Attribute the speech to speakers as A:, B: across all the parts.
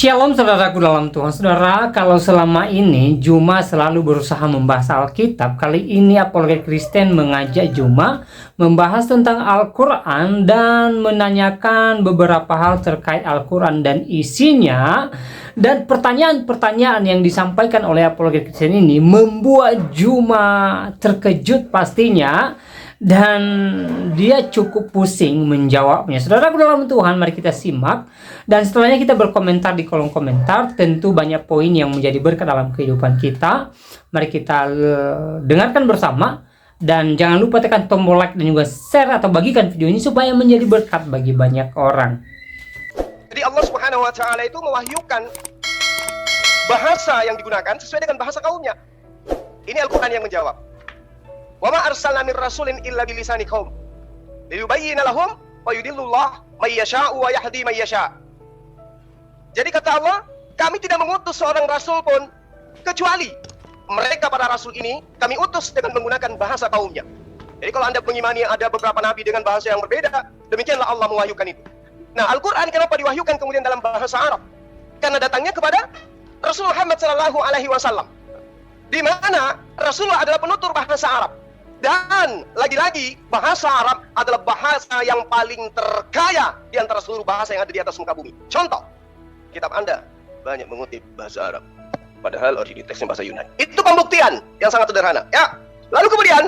A: Shalom saudaraku dalam Tuhan. Saudara, kalau selama ini Juma selalu berusaha membahas Alkitab, kali ini Apologet Kristen mengajak Juma membahas tentang Al-Quran dan menanyakan beberapa hal terkait Al-Quran dan isinya. Dan pertanyaan-pertanyaan yang disampaikan oleh Apologet Kristen ini membuat Juma terkejut pastinya. Dan dia cukup pusing menjawabnya. Saudaraku dalam Tuhan, mari kita simak. Dan setelahnya kita berkomentar di kolom komentar. Tentu banyak poin yang menjadi berkat dalam kehidupan kita. Mari kita dengarkan bersama. Dan jangan lupa tekan tombol like dan juga share atau bagikan video ini supaya menjadi berkat bagi banyak orang.
B: Jadi Allah Subhanahu wa Ta'ala itu mewahyukan bahasa yang digunakan sesuai dengan bahasa kaumnya. Ini Al-Quran yang menjawab. Wa ma arsalna min rasulin illa bilisani qaum liyubayyana lahum wa yudillullah may yasha'u wa yahdi may yasha'. Jadi kata Allah, kami tidak mengutus seorang rasul pun kecuali mereka para rasul ini kami utus dengan menggunakan bahasa kaumnya. Jadi kalau Anda mengimani ada beberapa nabi dengan bahasa yang berbeda, demikianlah Allah mewahyukan itu. Nah, Al-Quran kenapa diwahyukan kemudian dalam bahasa Arab? Karena datangnya kepada Rasul Muhammad sallallahu alaihi wasallam, di mana Rasulullah adalah penutur bahasa Arab. Dan lagi-lagi bahasa Arab adalah bahasa yang paling terkaya di antara seluruh bahasa yang ada di atas muka bumi. Contoh, kitab Anda banyak mengutip bahasa Arab, padahal original teksnya bahasa Yunani. Itu pembuktian yang sangat sederhana. Ya. Lalu kemudian,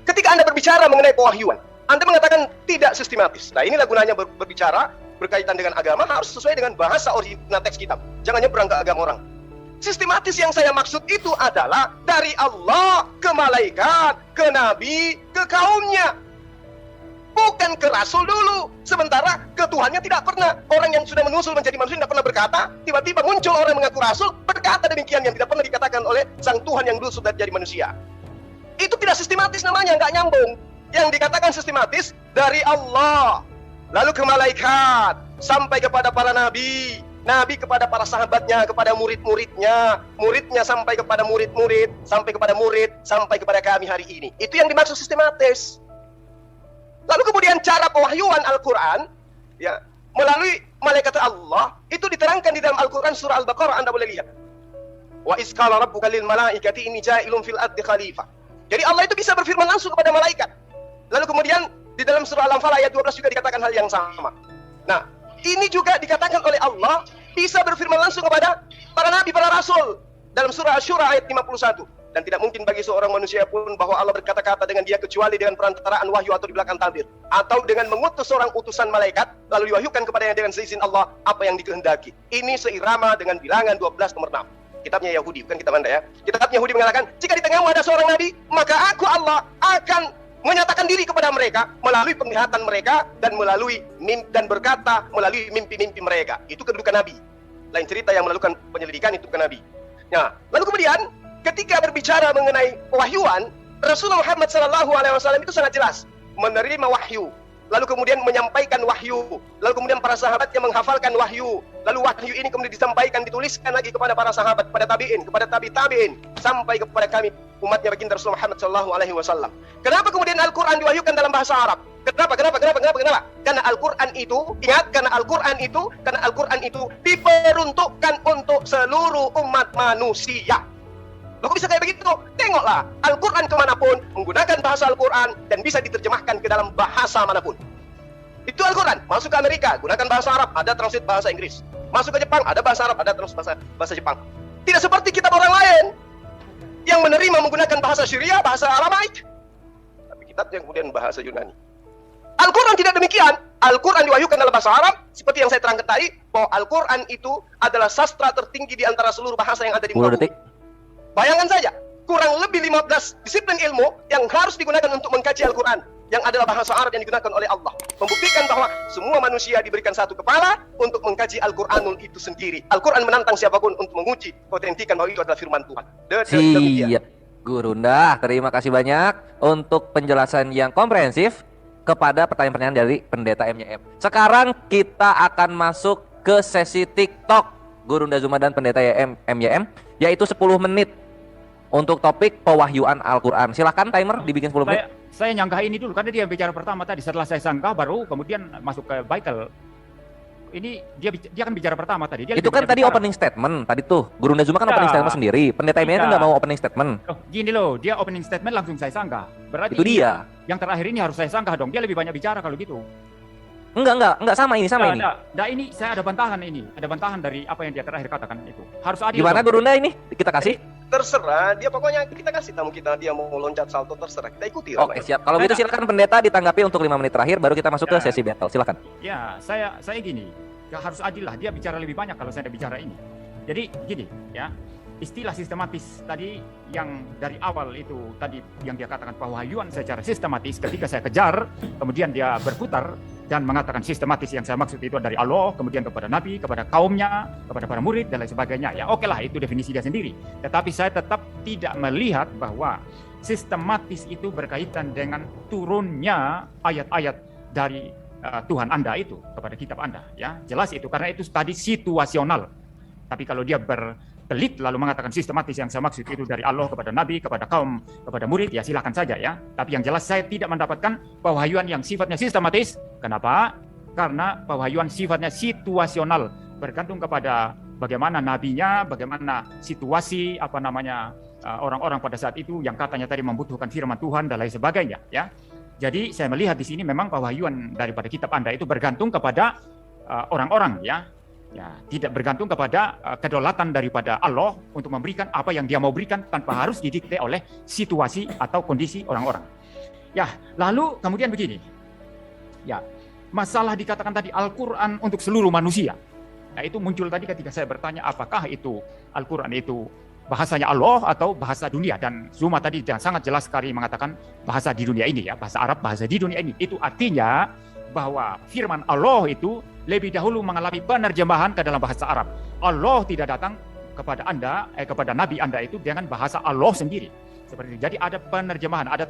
B: ketika Anda berbicara mengenai pewahyuan, Anda mengatakan tidak sistematis. Nah, inilah gunanya berbicara berkaitan dengan agama harus sesuai dengan bahasa original teks kitab. Jangan nyebrang ke agama orang. Sistematis yang saya maksud itu adalah dari Allah ke malaikat, ke nabi, ke kaumnya. Bukan ke rasul dulu. Sementara ke Tuhannya tidak pernah. Orang yang sudah menusul menjadi manusia tidak pernah berkata, tiba-tiba muncul orang yang mengaku rasul, berkata demikian yang tidak pernah dikatakan oleh sang Tuhan yang dulu sudah jadi manusia. Itu tidak sistematis namanya, nggak nyambung. Yang dikatakan sistematis dari Allah, lalu ke malaikat, sampai kepada para nabi, nabi kepada para sahabatnya, kepada murid-muridnya, muridnya sampai kepada murid-murid, sampai kepada murid, sampai kepada kami hari ini. Itu yang dimaksud sistematis. Lalu kemudian cara pewahyuan Al-Quran, ya, melalui malaikat Allah, itu diterangkan di dalam Al-Quran surah Al-Baqarah. Anda boleh lihat. Wa izqala rabbuka lil malaikati inni ja'ilun fil ardi khalifah. Jadi Allah itu bisa berfirman langsung kepada malaikat. Lalu kemudian di dalam surah Al-Anfal ayat 12 juga dikatakan hal yang sama. Nah, ini juga dikatakan oleh Allah bisa berfirman langsung kepada para nabi, para rasul dalam surah Asy-Syura ayat 51. Dan tidak mungkin bagi seorang manusia pun bahwa Allah berkata-kata dengan dia kecuali dengan perantaraan wahyu atau di belakang tabir, atau dengan mengutus seorang utusan malaikat lalu diwahyukan kepadanya dengan seizin Allah apa yang dikehendaki. Ini seirama dengan bilangan 12 nomor 6. Kitabnya Yahudi, bukan kitab Anda ya. Kitab Yahudi mengatakan, jika di tengahmu ada seorang nabi, maka aku Allah akan menyatakan diri kepada mereka melalui penglihatan mereka dan melalui mimpi, dan berkata melalui mimpi-mimpi mereka. Itu kedudukan nabi. Lain cerita yang melakukan penyelidikan itu bukan nabi. Nah, lalu kemudian ketika berbicara mengenai wahyuan, Rasulullah Muhammad SAW itu sangat jelas menerima wahyu, lalu kemudian menyampaikan wahyu, lalu kemudian para sahabatnya menghafalkan wahyu, lalu wahyu ini kemudian disampaikan, dituliskan lagi kepada para sahabat, kepada tabi'in, kepada tabi'in, sampai kepada kami umatnya baginda Rasulullah Muhammad SAW. Kenapa kemudian Al-Quran diwahyukan dalam bahasa Arab? Kenapa? Karena Al-Quran itu, ingat, karena Al-Quran itu diperuntukkan untuk seluruh umat manusia. Loh, kok bisa kayak begitu? Tengoklah, Al-Quran kemanapun menggunakan bahasa Al-Quran dan bisa diterjemahkan ke dalam bahasa manapun. Itu Al-Quran. Masuk ke Amerika, gunakan bahasa Arab, ada translate bahasa Inggris. Masuk ke Jepang, ada bahasa Arab, ada translate bahasa Jepang. Tidak seperti kitab orang lain yang menerima menggunakan bahasa Syria, bahasa Aramaik, tapi kitabnya kemudian bahasa Yunani. Al-Quran tidak demikian. Al-Quran diwahyukan dalam bahasa Arab, seperti yang saya terangkan tadi, bahwa Al-Quran itu adalah sastra tertinggi di antara seluruh bahasa yang ada di muka bumi. Bayangkan saja, kurang lebih 15 disiplin ilmu yang harus digunakan untuk mengkaji Al-Quran, yang adalah bahasa Arab yang digunakan oleh Allah, membuktikan bahwa semua manusia diberikan satu kepala untuk mengkaji Al-Quranul itu sendiri. Al-Quran menantang siapapun untuk menguji, autentikan bahwa itu adalah firman Tuhan.
C: Siap, Gurunda. Terima kasih banyak untuk penjelasan yang komprehensif kepada pertanyaan-pertanyaan dari Pendeta MYM. Sekarang kita akan masuk ke sesi TikTok Gurunda Zuma dan Pendeta MYM, yaitu 10 menit untuk topik pewahyuan Al-Quran. Silahkan timer dibikin 10 menit.
D: Saya nyangka ini dulu, karena dia bicara pertama tadi. Setelah saya sangka, baru kemudian masuk ke Bible. ini dia kan bicara pertama tadi. Dia
C: Itu kan tadi opening statement tadi tuh. Guru Zuma kan
D: Ya.
C: opening statement sendiri. Pendeta MYM itu
D: Tidak.
C: nggak mau opening statement.
D: Oh, gini loh, dia opening statement langsung saya sanggah. Berarti
C: Itu dia.
D: yang terakhir ini harus saya sanggah dong. Dia lebih banyak bicara kalau gitu.
C: Enggak sama ini sama ini.
D: Nah, ini saya ada bantahan ini. Ada bantahan dari apa yang dia terakhir katakan itu. Harus adil.
C: Gimana
D: dong.
C: Gurunda ini? Kita kasih?
B: Terserah, dia pokoknya kita kasih tamu kita, dia mau loncat salto terserah, kita ikuti.
C: Oke, siap. Kalau gitu silakan pendeta ditanggapi untuk 5 menit terakhir baru kita masuk ke sesi battle. Silakan.
D: Ya, saya gini. Ya, harus adil lah. Dia bicara lebih banyak kalau saya bicara ini. Jadi gini, ya. Istilah sistematis tadi yang dari awal itu tadi yang dia katakan pewahyuan secara sistematis, ketika saya kejar, kemudian dia berputar dan mengatakan sistematis yang saya maksud itu dari Allah, kemudian kepada Nabi, kepada kaumnya, kepada para murid dan lain sebagainya. Ya oke lah, itu definisi dia sendiri. Tetapi saya tetap tidak melihat bahwa sistematis itu berkaitan dengan turunnya ayat-ayat dari Tuhan Anda itu kepada kitab Anda. Ya jelas itu karena itu tadi situasional. Tapi kalau dia berkelit lalu mengatakan sistematis yang saya maksud itu dari Allah kepada Nabi, kepada kaum, kepada murid, ya silakan saja ya. Tapi yang jelas saya tidak mendapatkan pewahyuan yang sifatnya sistematis. Kenapa? Karena pewahyuan sifatnya situasional, bergantung kepada bagaimana nabinya, bagaimana situasi orang-orang pada saat itu yang katanya tadi membutuhkan firman Tuhan dan lain sebagainya ya. Jadi saya melihat di sini memang pewahyuan daripada kitab Anda itu bergantung kepada orang-orang ya. Ya, tidak bergantung kepada kedaulatan daripada Allah untuk memberikan apa yang dia mau berikan tanpa harus didikte oleh situasi atau kondisi orang-orang. Ya, lalu kemudian begini. Ya, masalah dikatakan tadi Al-Qur'an untuk seluruh manusia. Nah, itu muncul tadi ketika saya bertanya apakah itu Al-Qur'an itu bahasanya Allah atau bahasa dunia, dan Zuma tadi sangat jelas sekali mengatakan bahasa di dunia ini ya, bahasa Arab, bahasa di dunia ini. Itu artinya bahwa firman Allah itu lebih dahulu mengalami penerjemahan ke dalam bahasa Arab. Allah tidak datang kepada Anda, kepada Nabi Anda itu dengan bahasa Allah sendiri. Seperti itu. Jadi ada penerjemahan, ada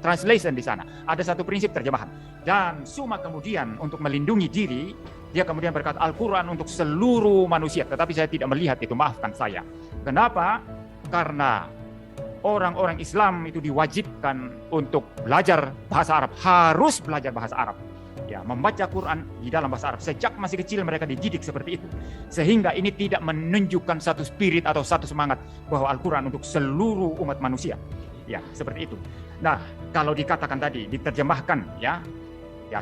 D: translation di sana. Ada satu prinsip terjemahan. Dan Zuma kemudian untuk melindungi diri, dia kemudian berkata Al-Quran untuk seluruh manusia. Tetapi saya tidak melihat itu, maafkan saya. Kenapa? Karena orang-orang Islam itu diwajibkan untuk belajar bahasa Arab, harus belajar bahasa Arab. Ya, membaca Quran di dalam bahasa Arab. Sejak masih kecil mereka dididik seperti itu. Sehingga ini tidak menunjukkan satu spirit atau satu semangat bahwa Al-Quran untuk seluruh umat manusia. Ya, seperti itu. Nah, kalau dikatakan tadi diterjemahkan ya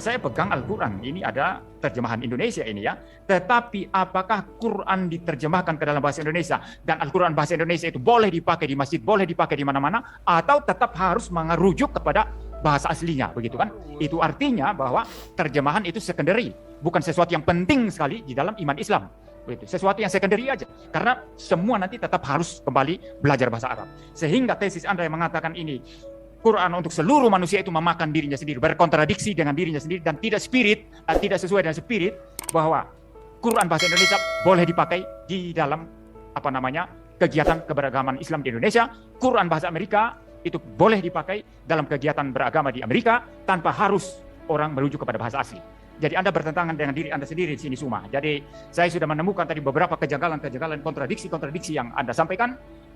D: saya pegang Al-Quran. Ini ada terjemahan Indonesia ini ya. Tetapi apakah Quran diterjemahkan ke dalam bahasa Indonesia dan Al-Quran bahasa Indonesia itu boleh dipakai di masjid, boleh dipakai di mana-mana, atau tetap harus merujuk kepada bahasa aslinya, begitu kan? Itu artinya bahwa terjemahan itu secondary, bukan sesuatu yang penting sekali di dalam iman Islam. Begitu, sesuatu yang secondary aja. Karena semua nanti tetap harus kembali belajar bahasa Arab. Sehingga tesis Anda yang mengatakan ini Quran untuk seluruh manusia itu memakan dirinya sendiri, berkontradiksi dengan dirinya sendiri dan tidak sesuai dengan spirit bahwa Quran bahasa Indonesia boleh dipakai di dalam kegiatan keberagaman Islam di Indonesia. Quran bahasa Amerika itu boleh dipakai dalam kegiatan beragama di Amerika tanpa harus orang merujuk kepada bahasa asli. Jadi Anda bertentangan dengan diri Anda sendiri di sini Suma. Jadi saya sudah menemukan tadi beberapa kejanggalan, kontradiksi yang Anda sampaikan.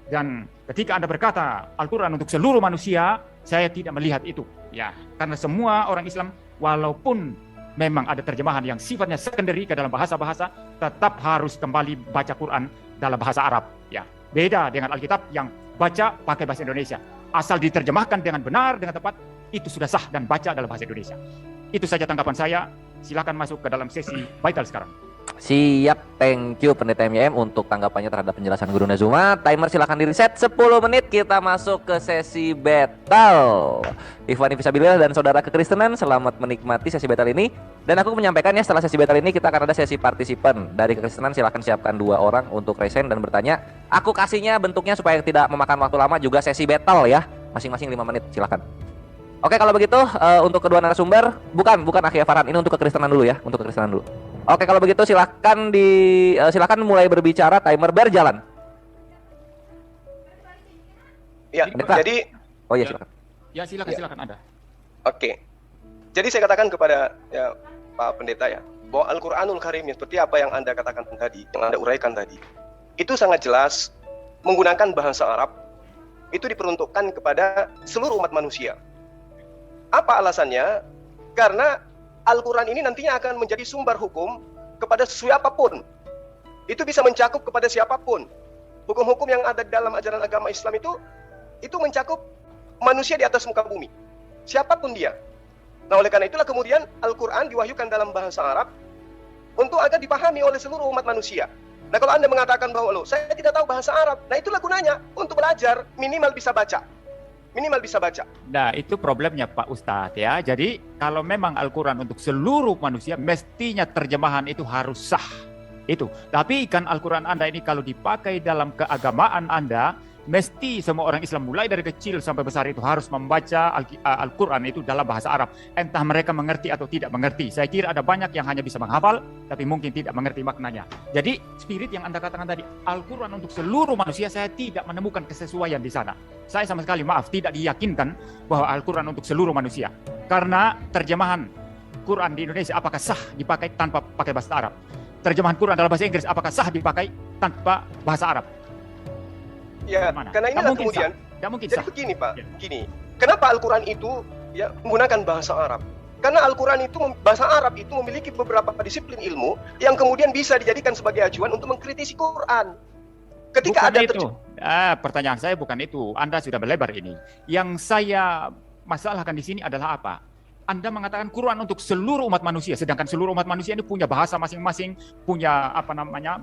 D: Dan ketika Anda berkata Al-Quran untuk seluruh manusia, saya tidak melihat itu. Ya, karena semua orang Islam walaupun memang ada terjemahan yang sifatnya secondary ke dalam bahasa-bahasa, tetap harus kembali baca Quran dalam bahasa Arab. Ya, beda dengan Alkitab yang baca pakai bahasa Indonesia. Asal diterjemahkan dengan benar, dengan tepat, itu sudah sah dan baca dalam bahasa Indonesia. Itu saja tanggapan saya. Silakan masuk ke dalam sesi vital sekarang.
C: Siap, thank you Pendeta MYM untuk tanggapannya terhadap penjelasan Guru Zuma. Timer silakan di reset 10 menit, kita masuk ke sesi battle. Ikhwan Fisabilillah dan saudara kekristenan, selamat menikmati sesi battle ini. Dan aku menyampaikan ya, setelah sesi battle ini kita akan ada sesi partisipan. Dari kekristenan silakan siapkan 2 orang untuk raise hand dan bertanya. Aku kasihnya bentuknya supaya tidak memakan waktu lama, juga sesi battle ya. Masing-masing 5 menit, silakan. Oke, kalau begitu untuk kedua narasumber, bukan Akhi Farhan, ini untuk kekristenan dulu ya, untuk kekristenan dulu. Oke, kalau begitu silakan mulai berbicara, timer berjalan.
B: Ya,
C: Pendeta.
B: jadi
C: Oh iya, silakan.
D: Ya, silakan Anda.
B: Oke. Jadi saya katakan kepada Pak Pendeta ya, bahwa Al-Qur'anul Karim seperti apa yang Anda katakan tadi, yang Anda uraikan tadi, itu sangat jelas menggunakan bahasa Arab, itu diperuntukkan kepada seluruh umat manusia. Apa alasannya? Karena Al-Quran ini nantinya akan menjadi sumber hukum kepada siapapun. Itu bisa mencakup kepada siapapun. Hukum-hukum yang ada dalam ajaran agama Islam itu mencakup manusia di atas muka bumi. Siapapun dia. Nah, oleh karena itulah kemudian Al-Quran diwahyukan dalam bahasa Arab untuk agar dipahami oleh seluruh umat manusia. Nah, kalau Anda mengatakan bahwa saya tidak tahu bahasa Arab, nah itulah gunanya untuk belajar, minimal bisa baca. Minimal bisa baca.
D: Nah, itu problemnya Pak Ustadz ya. Jadi, kalau memang Al-Quran untuk seluruh manusia, mestinya terjemahan itu harus sah. Itu. Tapi kan Al-Quran Anda ini kalau dipakai dalam keagamaan Anda, mesti semua orang Islam mulai dari kecil sampai besar itu harus membaca Al-Quran itu dalam bahasa Arab. Entah mereka mengerti atau tidak mengerti. Saya kira ada banyak yang hanya bisa menghafal, tapi mungkin tidak mengerti maknanya. Jadi spirit yang Anda katakan tadi, Al-Quran untuk seluruh manusia, saya tidak menemukan kesesuaian di sana. Saya sama sekali tidak diyakinkan bahwa Al-Quran untuk seluruh manusia. Karena terjemahan Quran di Indonesia apakah sah dipakai tanpa pakai bahasa Arab? Terjemahan Quran dalam bahasa Inggris apakah sah dipakai tanpa bahasa Arab?
B: Ya,
D: Mana?
B: karena inilah kemudian. Jadi begini Pak, gini. Kenapa Al-Quran itu ya menggunakan bahasa Arab? Karena Al-Quran itu, bahasa Arab itu memiliki beberapa disiplin ilmu yang kemudian bisa dijadikan sebagai acuan untuk mengkritisi Quran. Ketika
D: bukan
B: ada
D: itu. Pertanyaan saya bukan itu. Anda sudah melebar ini. Yang saya masalahkan di sini adalah apa? Anda mengatakan Quran untuk seluruh umat manusia, sedangkan seluruh umat manusia ini punya bahasa masing-masing, punya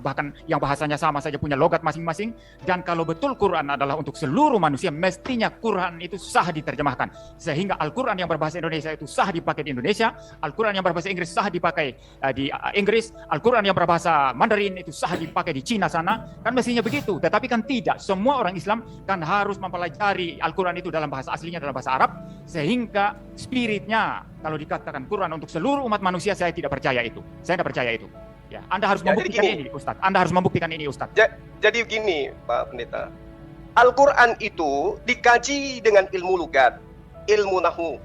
D: bahkan yang bahasanya sama saja punya logat masing-masing. Dan kalau betul Quran adalah untuk seluruh manusia, mestinya Quran itu sah diterjemahkan. Sehingga Al-Quran yang berbahasa Indonesia itu sah dipakai di Indonesia, Al-Quran yang berbahasa Inggris sah dipakai di Inggris, Al-Quran yang berbahasa Mandarin itu sah dipakai di Cina sana. Kan mestinya begitu, tetapi kan tidak. Semua orang Islam kan harus mempelajari Al-Quran itu dalam bahasa aslinya, dalam bahasa Arab, sehingga spiritnya, kalau dikatakan Quran untuk seluruh umat manusia, saya tidak percaya itu. Saya tidak percaya itu. Ya, Anda harus membuktikan ini, Ustadz. Anda harus membuktikan ini, Ustadz.
B: Jadi gini, Pak Pendeta. Al-Quran itu dikaji dengan ilmu lugat, ilmu nahu,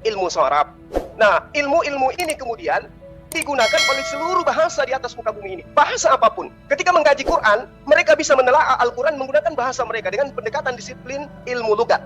B: ilmu sharaf. Nah, ilmu-ilmu ini kemudian digunakan oleh seluruh bahasa di atas muka bumi ini. Bahasa apapun. Ketika mengkaji Quran, mereka bisa menelaah Al-Quran menggunakan bahasa mereka dengan pendekatan disiplin ilmu lugat.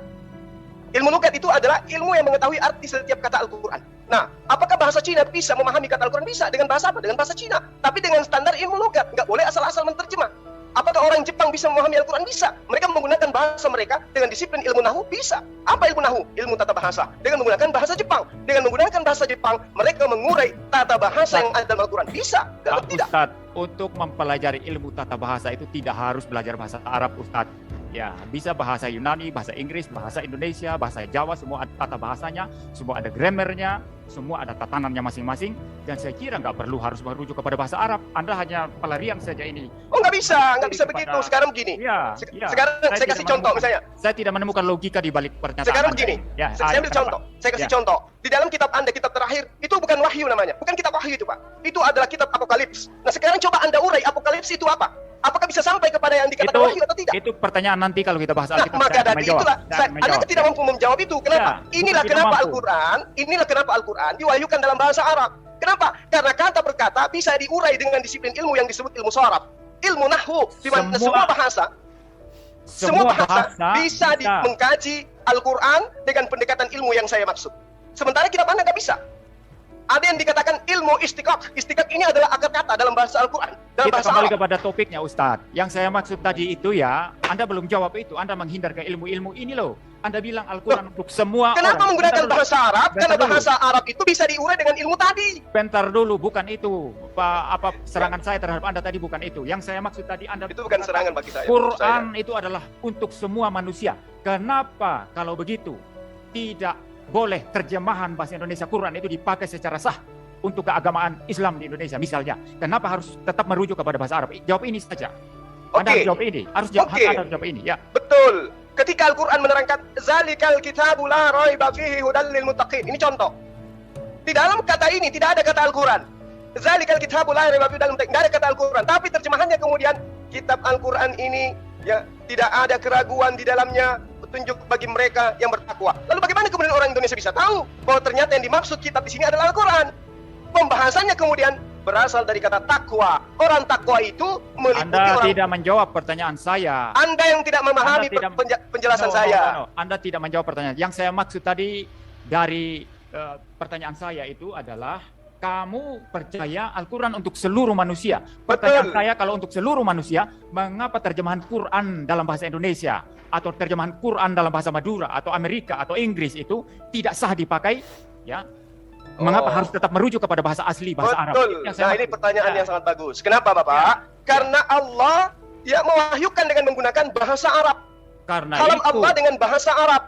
B: Ilmu lugat itu adalah ilmu yang mengetahui arti setiap kata Al-Quran. Nah, apakah bahasa Cina bisa memahami kata Al-Quran? Bisa. Dengan bahasa apa? Dengan bahasa Cina. Tapi dengan standar ilmu lugat. Nggak boleh asal-asal menerjemah. Apakah orang Jepang bisa memahami Al-Quran? Bisa. Mereka menggunakan bahasa mereka dengan disiplin ilmu nahu? Bisa. Apa ilmu nahu? Ilmu tata bahasa. Dengan menggunakan bahasa Jepang. Dengan menggunakan bahasa Jepang, mereka mengurai tata bahasa yang ada dalam Al-Quran. Bisa. Tidak.
D: Ustadz, untuk mempelajari ilmu tata bahasa itu tidak harus belajar bahasa Arab, Ustadz. Ya, bisa bahasa Yunani, bahasa Inggris, bahasa Indonesia, bahasa Jawa, semua ada tata bahasanya, semua ada grammarnya, semua ada tatanannya masing-masing. Dan saya kira nggak perlu harus merujuk kepada bahasa Arab. Anda hanya pelarian saja ini.
B: Oh, nggak bisa begitu. Sekarang begini. Sekarang saya kasih contoh misalnya.
D: Saya tidak menemukan logika di balik pernyataan
B: Sekarang begini.
D: Ya,
B: saya ambil contoh. Saya kasih contoh. Di dalam kitab Anda, kitab terakhir, itu bukan wahyu namanya. Bukan kitab wahyu itu, Pak. Itu adalah kitab Apokalips. Nah, sekarang coba Anda urai Apokalips itu apa? Apakah bisa sampai kepada yang dikatakan wahyu atau tidak?
D: Itu pertanyaan nanti kalau kita bahas Alkitab.
B: Maka dari itulah, Anda tidak mampu menjawab itu. Kenapa? Inilah kenapa Al-Quran diwahyukan dalam bahasa Arab. Kenapa? Karena kata per kata bisa diurai dengan disiplin ilmu yang disebut ilmu sharaf, ilmu nahwu, di mana semua bahasa bisa mengkaji Al-Quran dengan pendekatan ilmu yang saya maksud. Sementara kitab Anda nggak bisa. Ada yang dikatakan ilmu istiqaq. Istiqaq ini adalah akar kata dalam bahasa Al-Quran.
D: Kita kembali kepada topiknya, Ustadz. Yang saya maksud tadi itu ya, Anda belum jawab itu. Anda menghindar ke ilmu-ilmu ini loh. Anda bilang Al-Quran untuk semua
B: Kenapa menggunakan bahasa Arab? Karena bahasa Arab itu bisa diurai dengan ilmu tadi.
D: Bentar dulu, bukan itu. Serangan saya terhadap Anda tadi bukan itu. Yang saya maksud tadi Anda...
B: Itu bukan serangan bagi saya.
D: Quran itu adalah untuk semua manusia. Kenapa kalau begitu tidak boleh terjemahan bahasa Indonesia Quran itu dipakai secara sah untuk keagamaan Islam di Indonesia misalnya? Kenapa harus tetap merujuk kepada bahasa Arab? Jawab ini saja. Anda harus jawab ini. Anda harus jawab ini. Ya.
B: Betul. Ketika Al-Quran menerangkan zalikal kitabu la raiba fihi hudal lil muttaqin. Ini contoh. Di dalam kata ini tidak ada kata Al-Quran. Zalikal kitabu la raiba fihi hudal lil muttaqin. Tidak ada kata Al-Quran. Tapi terjemahannya kemudian kitab Al-Quran ini ya tidak ada keraguan di dalamnya, petunjuk bagi mereka yang bertakwa. Lalu bagaimana kemudian orang Indonesia bisa tahu bahwa ternyata yang dimaksud kitab di sini adalah Al-Quran? Pembahasannya kemudian berasal dari kata takwa. Orang takwa itu meliputi
D: Anda tidak menjawab pertanyaan saya.
B: Anda yang tidak memahami penjelasan saya.
D: Anda tidak menjawab pertanyaan. Yang saya maksud tadi dari pertanyaan saya itu adalah kamu percaya Al-Quran untuk seluruh manusia.
B: Betul.
D: Pertanyaan saya, kalau untuk seluruh manusia, mengapa terjemahan Quran dalam bahasa Indonesia atau terjemahan Quran dalam bahasa Madura atau Amerika atau Inggris itu tidak sah dipakai? Ya, mengapa harus tetap merujuk kepada bahasa asli, bahasa Arab?
B: Betul.
D: Yang saya
B: Nah, ini
D: maksud.
B: pertanyaan yang sangat bagus. Kenapa, Bapak? Karena Allah mewahyukan dengan menggunakan bahasa Arab.
D: Karena
B: Kalam
D: itu,
B: Allah dengan bahasa Arab.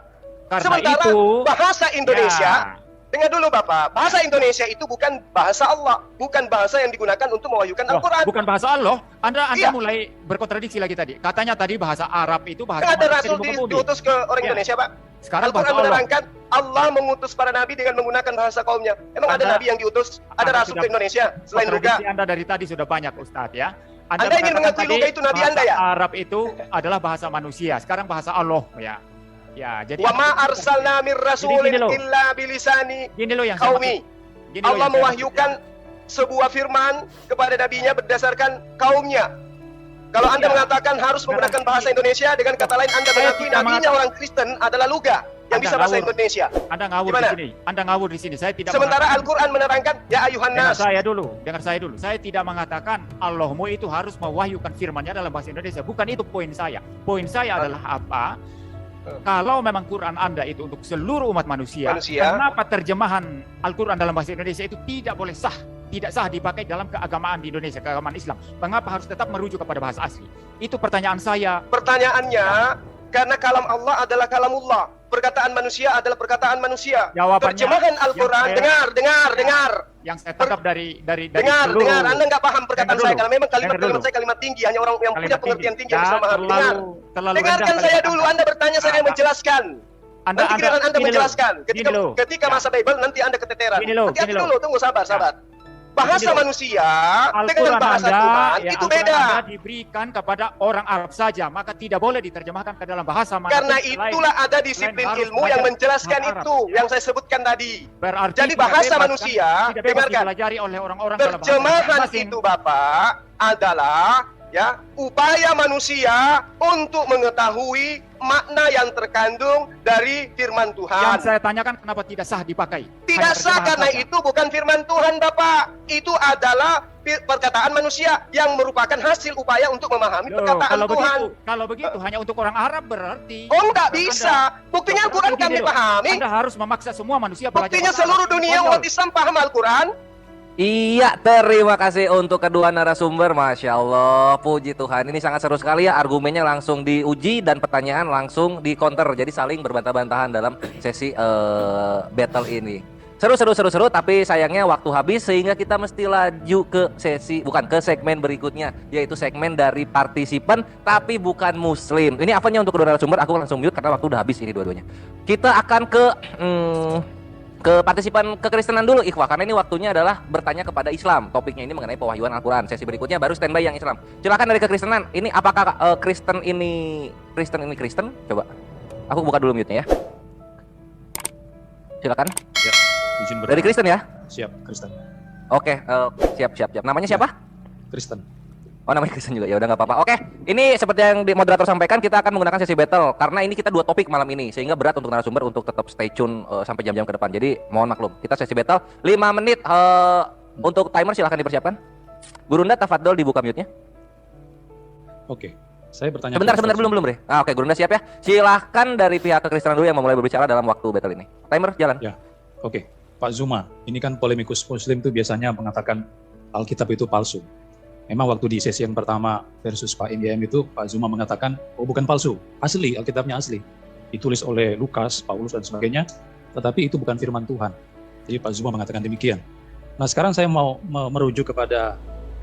D: karena
B: Sementara
D: itu,
B: bahasa Indonesia,
D: ya,
B: dengar dulu Bapak, bahasa Indonesia itu bukan bahasa Allah, bukan bahasa yang digunakan untuk mewahyukan
D: loh,
B: Al-Quran.
D: bukan bahasa Allah. Anda
B: Iya.
D: mulai berkontradiksi lagi tadi. Katanya tadi bahasa Arab itu bahasa
B: Kan ada
D: manusia
B: Rasul
D: di muka bumi.
B: diutus ke orang
D: Ya.
B: Indonesia, Pak.
D: Sekarang bahasa
B: Al-Quran
D: Allah.
B: menerangkan Allah mengutus para nabi dengan menggunakan bahasa kaumnya. Emang ada
D: Anda-
B: nabi yang diutus? Ada
D: Anda
B: Rasul
D: sudah-
B: ke Indonesia selain Luka?
D: Kontradiksi Anda dari tadi sudah banyak, Ustadz ya.
B: Anda ingin
D: mengatakan
B: mengakui
D: tadi
B: Luka itu nabi
D: bahasa
B: Anda ya?
D: Arab itu adalah bahasa manusia. Sekarang bahasa Allah ya. Ya, jadi
B: Wa ma arsalna mir rasulin
D: Gini loh.
B: illa bilisani
D: gini loh yang saya
B: qaumi.
D: maksud. Gini loh
B: Allah
D: yang saya
B: mewahyukan sebuah firman kepada nabinya berdasarkan kaumnya. Kalau Anda
D: Ya.
B: mengatakan harus menggunakan bahasa Indonesia, dengan kata lain Anda
D: Saya
B: mengakui
D: tidak
B: nabinya
D: mengatakan-
B: orang Kristen adalah Luga yang
D: Anda
B: bisa bahasa
D: ngawur.
B: Indonesia.
D: Anda ngawur
B: Gimana?
D: di sini. Anda ngawur di sini. Saya tidak
B: Sementara
D: mengatakan-
B: Al-Quran menerangkan ya ayuhan
D: Dengar
B: nas.
D: saya dulu. Saya tidak mengatakan Allahmu itu harus mewahyukan firman-Nya dalam bahasa Indonesia. Bukan itu poin saya. Poin saya adalah apa? Kalau memang Quran Anda itu untuk seluruh umat manusia, kenapa terjemahan Al-Quran dalam bahasa Indonesia itu tidak boleh sah? Tidak sah dipakai dalam keagamaan di Indonesia, keagamaan Islam. Mengapa harus tetap merujuk kepada bahasa asli? Itu pertanyaan saya.
B: Pertanyaannya, karena kalam Allah adalah kalamullah. Perkataan manusia adalah perkataan manusia.
D: Jawabannya
B: Terjemahan Al-Quran,
D: yang saya-
B: dengar.
D: Yang saya tangkap dari
B: Dengar,
D: seluruh-
B: Anda nggak paham perkataan
D: Dengar
B: saya.
D: dulu.
B: Karena memang
D: Dengar
B: kalimat-kalimat
D: dulu.
B: saya kalimat tinggi. Hanya orang yang punya
D: Kalimat
B: pengertian tinggi
D: Ya,
B: yang bisa memahami. Dengar.
D: terlalu
B: Dengarkan
D: rendah
B: saya
D: kalimat
B: dulu.
D: Anda.
B: Anda bertanya, saya yang menjelaskan. Nanti giliran Anda
D: gini loh.
B: menjelaskan.
D: Gini loh.
B: Ketika
D: Ya.
B: masa Bible, nanti Anda keteteran.
D: Gini loh,
B: Hati-hati
D: gini loh.
B: dulu, tunggu sabar. Bahasa
D: Gini loh.
B: manusia dengan
D: Al-Quran
B: bahasa
D: Anda,
B: Tuhan
D: ya,
B: itu
D: Al-Quran
B: beda.
D: Anda diberikan kepada orang Arab saja, maka tidak boleh diterjemahkan ke dalam bahasa manapun
B: Karena
D: selain.
B: itulah ada disiplin
D: harus
B: ilmu yang
D: belajar
B: menjelaskan
D: bahasa Arab,
B: itu
D: ya.
B: yang saya sebutkan tadi.
D: Berarti
B: Jadi
D: tidak
B: bahasa
D: bebas,
B: manusia,
D: kan? Tidak bebas
B: dengarkan.
D: dipelajari oleh orang-orang dalam bahasa
B: Terjemahan
D: masing-masing.
B: itu Bapak adalah upaya manusia untuk mengetahui makna yang terkandung dari firman Tuhan.
D: Yang saya tanyakan kenapa tidak sah dipakai?
B: Tidak
D: Hanya
B: sah
D: terjemahan
B: karena
D: saja.
B: itu bukan firman Tuhan Bapak. Itu adalah perkataan manusia yang merupakan hasil upaya untuk memahami
D: Loh,
B: perkataan Tuhan.
D: kalau begitu hanya untuk orang Arab berarti.
B: Oh, nggak
D: Anda-
B: bisa. Buktinya Al-Quran
D: Gini
B: kami
D: loh,
B: pahami.
D: Anda harus memaksa semua manusia belajar
B: Buktinya
D: bahasa
B: seluruh
D: Arab.
B: dunia
D: Konyol.
B: umat Islam paham Al-Quran.
C: Iya, terima kasih untuk kedua narasumber. Masya Allah, puji Tuhan. Ini sangat seru sekali ya, argumennya langsung diuji dan pertanyaan langsung di counter. Jadi saling berbantah-bantahan dalam sesi battle ini. Seru, tapi sayangnya waktu habis sehingga kita mesti laju ke ke segmen berikutnya, yaitu segmen dari partisipan tapi bukan muslim. Ini apanya untuk kedua narasumber? Aku langsung mute karena waktu udah habis ini dua-duanya. Kita akan ke partisipan kekristenan dulu Ikhwah, karena ini waktunya adalah bertanya kepada Islam. Topiknya ini mengenai pewahyuan Al-Quran. Sesi berikutnya baru standby yang Islam. Silakan dari kekristenan. Ini apakah Kristen ini Kristen? Coba. Aku buka dulu mute-nya ya. Silakan.
E: Ya, izin bertanya.
C: Dari Kristen ya?
E: Siap, Kristen.
C: Oke, siap. Namanya siapa?
E: Kristen.
C: Oh, namanya Kristen juga. Ya udah nggak apa-apa. Oke, ini seperti yang moderator sampaikan, kita akan menggunakan sesi battle karena ini kita dua topik malam ini sehingga berat untuk narasumber untuk tetap stay tune sampai jam-jam ke depan. Jadi mohon maklum. Kita sesi battle 5 menit untuk timer, silahkan dipersiapkan. Gurunda tafadhol dibuka mute-nya.
E: Oke. Saya bertanya.
C: Sebentar belum Bre. Oke, Gurunda siap ya. Silahkan dari pihak kekristenan dulu yang memulai berbicara dalam waktu battle ini. Timer jalan.
E: Ya. Oke. Pak Zuma, ini kan polemikus muslim itu biasanya mengatakan Alkitab itu palsu. Memang waktu di sesi yang pertama versus Pak MYM itu Pak Zuma mengatakan, oh bukan palsu, asli, Alkitabnya asli. Ditulis oleh Lukas, Paulus dan sebagainya, tetapi itu bukan firman Tuhan. Jadi Pak Zuma mengatakan demikian. Nah sekarang saya mau merujuk kepada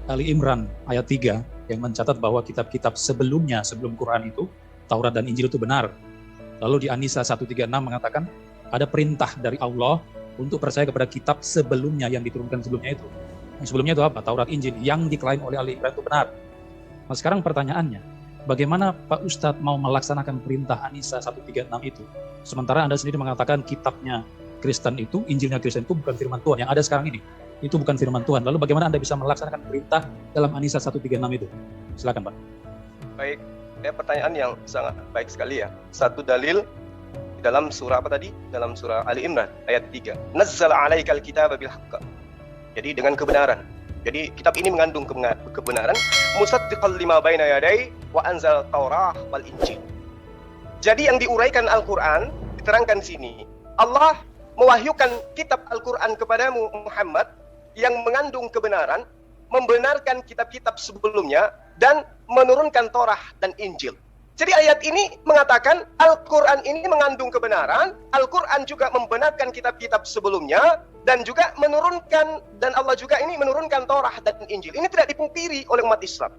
E: Ali Imran ayat 3 yang mencatat bahwa kitab-kitab sebelumnya, sebelum Quran itu, Taurat dan Injil itu benar. Lalu di An-Nisa 136 mengatakan ada perintah dari Allah untuk percaya kepada kitab sebelumnya yang diturunkan sebelumnya itu. Yang sebelumnya itu apa? Taurat, Injil yang diklaim oleh Ali Imran itu benar. Nah sekarang pertanyaannya, bagaimana Pak Ustadz mau melaksanakan perintah An-Nisa 136 itu? Sementara Anda sendiri mengatakan kitabnya Kristen itu, Injilnya Kristen itu bukan firman Tuhan. Yang ada sekarang ini, itu bukan firman Tuhan. Lalu bagaimana Anda bisa melaksanakan perintah dalam An-Nisa 136 itu? Silakan Pak.
B: Baik, pertanyaan yang sangat baik sekali ya. Satu dalil di dalam surah apa tadi? Dalam surah Ali Imran ayat 3. Nazzala 'alaikal kitaba bil haqq. Jadi dengan kebenaran. Jadi kitab ini mengandung kebenaran. Musaddiqal lima baina yadai wa anzal Taurah wal Injil. Jadi yang diuraikan Al-Quran diterangkan di sini. Allah mewahyukan kitab Al-Quran kepadamu Muhammad yang mengandung kebenaran, membenarkan kitab-kitab sebelumnya dan menurunkan Taurah dan Injil. Jadi ayat ini mengatakan Al-Quran ini mengandung kebenaran, Al-Quran juga membenarkan kitab-kitab sebelumnya, dan juga menurunkan, dan Allah juga ini menurunkan Taurah dan Injil. Ini tidak dipungkiri oleh umat Islam.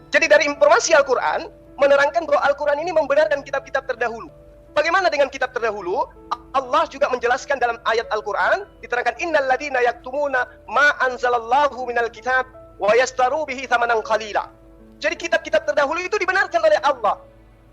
B: Jadi dari informasi Al-Quran, menerangkan bahwa Al-Quran ini membenarkan kitab-kitab terdahulu. Bagaimana dengan kitab terdahulu? Allah juga menjelaskan dalam ayat Al-Quran, diterangkan innal ladina yaktumuna ma anzalallahu minal kitab wa yastaru bihi thamanan qalila. Jadi kitab-kitab terdahulu itu dibenarkan oleh Allah.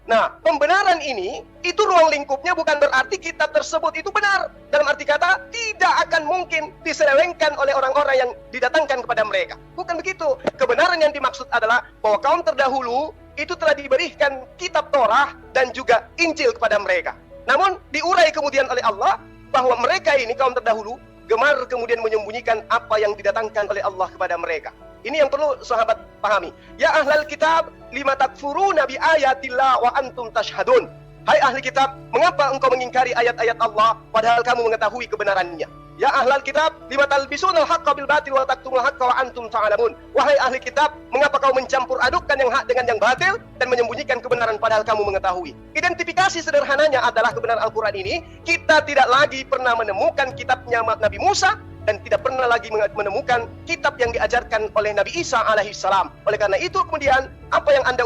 B: Nah, pembenaran ini, itu ruang lingkupnya bukan berarti kitab tersebut itu benar. Dalam arti kata, tidak akan mungkin diselewengkan oleh orang-orang yang didatangkan kepada mereka. Bukan begitu. Kebenaran yang dimaksud adalah bahwa kaum terdahulu itu telah diberikan kitab Torah dan juga Injil kepada mereka. Namun, diurai kemudian oleh Allah bahwa mereka ini, kaum terdahulu, gemar kemudian menyembunyikan apa yang didatangkan oleh Allah kepada mereka. Ini yang perlu sahabat pahami. Ya ahlal kitab, lima takfuruna bi ayatillah wa antum tashhadun. Hai ahli kitab, mengapa engkau mengingkari ayat-ayat Allah padahal kamu mengetahui kebenarannya? Ya ahlal kitab, lima talbisunal haqqa bil batil wa taktumul haqqa wa antum ta'lamun. Wahai ahli kitab, mengapa kau mencampur adukkan yang hak dengan yang batil dan menyembunyikan kebenaran padahal kamu mengetahui? Identifikasi sederhananya adalah kebenaran Al-Quran ini, kita tidak lagi pernah menemukan kitabnya Nabi Musa dan tidak pernah lagi menemukan kitab yang diajarkan oleh Nabi Isa alaihissalam. Oleh karena itu kemudian apa yang Anda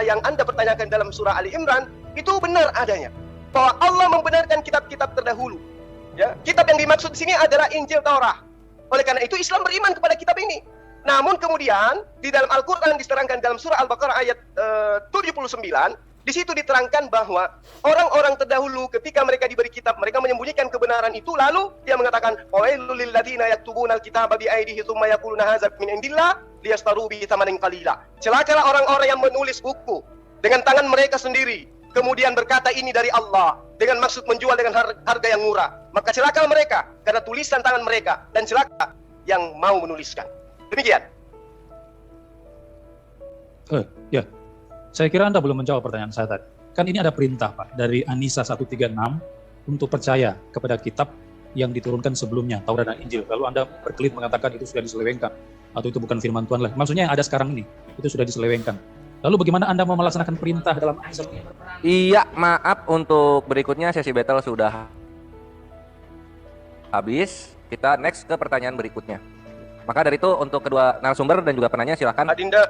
B: yang Anda pertanyakan dalam surah Ali Imran itu benar adanya. Bahwa Allah membenarkan kitab-kitab terdahulu. Ya, kitab yang dimaksud di sini adalah Injil Taurah. Oleh karena itu Islam beriman kepada kitab ini. Namun kemudian di dalam Al-Qur'an diterangkan dalam surah Al-Baqarah ayat 79, di situ diterangkan bahwa orang-orang terdahulu ketika mereka diberi kitab, mereka menyembunyikan kebenaran itu, lalu dia mengatakan, "Wailul lil ladzina yaktubuna al-kitaba bi aydihim tsumma yaquluna hadza min indillah liyastaru bi tsamanin qalila." Celakalah orang-orang yang menulis buku dengan tangan mereka sendiri, kemudian berkata ini dari Allah dengan maksud menjual dengan harga yang murah. Maka celakalah mereka karena tulisan tangan mereka, dan celaka yang mau menuliskan. Demikian.
E: Ya. Saya kira Anda belum menjawab pertanyaan saya tadi. Kan ini ada perintah, Pak, dari An-Nisa 136 untuk percaya kepada kitab yang diturunkan sebelumnya, Taurat dan Injil. Lalu Anda berkelit mengatakan itu sudah diselewengkan, atau itu bukan firman Tuhan lah. Maksudnya yang ada sekarang ini, itu sudah diselewengkan. Lalu bagaimana Anda mau melaksanakan perintah dalam An-Nisa?
C: Iya, maaf, untuk berikutnya sesi battle sudah habis. Kita next ke pertanyaan berikutnya. Maka dari itu untuk kedua narasumber dan juga penanya silahkan.
B: Adinda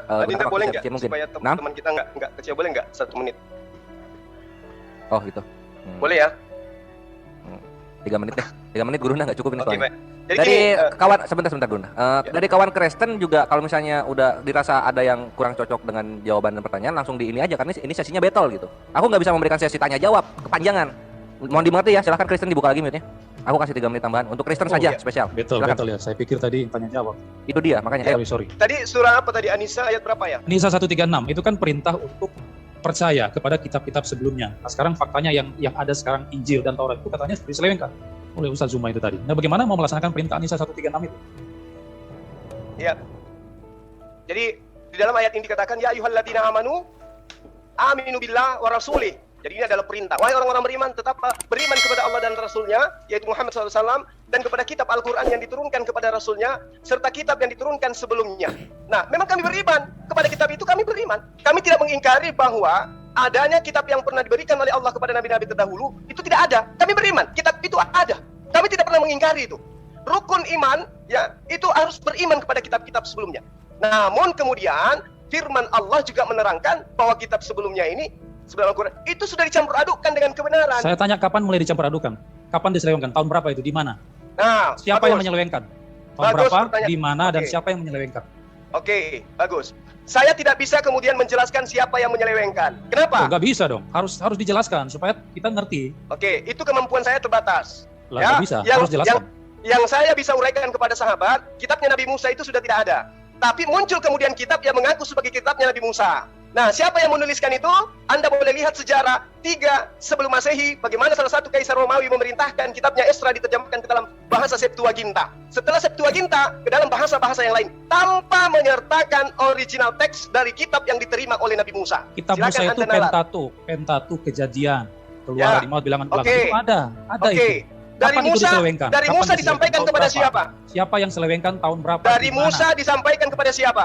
B: boleh nggak
C: mungkin.
B: supaya teman-teman kita nggak kecil, boleh nggak 1 menit?
C: Oh gitu.
B: Boleh ya?
C: 3 menit deh. 3 menit Gurunda nggak cukup ini soalnya.
B: Baik. Jadi
C: dari
B: gini,
C: kawan sebentar Gurunda. Dari kawan Kristen juga kalau misalnya udah dirasa ada yang kurang cocok dengan jawaban dan pertanyaan, langsung di ini aja karena ini sesinya battle gitu. Aku nggak bisa memberikan sesi tanya jawab, kepanjangan. Mohon dimengerti ya, silahkan Kristen dibuka lagi mute-nya. Aku kasih 3 menit tambahan untuk Kristen saja
B: iya.
C: spesial.
E: Betul ya. Saya pikir tadi tanya jawab.
C: Itu dia makanya.
E: Sorry.
B: Tadi surah apa tadi? An-Nisa ayat berapa ya?
E: An-Nisa 136 itu kan perintah untuk percaya kepada kitab-kitab sebelumnya. Nah, sekarang faktanya yang ada sekarang Injil dan Taurat itu katanya diselewengkan oleh Ustaz Zuma itu tadi. Nah, bagaimana mau melaksanakan perintah An-Nisa 136 itu?
B: Ya. Jadi di dalam ayat ini dikatakan ya ayyuhalladzina amanu aminu billah wa rasulih. Jadi ini adalah perintah. Wahai orang-orang beriman, tetap beriman kepada Allah dan Rasulnya, yaitu Muhammad SAW, dan kepada kitab Al-Quran yang diturunkan kepada Rasulnya, serta kitab yang diturunkan sebelumnya. Nah, memang kami beriman. Kepada kitab itu kami beriman. Kami tidak mengingkari bahwa adanya kitab yang pernah diberikan oleh Allah kepada nabi-nabi terdahulu, itu tidak ada. Kami beriman. Kitab itu ada. Kami tidak pernah mengingkari itu. Rukun iman, ya, itu harus beriman kepada kitab-kitab sebelumnya. Namun kemudian, firman Allah juga menerangkan bahwa kitab sebelumnya ini, sebelum Al-Quran, itu sudah dicampur adukkan dengan kebenaran.
E: Saya tanya kapan mulai dicampur adukan? Kapan diselewengkan? Tahun berapa itu? Di mana?
B: Nah,
E: siapa yang menyelewengkan? Tahun berapa? Di mana? Dan
B: Oke.
E: siapa yang menyelewengkan?
B: Oke, bagus. Saya tidak bisa kemudian menjelaskan siapa yang menyelewengkan. Kenapa?
E: Nggak bisa dong. Harus dijelaskan supaya kita ngerti.
B: Oke, itu kemampuan saya terbatas.
E: Lah, nggak bisa. Harus jelaskan.
B: Yang saya bisa uraikan kepada sahabat, kitabnya Nabi Musa itu sudah tidak ada. Tapi muncul kemudian kitab yang mengaku sebagai kitabnya Nabi Musa. Nah, siapa yang menuliskan itu? Anda boleh lihat sejarah 3 sebelum Masehi, bagaimana salah satu kaisar Romawi memerintahkan kitabnya Esra diterjemahkan ke dalam bahasa Septuaginta. Setelah Septuaginta, ke dalam bahasa-bahasa yang lain, tanpa menyertakan original teks dari kitab yang diterima oleh Nabi Musa.
E: Kitab Musa itu Pentateuch, Kejadian, Keluaran, Imamat, Bilangan, itu ada
B: Oke.
E: itu.
B: Dari
E: Kapan itu
B: Musa,
E: diselewengkan?
B: dari
E: Kapan
B: Musa
E: diselewengkan?
B: disampaikan
E: Tahun
B: kepada
E: berapa?
B: siapa?
E: Siapa yang selewengkan tahun berapa?
B: Dari
E: Di mana?
B: Musa disampaikan kepada siapa?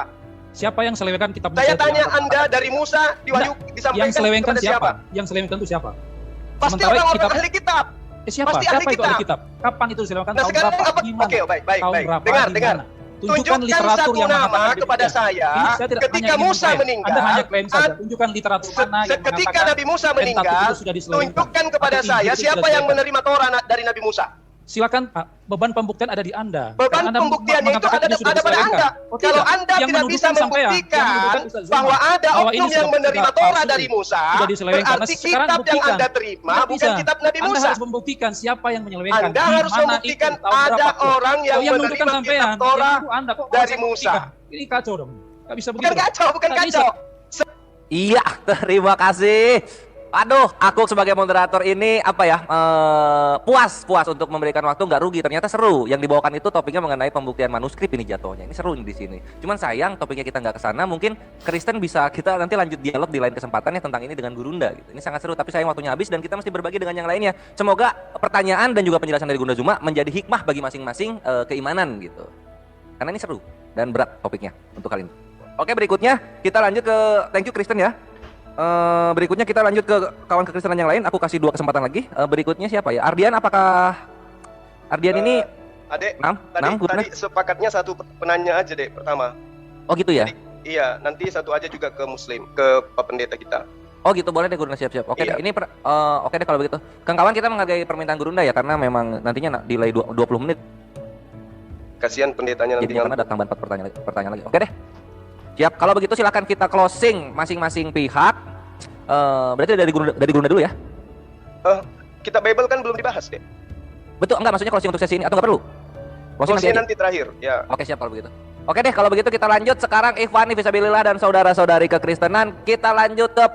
E: Siapa yang selewengkan kitab Musa?
B: Saya
E: itu?
B: tanya Anda, dari Musa disampaikan
E: Yang selewengkan
B: kepada
E: siapa?
B: siapa?
E: Yang selewengkan itu siapa?
B: Pasti
E: Sementara
B: orang-orang
E: kitab-
B: ahli kitab.
E: Siapa?
B: Pasti
E: Siapa
B: ahli
E: itu ahli
B: kitab.
E: kitab? Kapan itu diselewengkan?
B: Nah,
E: Tahun
B: sekarang
E: berapa?
B: apa?
E: Di mana?
B: Oke, baik.
E: Tahun berapa?
B: Dengar,
E: Di
B: dengar.
E: mana?
B: Tunjukkan
E: literatur
B: satu
E: yang
B: nama
E: mengatakan
B: kepada
E: demikian.
B: saya,
E: Ini saya tidak
B: ketika
E: hanya ingin
B: Musa
E: mengklaim.
B: meninggal,
E: Anda hanya klaim saja. Tunjukkan literatur mana yang
B: ketika
E: mengatakan
B: Nabi Musa
E: Pentateuch
B: meninggal,
E: itu sudah diselewengkan.
B: tunjukkan kepada
E: Atau
B: saya
E: Injil itu
B: siapa
E: sudah
B: yang
E: diselewengkan.
B: menerima Torah dari Nabi Musa.
E: Silakan Pak, beban pembuktian ada di Anda.
B: Beban
E: Karena Anda
B: pembuktiannya itu
E: mengatakan
B: ada
E: ini sudah
B: pada
E: diselewengkan.
B: Anda.
E: Oh,
B: Kalau
E: tidak.
B: Anda
E: Yang
B: tidak
E: menuduhkan
B: bisa
E: sampean. Yang
B: membuktikan
E: menuduhkan Ustaz Zuma.
B: bahwa ada
E: Bahwa ini
B: oknum yang
E: sudah
B: menerima
E: palsu.
B: Torah dari Musa,
E: Sudah diselewengkan.
B: berarti
E: Nah, sekarang
B: kitab yang
E: buktikan.
B: Anda terima
E: Nggak
B: bukan
E: bisa.
B: kitab Nabi
E: Anda
B: Musa.
E: harus membuktikan siapa yang menyelewengkan.
B: Anda
E: Di
B: harus
E: mana
B: membuktikan
E: itu, tahun
B: ada
E: berapa.
B: orang yang
E: yang menentukan
B: menerima
E: sampean.
B: kitab Torah
E: Yang Anda kok
B: dari
E: saya
B: Musa.
E: buktikan? Ini kacau dong. Nggak bisa begitu.
B: Bukan kacau, bukan
E: Nggak bisa.
B: kacau.
C: Iya, terima kasih. Aduh, aku sebagai moderator ini puas untuk memberikan waktu, nggak rugi. Ternyata seru. Yang dibawakan itu topiknya mengenai pembuktian manuskrip ini jatuhnya. Ini seru nih di sini. Cuman sayang topiknya kita nggak kesana. Mungkin Kristen bisa kita nanti lanjut dialog di lain kesempatan ya tentang ini dengan Gurunda. Gitu. Ini sangat seru. Tapi sayang waktunya habis dan kita mesti berbagi dengan yang lainnya. Semoga pertanyaan dan juga penjelasan dari Gunda Zuma menjadi hikmah bagi masing-masing keimanan gitu. Karena ini seru dan berat topiknya untuk kali ini. Oke, berikutnya kita lanjut ke thank you Kristen ya. Berikutnya kita lanjut ke kawan kekristenan yang lain. Aku kasih 2 kesempatan lagi. Berikutnya siapa ya? Ardian, apakah Ardian ini
B: Adek,
C: 6?
B: tadi sepakatnya satu penanya aja deh pertama.
C: Oh gitu ya?
B: Iya, nanti satu aja juga ke Muslim, ke Pak Pendeta kita.
C: Oh gitu, boleh deh Gurunda, siap-siap. Oke
B: Iya.
C: deh, ini oke deh kalau begitu. Kawan kita menghargai permintaan Gurunda ya, karena memang nantinya delay 20 menit.
B: Kasihan pendetanya nanti
C: Jadi karena
B: ngantuk.
C: ada tambahan 4 pertanyaan lagi. Oke deh. Siap, kalau begitu silakan kita closing masing-masing pihak. Berarti dari Gurunda dulu ya?
B: Kitab Bible kan belum dibahas deh.
C: Betul, enggak maksudnya closing untuk sesi ini atau enggak perlu? Closing
B: Closing
C: nanti aja?
B: nanti terakhir, ya.
C: Oke siap kalau begitu. Oke deh kalau begitu kita lanjut sekarang Ikhwani Fisabilillah dan saudara-saudari kekristenan. Kita lanjut ke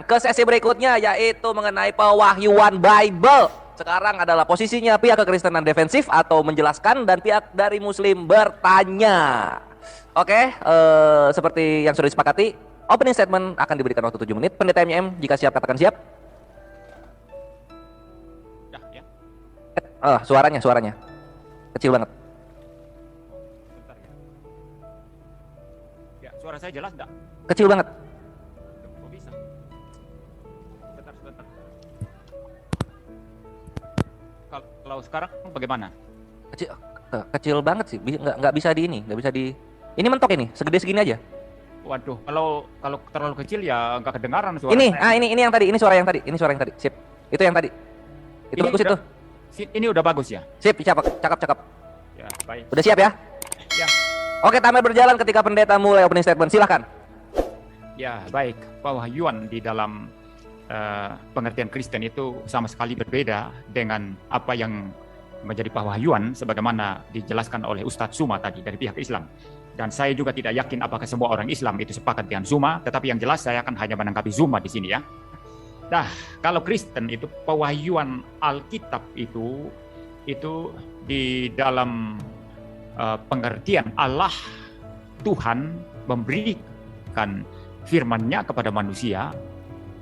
C: ke sesi berikutnya yaitu mengenai pewahyuan Bible. Sekarang adalah posisinya pihak kekristenan defensif atau menjelaskan dan pihak dari Muslim bertanya. Oke, seperti yang sudah disepakati, opening statement akan diberikan waktu 7 menit. Pendeta MYM jika siap katakan siap.
D: Ya.
C: Suaranya kecil banget.
D: Bentar ya. Ya, suara saya jelas enggak?
C: Kecil banget.
D: Kok bisa? Sebentar. Kalau sekarang bagaimana?
C: Kecil banget sih, nggak bisa di ini, nggak bisa di. Ini mentok ini, segede segini aja.
D: Waduh, kalau terlalu kecil ya nggak kedengaran suara
C: Ini,
D: saya.
C: ini yang tadi, ini suara yang tadi, sip. Itu yang tadi. Itu
D: Ini
C: bagus
D: udah-
C: itu.
D: Ini udah bagus ya?
C: Sip, cakep.
D: Ya, baik.
C: Udah siap ya?
D: Ya.
C: Oke, timer berjalan ketika pendeta mulai opening statement. Silahkan.
D: Ya, baik. Pewahyuan di dalam pengertian Kristen itu sama sekali berbeda dengan apa yang menjadi pewahyuan sebagaimana dijelaskan oleh Ustadz Zuma tadi dari pihak Islam. Dan saya juga tidak yakin apakah semua orang Islam itu sepakat dengan Zuma, tetapi yang jelas saya akan hanya menanggapi Zuma di sini ya. Nah, kalau Kristen itu pewahyuan Alkitab itu di dalam pengertian Allah Tuhan memberikan firman-Nya kepada manusia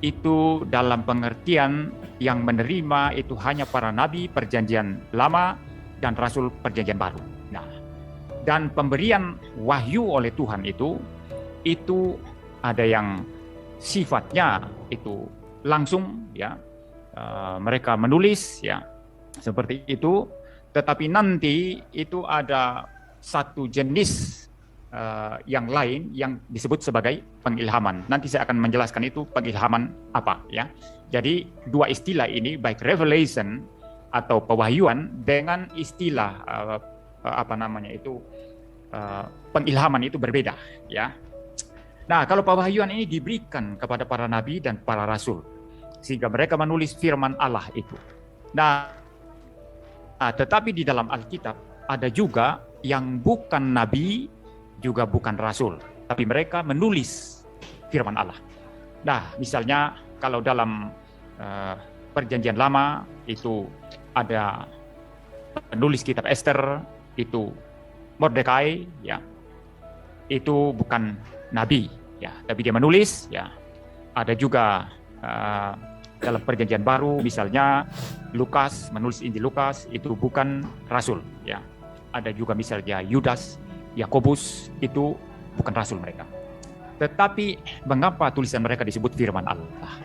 D: itu dalam pengertian yang menerima itu hanya para nabi perjanjian lama dan rasul perjanjian baru. Nah, dan pemberian wahyu oleh Tuhan itu ada yang sifatnya itu langsung ya, mereka menulis ya seperti itu, tetapi nanti itu ada satu jenis yang lain yang disebut sebagai pengilhaman. Nanti saya akan menjelaskan itu pengilhaman apa ya. Jadi dua istilah ini baik revelation atau pewahyuan dengan istilah pengilhaman itu berbeda ya. Nah, kalau pewahyuan ini diberikan kepada para nabi dan para rasul sehingga mereka menulis firman Allah itu. Nah, tetapi di dalam Alkitab ada juga yang bukan nabi juga bukan rasul, tapi mereka menulis firman Allah. Nah, misalnya kalau dalam Perjanjian Lama itu ada penulis kitab Ester, itu Mordekai, ya, itu bukan nabi, ya, tapi dia menulis, ya. Ada juga dalam Perjanjian Baru, misalnya Lukas, menulis Injil Lukas, itu bukan rasul, ya. Ada juga misalnya Yudas, Yakobus, itu bukan rasul mereka. Tetapi mengapa tulisan mereka disebut firman Allah?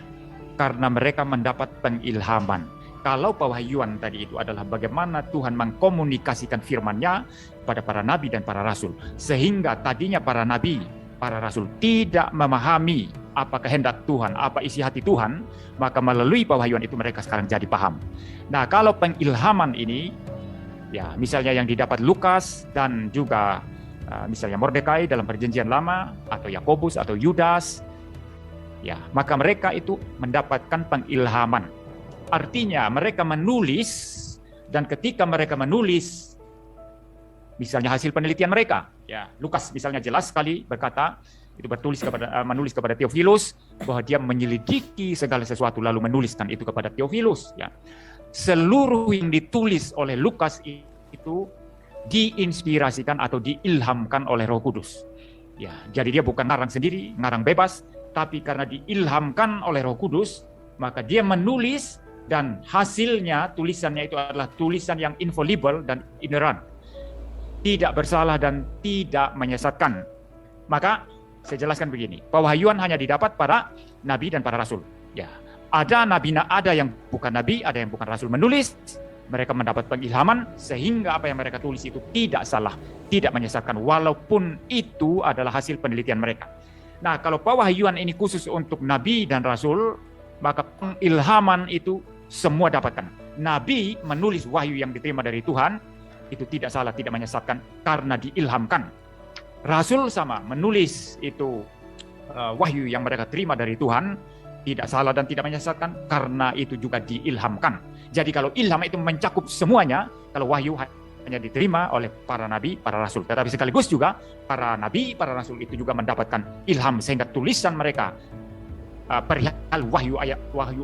D: Karena mereka mendapat pengilhaman. Kalau pewahyuan tadi itu adalah bagaimana Tuhan mengkomunikasikan firman-Nya pada para nabi dan para rasul. Sehingga tadinya para nabi, para rasul tidak memahami apa kehendak Tuhan, apa isi hati Tuhan, maka melalui pewahyuan itu mereka sekarang jadi paham. Nah, kalau pengilhaman ini, ya misalnya yang didapat Lukas dan juga misalnya Mordekai dalam Perjanjian Lama, atau Yakobus atau Yudas, ya, maka mereka itu mendapatkan pengilhaman. Artinya mereka menulis, dan ketika mereka menulis, misalnya hasil penelitian mereka, ya, Lukas misalnya jelas sekali berkata, itu menulis kepada Theophilus bahwa dia menyelidiki segala sesuatu lalu menuliskan itu kepada Theophilus, ya. Seluruh yang ditulis oleh Lukas itu diinspirasikan atau diilhamkan oleh Roh Kudus. Ya, jadi dia bukan ngarang sendiri, ngarang bebas, tapi karena diilhamkan oleh Roh Kudus, maka dia menulis dan hasilnya, tulisannya itu adalah tulisan yang infallible dan ineran. Tidak bersalah dan tidak menyesatkan. Maka saya jelaskan begini, pewahyuan hanya didapat para nabi dan para rasul. Ya, ada nabi, ada yang bukan nabi, ada yang bukan rasul menulis. Mereka mendapat pengilhaman sehingga apa yang mereka tulis itu tidak salah, tidak menyesatkan, walaupun itu adalah hasil penelitian mereka. Nah, kalau pewahyuan ini khusus untuk nabi dan rasul, maka pengilhaman itu semua dapatkan. Nabi menulis wahyu yang diterima dari Tuhan, itu tidak salah, tidak menyesatkan, karena diilhamkan. Rasul sama, menulis itu wahyu yang mereka terima dari Tuhan, tidak salah dan tidak menyesatkan, karena itu juga diilhamkan. Jadi kalau ilham itu mencakup semuanya, kalau wahyu hanya diterima oleh para nabi, para rasul. Tetapi sekaligus juga para nabi, para rasul itu juga mendapatkan ilham, sehingga tulisan mereka perihal wahyu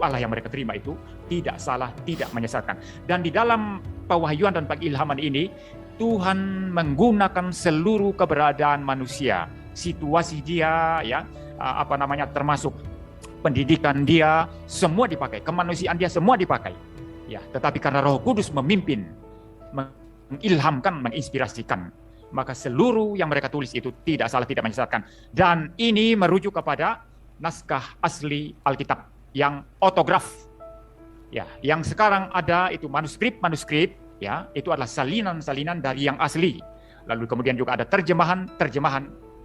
D: Allah yang mereka terima itu tidak salah, tidak menyesatkan. Dan di dalam pewahyuan dan pengilhaman ini, Tuhan menggunakan seluruh keberadaan manusia, situasi dia, ya, termasuk pendidikan dia, semua dipakai, kemanusiaan dia semua dipakai. Ya, tetapi karena Roh Kudus memimpin, mengilhamkan, menginspirasikan, maka seluruh yang mereka tulis itu tidak salah, tidak menyesatkan. Dan ini merujuk kepada naskah asli Alkitab yang otograf. Ya, yang sekarang ada itu manuskrip, ya, itu adalah salinan-salinan dari yang asli. Lalu kemudian juga ada terjemahan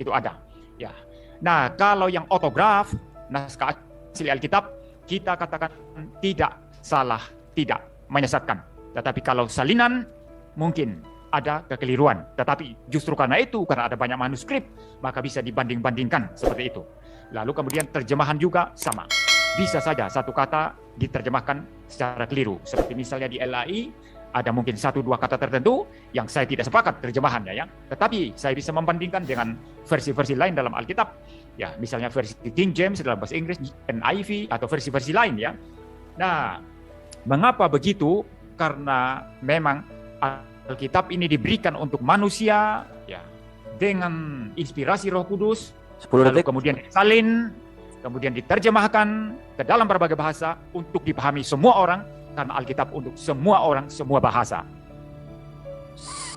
D: itu ada. Ya. Nah, kalau yang otograf, naskah asli Alkitab, kita katakan tidak salah, tidak menyesatkan. Tetapi kalau salinan, mungkin ada kekeliruan. Tetapi justru karena ada banyak manuskrip, maka bisa dibanding-bandingkan seperti itu. Lalu kemudian terjemahan juga sama. Bisa saja satu kata diterjemahkan secara keliru. Seperti misalnya di LAI, ada mungkin 1-2 kata tertentu yang saya tidak sepakat terjemahannya, ya. Tetapi saya bisa membandingkan dengan versi-versi lain dalam Alkitab. Ya, misalnya versi King James dalam bahasa Inggris, NIV, atau versi-versi lain, ya. Nah, mengapa begitu? Karena memang Alkitab ini diberikan untuk manusia, ya, dengan inspirasi Roh Kudus, lalu kemudian disalin, kemudian diterjemahkan ke dalam berbagai bahasa untuk dipahami semua orang, karena Alkitab untuk semua orang, semua bahasa.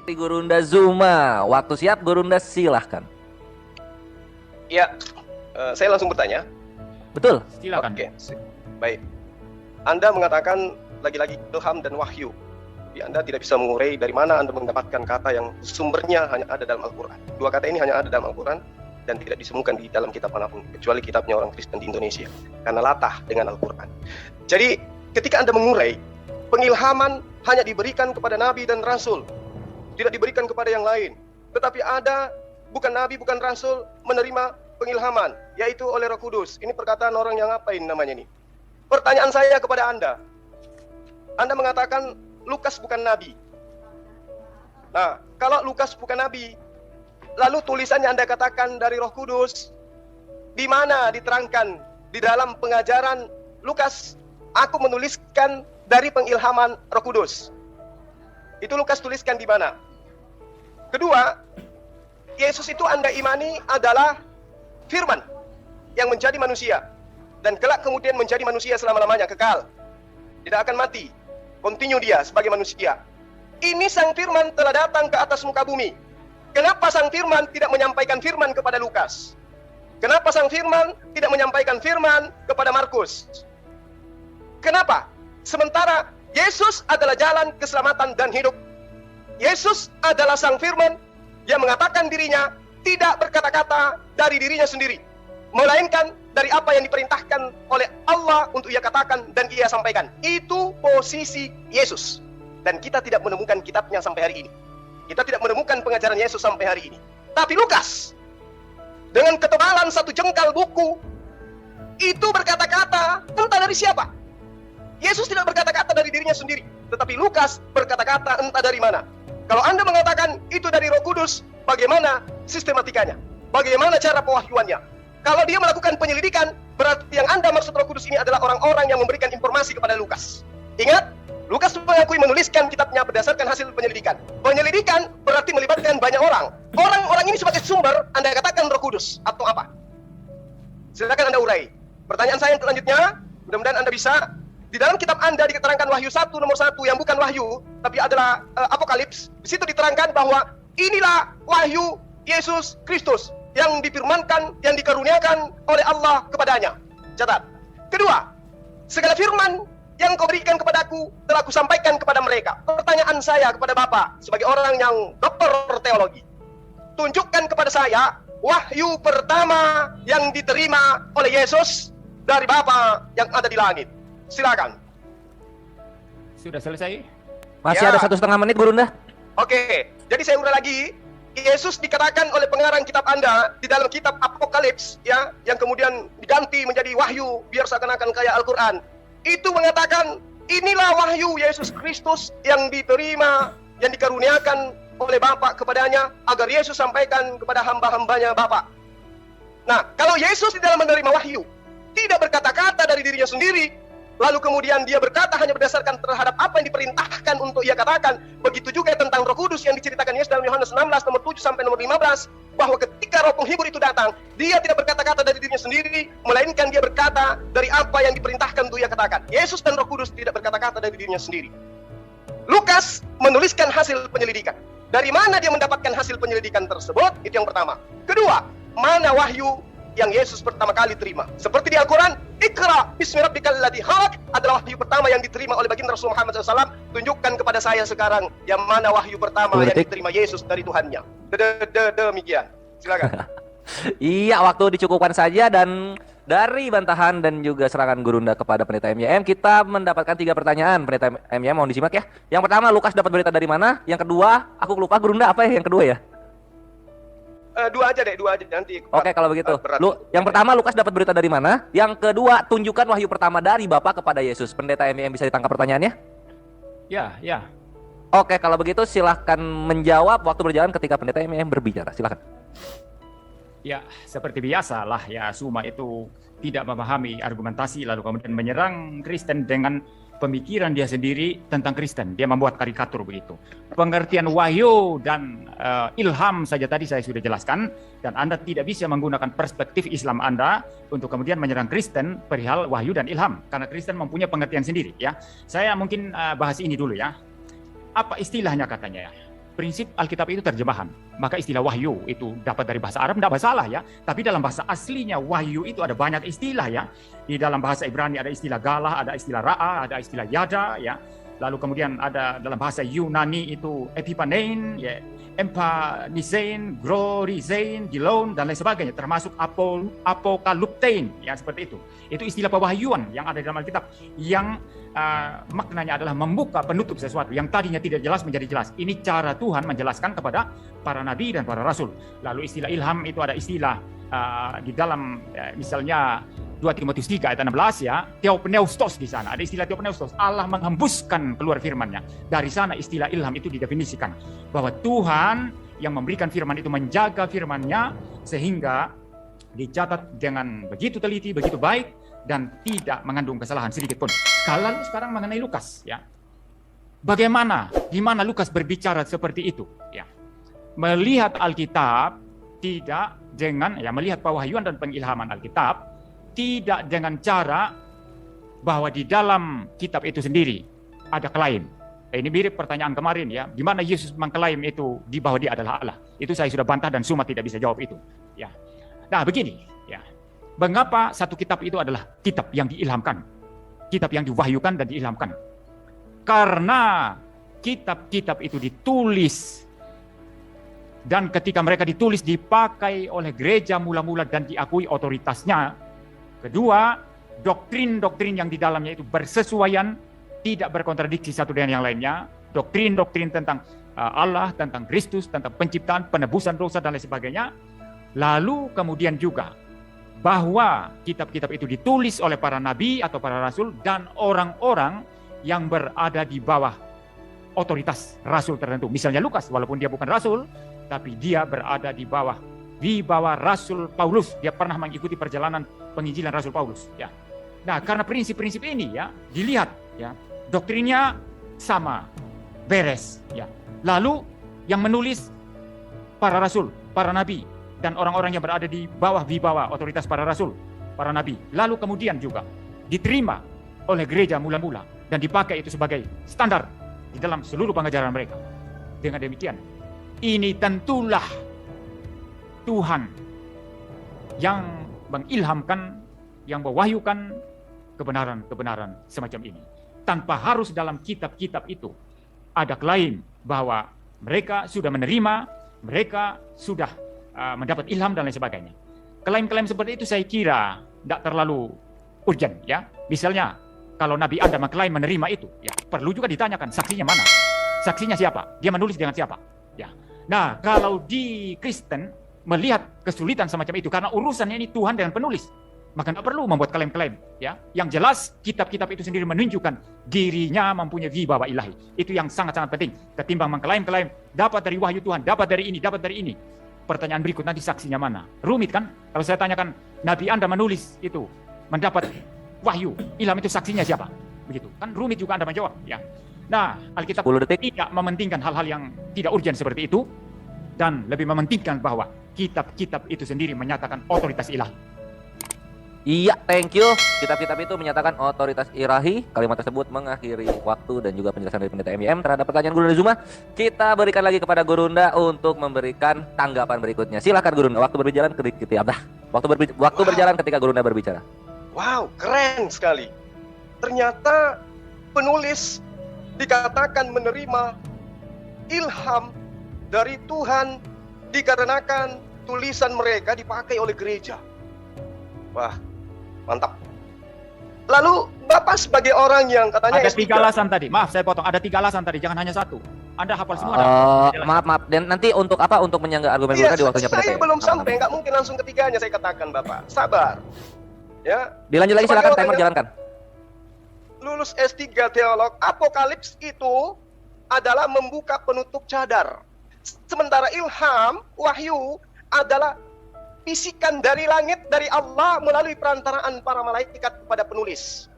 C: Gurunda Zuma, waktu siap Gurunda silahkan.
B: Ya, saya langsung bertanya.
C: Betul.
D: Silakan.
B: Oke, baik. Anda mengatakan lagi-lagi ilham dan wahyu. Anda tidak bisa mengurai dari mana Anda mendapatkan kata yang sumbernya hanya ada dalam Al-Quran. 2 kata ini hanya ada dalam Al-Quran dan tidak ditemukan di dalam kitab manapun, kecuali kitabnya orang Kristen di Indonesia, karena latah dengan Al-Quran. Jadi, ketika Anda mengurai, pengilhaman hanya diberikan kepada nabi dan rasul, tidak diberikan kepada yang lain. Tetapi ada, bukan nabi, bukan rasul, menerima pengilhaman, yaitu oleh Roh Kudus. Ini perkataan orang yang apa ini namanya nih? Pertanyaan saya kepada Anda mengatakan Lukas bukan nabi. Nah, kalau Lukas bukan nabi, lalu tulisannya Anda katakan dari Roh Kudus, di mana diterangkan di dalam pengajaran Lukas, aku menuliskan dari pengilhaman Roh Kudus. Itu Lukas tuliskan di mana? Kedua, Yesus itu Anda imani adalah firman yang menjadi manusia dan kelak kemudian menjadi manusia selama-lamanya, kekal. Tidak akan mati. Continue dia sebagai manusia. Ini sang firman telah datang ke atas muka bumi. Kenapa sang firman tidak menyampaikan firman kepada Lukas? Kenapa sang firman tidak menyampaikan firman kepada Markus? Kenapa? Sementara Yesus adalah jalan keselamatan dan hidup. Yesus adalah sang firman yang mengatakan dirinya tidak berkata-kata dari dirinya sendiri, melainkan dari apa yang diperintahkan oleh Allah untuk ia katakan dan ia sampaikan. Itu posisi Yesus. Dan kita tidak menemukan kitabnya sampai hari ini. Kita tidak menemukan pengajaran Yesus sampai hari ini. Tapi Lukas, dengan ketebalan 1 jengkal buku, itu berkata-kata entah dari siapa. Yesus tidak berkata-kata dari dirinya sendiri, tetapi Lukas berkata-kata entah dari mana. Kalau Anda mengatakan itu dari Roh Kudus, bagaimana sistematikanya? Bagaimana cara pewahyuannya? Kalau dia melakukan penyelidikan, berarti yang Anda maksud Roh Kudus ini adalah orang-orang yang memberikan informasi kepada Lukas. Ingat, Lukas mengakui menuliskan kitabnya berdasarkan hasil penyelidikan. Penyelidikan berarti melibatkan banyak orang. Orang-orang ini sebagai sumber, Anda katakan Roh Kudus atau apa? Silakan Anda urai. Pertanyaan saya yang selanjutnya, mudah-mudahan Anda bisa. Di dalam kitab Anda diterangkan Wahyu 1 nomor 1 yang bukan Wahyu, tapi adalah Apokalips. Di situ diterangkan bahwa inilah Wahyu Yesus Kristus yang difirmankan, yang dikaruniakan oleh Allah kepadanya. Catat. Kedua, segala firman yang kau berikan kepadaku telah kusampaikan kepada mereka. Pertanyaan saya kepada Bapak sebagai orang yang doktor teologi, tunjukkan kepada saya wahyu pertama yang diterima oleh Yesus dari Bapa yang ada di langit. Silakan.
D: Sudah selesai?
C: Masih
B: Ya.
C: ada 1,5 menit, Gurunda.
B: Oke, jadi saya ulang lagi. Yesus dikatakan oleh pengarang kitab Anda di dalam kitab Apokalips, ya, yang kemudian diganti menjadi Wahyu biar seakan-akan kayak Al-Quran. Itu mengatakan inilah wahyu Yesus Kristus yang diterima, yang dikaruniakan oleh Bapa kepadanya agar Yesus sampaikan kepada hamba-hambanya Bapa. Nah, kalau Yesus di dalam menerima wahyu tidak berkata-kata dari dirinya sendiri, lalu kemudian dia berkata hanya berdasarkan terhadap apa yang diperintahkan untuk ia katakan. Begitu juga tentang Roh Kudus yang diceritakan Yesus dalam Yohanes 16 nomor 7 sampai nomor 15, bahwa ketika Roh Penghibur itu datang, dia tidak berkata-kata dari dirinya sendiri, melainkan dia berkata dari apa yang diperintahkan untuk ia katakan. Yesus dan Roh Kudus tidak berkata-kata dari dirinya sendiri. Lukas menuliskan hasil penyelidikan. Dari mana dia mendapatkan hasil penyelidikan tersebut? Itu yang pertama. Kedua, mana wahyu yang Yesus pertama kali terima? Seperti di Al-Quran, Iqra bismi rabbikal ladzi khalaq adalah wahyu pertama yang diterima oleh baginda Rasul Muhammad SAW. Tunjukkan kepada saya sekarang yang mana wahyu pertama yang diterima Yesus dari Tuhannya. Demikian. Silakan.
C: Iya, waktu dicukupkan saja, dan dari bantahan dan juga serangan Gurunda kepada Pendeta MYM, kita mendapatkan 3 pertanyaan. Pendeta MYM mohon disimak ya. Yang pertama, Lukas dapat berita dari mana? Yang kedua, aku lupa Gurunda apa ya yang kedua ya?
B: Dua aja nanti.
C: Oke, kalau begitu. Yang pertama, Lukas dapat berita dari mana? Yang kedua, tunjukkan wahyu pertama dari Bapa kepada Yesus. Pendeta MYM bisa ditangkap pertanyaannya?
D: Ya.
C: Oke, kalau begitu silahkan menjawab waktu berjalan ketika Pendeta MYM berbicara. Silahkan.
D: Ya, seperti biasa lah ya, Suma itu tidak memahami argumentasi lalu kemudian menyerang Kristen dengan pemikiran dia sendiri tentang Kristen. Dia membuat karikatur begitu. Pengertian wahyu dan ilham saja tadi saya sudah jelaskan, dan Anda tidak bisa menggunakan perspektif Islam Anda untuk kemudian menyerang Kristen perihal wahyu dan ilham, karena Kristen mempunyai pengertian sendiri ya. Saya mungkin bahas ini dulu ya. Apa istilahnya katanya ya? Prinsip Alkitab itu terjemahan. Maka istilah wahyu itu dapat dari bahasa Arab, tidak masalah ya. Tapi dalam bahasa aslinya wahyu itu ada banyak istilah ya. Di dalam bahasa Ibrani ada istilah galah, ada istilah ra'a, ada istilah yada ya. Lalu kemudian ada dalam bahasa Yunani itu epipanein, ya, empanisein, glorizein, gilon, dan lain sebagainya. Termasuk apokaluptein, ya seperti itu. Itu istilah pewahyuan yang ada di dalam Alkitab. Yang maknanya adalah membuka penutup sesuatu yang tadinya tidak jelas menjadi jelas. Ini cara Tuhan menjelaskan kepada para nabi dan para rasul. Lalu istilah ilham itu ada istilah di dalam misalnya 2 Timotius 3 ayat 16 ya, theopneustos di sana. Ada istilah theopneustos, Allah menghembuskan keluar firman-Nya. Dari sana istilah ilham itu didefinisikan bahwa Tuhan yang memberikan firman itu menjaga firman-Nya sehingga dicatat dengan begitu teliti, begitu baik, dan tidak mengandung kesalahan sedikit pun. Kalau sekarang mengenai Lukas, ya, bagaimana, di mana Lukas berbicara seperti itu, ya, melihat Alkitab tidak dengan, ya, melihat pewahyuan dan pengilhaman Alkitab tidak dengan cara bahwa di dalam kitab itu sendiri ada klaim. Ini mirip pertanyaan kemarin, ya, di mana Yesus mengklaim itu di bahwa dia adalah Allah. Itu saya sudah bantah dan Suma tidak bisa jawab itu. Ya. Nah begini, ya, mengapa satu kitab itu adalah kitab yang diilhamkan, kitab yang diwahyukan dan diilhamkan? Karena kitab-kitab itu ditulis dan ketika mereka ditulis dipakai oleh gereja mula-mula dan diakui otoritasnya. Kedua, doktrin-doktrin yang di dalamnya itu bersesuaian, tidak berkontradiksi satu dengan yang lainnya. Doktrin-doktrin tentang Allah, tentang Kristus, tentang penciptaan, penebusan dosa dan lain sebagainya. Lalu kemudian juga bahwa kitab-kitab itu ditulis oleh para nabi atau para rasul dan orang-orang yang berada di bawah otoritas rasul tertentu. Misalnya Lukas, walaupun dia bukan rasul, tapi dia berada di bawah Rasul Paulus. Dia pernah mengikuti perjalanan penginjilan Rasul Paulus, ya. Nah, karena prinsip-prinsip ini, ya, dilihat, ya, doktrinnya sama, beres, ya. Lalu yang menulis para rasul, para nabi, dan orang-orang yang berada di bawah otoritas para rasul, para nabi. Lalu kemudian juga diterima oleh gereja mula-mula dan dipakai itu sebagai standar di dalam seluruh pengajaran mereka. Dengan demikian, ini tentulah Tuhan yang mengilhamkan, yang mewahyukan kebenaran-kebenaran semacam ini. Tanpa harus dalam kitab-kitab itu ada klaim bahwa mereka sudah menerima, mereka sudah mendapat ilham dan lain sebagainya. Klaim-klaim seperti itu saya kira tidak terlalu urgent, ya. Misalnya kalau Nabi Anda mengklaim menerima itu, ya, perlu juga ditanyakan saksinya mana, saksinya siapa, dia menulis dengan siapa, ya. Nah, kalau di Kristen melihat kesulitan semacam itu karena urusannya ini Tuhan dengan penulis, maka tidak perlu membuat klaim-klaim, ya. Yang jelas kitab-kitab itu sendiri menunjukkan dirinya mempunyai wibawa ilahi. Itu yang sangat-sangat penting ketimbang mengklaim-klaim dapat dari wahyu Tuhan, dapat dari ini, dapat dari ini. Pertanyaan berikut, nanti saksinya mana? Rumit kan? Kalau saya tanyakan, Nabi Anda menulis itu, mendapat wahyu, ilham itu saksinya siapa? Begitu kan, rumit juga Anda menjawab, ya. Nah, Alkitab tidak mementingkan hal-hal yang tidak urgent seperti itu, dan lebih mementingkan bahwa kitab-kitab itu sendiri menyatakan otoritas ilahi.
C: Iya, thank you. Kitab-kitab itu menyatakan otoritas ilahi. Kalimat tersebut mengakhiri waktu dan juga penjelasan dari Pendeta MYM terhadap pertanyaan Gurunda Zuma. Kita berikan lagi kepada Gurunda untuk memberikan tanggapan berikutnya. Silakan Gurunda, waktu berjalan ketika waktu berjalan ketika Gurunda berbicara.
B: Wow, keren sekali. Ternyata penulis dikatakan menerima ilham dari Tuhan dikarenakan tulisan mereka dipakai oleh gereja. Wah, mantap. Lalu Bapak sebagai orang yang katanya
D: ada tiga alasan tadi. Maaf, saya potong. Ada 3 alasan tadi, jangan hanya satu. Anda hafal semua.
C: Maaf. Dan nanti untuk apa? Untuk menyangga argumen Gurunda di waktunya
B: Saya belum sampai, nggak mungkin langsung ketiganya saya katakan, Bapak. Sabar. Ya.
C: Dilanjut lagi, silakan, timer jalankan.
B: Lulus S3 teolog, apokalips itu adalah membuka penutup cadar. Sementara ilham, wahyu adalah bisikan dari langit, dari Allah melalui perantaraan para malaikat kepada penulis.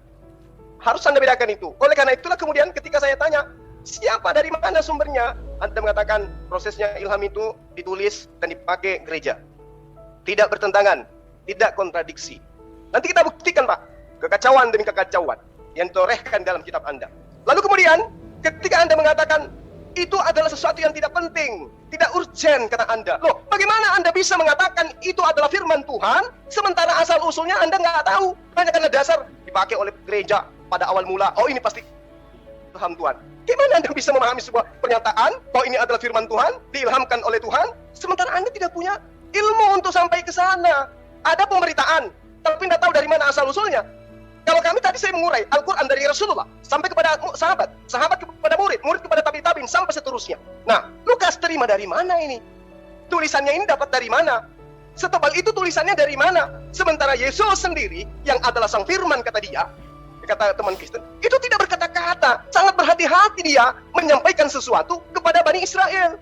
B: Harus Anda bedakan itu. Oleh karena itulah kemudian ketika saya tanya, siapa, dari mana sumbernya? Anda mengatakan prosesnya ilham itu ditulis dan dipakai gereja. Tidak bertentangan, tidak kontradiksi. Nanti kita buktikan, Pak, kekacauan demi kekacauan yang ditorehkan dalam kitab Anda. Lalu kemudian ketika Anda mengatakan itu adalah sesuatu yang tidak penting, tidak urgent, kata Anda. Loh, bagaimana Anda bisa mengatakan itu adalah firman Tuhan, sementara asal-usulnya Anda nggak tahu? Hanya karena dasar dipakai oleh gereja pada awal mula. Oh, ini pasti ilham Tuhan. Gimana Anda bisa memahami sebuah pernyataan bahwa ini adalah firman Tuhan, diilhamkan oleh Tuhan, sementara Anda tidak punya ilmu untuk sampai ke sana? Ada pemberitaan, tapi tidak tahu dari mana asal-usulnya. Kalau kami tadi saya mengurai Al-Quran dari Rasulullah sampai kepada sahabat, sahabat kepada murid, murid kepada tabi-tabiin sampai seterusnya. Nah, Lukas terima dari mana ini? Tulisannya ini dapat dari mana? Setebal itu tulisannya dari mana? Sementara Yesus sendiri yang adalah sang firman, kata dia, kata teman Kristen, itu tidak berkata-kata, sangat berhati-hati dia menyampaikan sesuatu kepada Bani Israel.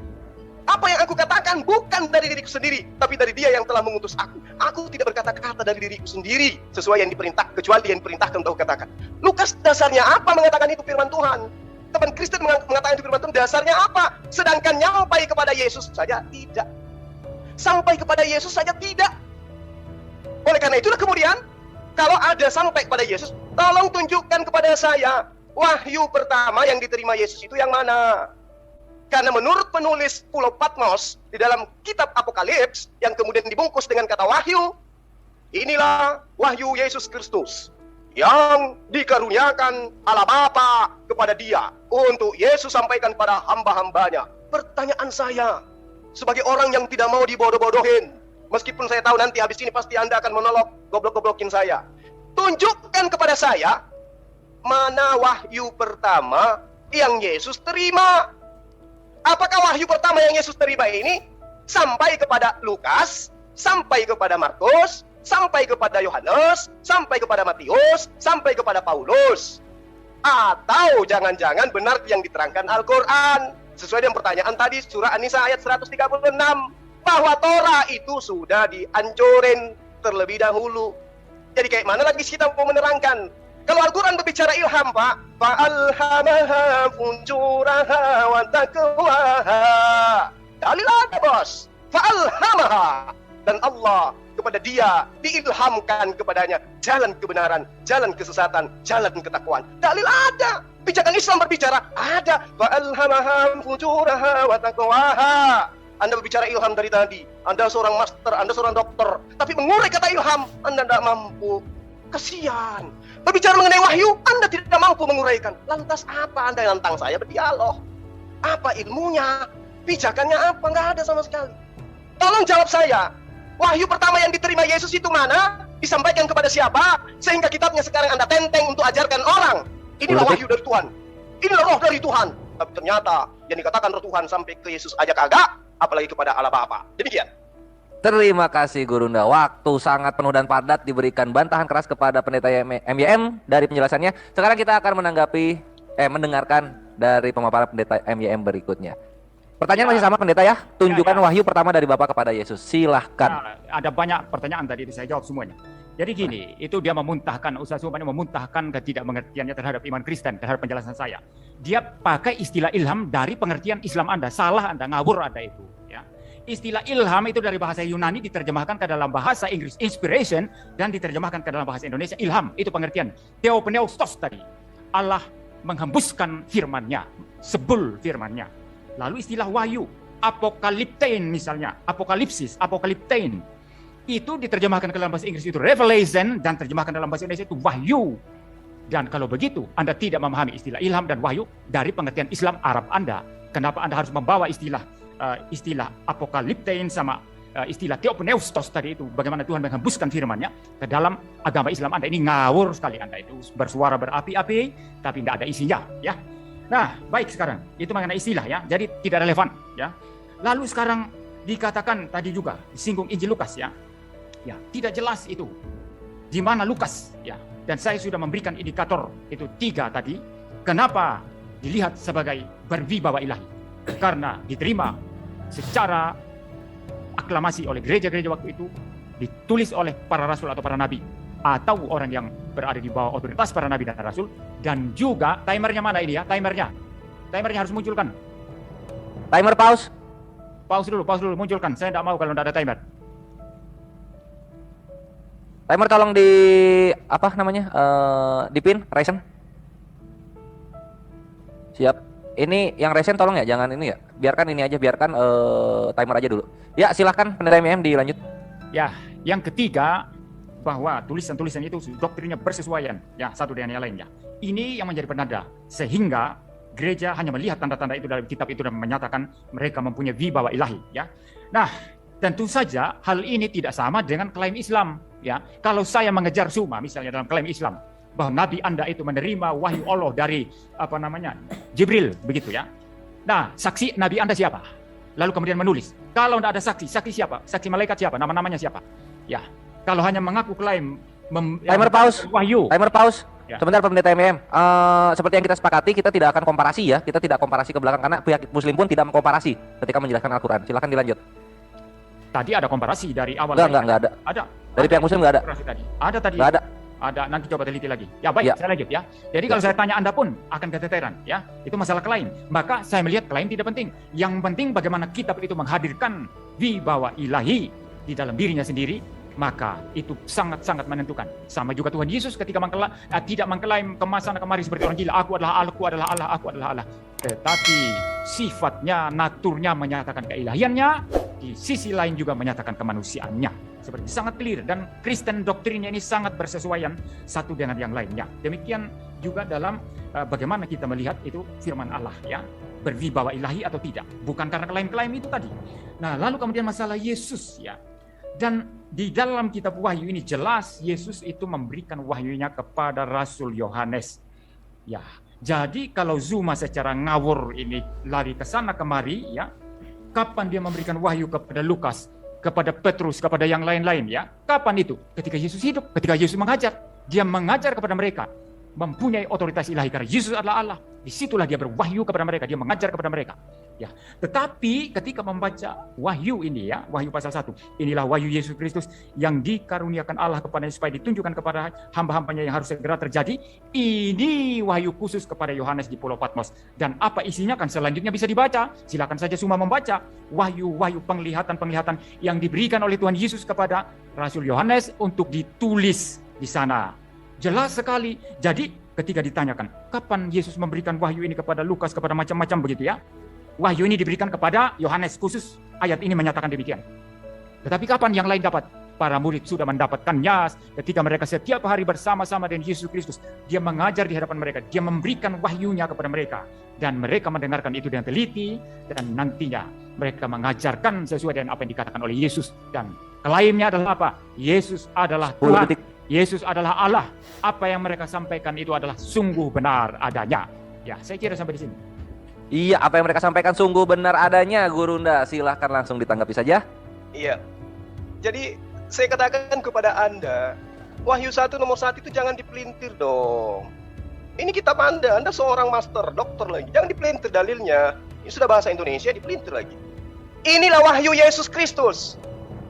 B: Apa yang aku katakan bukan dari diriku sendiri, tapi dari Dia yang telah mengutus aku. Aku tidak berkata-kata dari diriku sendiri, sesuai yang diperintah, kecuali yang diperintahkan untuk aku katakan. Lukas dasarnya apa mengatakan itu firman Tuhan? Teman Kristen mengatakan itu firman Tuhan, dasarnya apa? Sedangkan nyampai kepada Yesus saja tidak. Sampai kepada Yesus saja tidak. Oleh karena itulah kemudian, kalau ada sampai kepada Yesus, tolong tunjukkan kepada saya, wahyu pertama yang diterima Yesus itu yang mana? Karena menurut penulis Pulau Patmos di dalam kitab Apokalips yang kemudian dibungkus dengan kata wahyu, inilah wahyu Yesus Kristus yang dikaruniakan Allah Bapa kepada Dia untuk Yesus sampaikan pada hamba-hambanya. Pertanyaan saya, sebagai orang yang tidak mau dibodoh-bodohin, meskipun saya tahu nanti habis ini pasti Anda akan monolog, goblok-goblokin saya. Tunjukkan kepada saya, mana wahyu pertama yang Yesus terima? Apakah wahyu pertama yang Yesus terima ini sampai kepada Lukas, sampai kepada Markus, sampai kepada Yohanes, sampai kepada Matius, sampai kepada Paulus? Atau jangan-jangan benar yang diterangkan Al-Quran sesuai dengan pertanyaan tadi, surah An-Nisa ayat 136, bahwa Torah itu sudah dihancurin terlebih dahulu. Jadi kayak mana lagi kita mau menerangkan? Kalau Al-Quran berbicara ilham, Pak, fa'alhamaha fujuraha wa taqwaha. Dalil ada, Bos. Fa'alhamaha. Dan Allah kepada Dia diilhamkan kepadanya jalan kebenaran, jalan kesesatan, jalan ketakwaan. Dalil ada. Pijakan Islam berbicara ada. Fa'alhamaha fujuraha wa taqwaha. Anda berbicara ilham dari tadi. Anda seorang master, Anda seorang dokter, tapi mengurai kata ilham Anda tidak mampu. Kasihan. Berbicara mengenai wahyu, Anda tidak mampu menguraikan. Lantas apa Anda yang nantang saya berdialog? Apa ilmunya? Pijakannya apa? Nggak ada sama sekali. Tolong jawab saya. Wahyu pertama yang diterima Yesus itu mana? Disampaikan kepada siapa? Sehingga kitabnya sekarang Anda tenteng untuk ajarkan orang. Inilah wahyu dari Tuhan. Inilah roh dari Tuhan. Tapi ternyata yang dikatakan roh Tuhan sampai ke Yesus aja kagak, apalagi kepada Allah Bapa. Demikian.
C: Terima kasih Gurunda. Waktu sangat penuh dan padat diberikan bantahan keras kepada pendeta MYM dari penjelasannya. Sekarang kita akan mendengarkan dari pemaparan pendeta MYM berikutnya. Pertanyaan masih sama pendeta ya. Tunjukkan wahyu pertama dari Bapa kepada Yesus. Silahkan.
D: Ada banyak pertanyaan tadi, saya jawab semuanya. Jadi gini, itu dia memuntahkan, Ustaz Subhan memuntahkan ketidakmengertiannya terhadap iman Kristen, terhadap penjelasan saya. Dia pakai istilah ilham dari pengertian Islam Anda. Salah Anda, ngawur Anda itu. Ya. Istilah ilham itu dari bahasa Yunani diterjemahkan ke dalam bahasa Inggris inspiration dan diterjemahkan ke dalam bahasa Indonesia ilham. Itu pengertian. Theopneustos tadi. Allah menghembuskan firman-Nya, sebul firman-Nya. Lalu istilah wahyu, apokaliptein misalnya, apokalipsis, apokaliptein. Itu diterjemahkan ke dalam bahasa Inggris itu revelation dan terjemahkan dalam bahasa Indonesia itu wahyu. Dan kalau begitu Anda tidak memahami istilah ilham dan wahyu dari pengertian Islam Arab Anda. Kenapa Anda harus membawa istilah apokaliptein sama istilah theopneustos tadi itu, bagaimana Tuhan menghembuskan firman-Nya ke dalam agama Islam Anda? Ini ngawur sekali Anda itu, bersuara berapi-api tapi tidak ada isinya ya. Nah, baik, sekarang itu mengenai istilah ya. Jadi tidak relevan ya. Lalu sekarang dikatakan tadi juga disinggung Injil Lukas ya. Ya, tidak jelas itu di mana Lukas ya. Dan saya sudah memberikan indikator itu 3 tadi. Kenapa dilihat sebagai berwibawa ilahi? Karena diterima secara aklamasi oleh gereja-gereja waktu itu, ditulis oleh para rasul atau para nabi, atau orang yang berada di bawah otoritas para nabi dan rasul. Dan juga timernya mana ini ya? Timernya harus munculkan.
C: Timer pause.
D: Pause dulu, munculkan. Saya tidak mau kalau tidak ada timer.
C: Timer tolong di dipin, resen. Siap. Ini yang resen tolong ya, jangan ini ya. Biarkan ini aja, biarkan timer aja dulu. Ya, silahkan pendeta MYM dilanjut.
D: Ya, yang ketiga bahwa tulisan-tulisan itu doktrinnya bersesuaian ya satu dengan yang lainnya. Ini yang menjadi penanda sehingga gereja hanya melihat tanda-tanda itu dalam kitab itu dan menyatakan mereka mempunyai wibawa ilahi ya. Nah, tentu saja hal ini tidak sama dengan klaim Islam ya. Kalau saya mengejar Suma misalnya dalam klaim Islam bahwa nabi Anda itu menerima wahyu Allah dari Jibril begitu ya. Nah, saksi nabi Anda siapa? Lalu kemudian menulis. Kalau tidak ada saksi siapa? Saksi malaikat siapa? Nama-namanya siapa? Ya. Kalau hanya mengaku klaim
C: timer pause.
D: wahyu.
C: Timer pause.
D: Ya.
C: Sebentar pendeta MM, seperti yang kita sepakati, kita tidak akan komparasi ya, kita tidak komparasi ke belakang karena pihak Muslim pun tidak mengkomparasi ketika menjelaskan Al-Quran. Silahkan dilanjut.
D: Tadi ada komparasi dari awal.
C: Enggak ada.
D: Ada.
C: Dari pihak Muslim nggak ada.
D: Komparasi tadi. Ada tadi.
C: Nggak ada.
D: Ada, nanti coba teliti lagi. Ya baik,
C: Ya.
D: saya lanjut ya. Jadi kalau saya tanya Anda pun akan keteteran ya. Itu masalah klaim. Maka saya melihat klaim tidak penting. Yang penting bagaimana kitab itu menghadirkan wibawa ilahi di dalam dirinya sendiri, maka itu sangat-sangat menentukan. Sama juga Tuhan Yesus ketika tidak mengklaim kemasan kemari seperti orang gila, aku adalah Allah, aku adalah Allah, aku adalah Allah. Tetapi sifatnya, naturnya menyatakan keilahiannya, di sisi lain juga menyatakan kemanusiaannya. Seperti sangat clear, dan Kristen doktrinnya ini sangat bersesuaian satu dengan yang lainnya. Demikian juga dalam bagaimana kita melihat itu firman Allah ya, berwibawa ilahi atau tidak, bukan karena klaim-klaim itu tadi. Nah, lalu kemudian masalah Yesus ya. Dan di dalam kitab Wahyu ini jelas Yesus itu memberikan wahyunya kepada Rasul Yohanes. Ya, jadi kalau Zuma secara ngawur ini lari ke sana kemari ya, kapan dia memberikan wahyu kepada Lukas, kepada Petrus, kepada yang lain-lain ya? Kapan itu? Ketika Yesus hidup, ketika Yesus mengajar. Dia mengajar kepada mereka, mempunyai otoritas ilahi karena Yesus adalah Allah. Disitulah dia berwahyu kepada mereka, dia mengajar kepada mereka. Ya, tetapi ketika membaca wahyu ini ya, wahyu pasal 1, inilah wahyu Yesus Kristus yang dikaruniakan Allah kepadanya supaya ditunjukkan kepada hamba-hambanya yang harus segera terjadi. Ini wahyu khusus kepada Yohanes di Pulau Patmos. Dan apa isinya kan selanjutnya bisa dibaca. Silakan saja semua membaca wahyu-wahyu penglihatan-penglihatan yang diberikan oleh Tuhan Yesus kepada Rasul Yohanes untuk ditulis di sana. Jelas sekali. Jadi ketika ditanyakan, kapan Yesus memberikan wahyu ini kepada Lukas, kepada macam-macam begitu ya? Wahyu ini diberikan kepada Yohanes khusus, ayat ini menyatakan demikian. Tetapi kapan yang lain dapat? Para murid sudah mendapatkannya ketika mereka setiap hari bersama-sama dengan Yesus Kristus. Dia mengajar di hadapan mereka, dia memberikan wahyunya kepada mereka. Dan mereka mendengarkan itu dengan teliti, dan nantinya mereka mengajarkan sesuai dengan apa yang dikatakan oleh Yesus. Dan klaimnya adalah apa? Yesus adalah Tuhan, Yesus adalah Allah. Apa yang mereka sampaikan itu adalah sungguh benar adanya. Ya, saya kira sampai di sini.
C: Iya, apa yang mereka sampaikan sungguh benar adanya, Gurunda. Silahkan langsung ditanggapi saja.
B: Iya. Jadi saya katakan kepada Anda, Wahyu 1 nomor 1 itu jangan dipelintir dong. Ini kitab Anda seorang master, dokter lagi. Jangan dipelintir dalilnya. Ini sudah bahasa Indonesia, dipelintir lagi. Inilah wahyu Yesus Kristus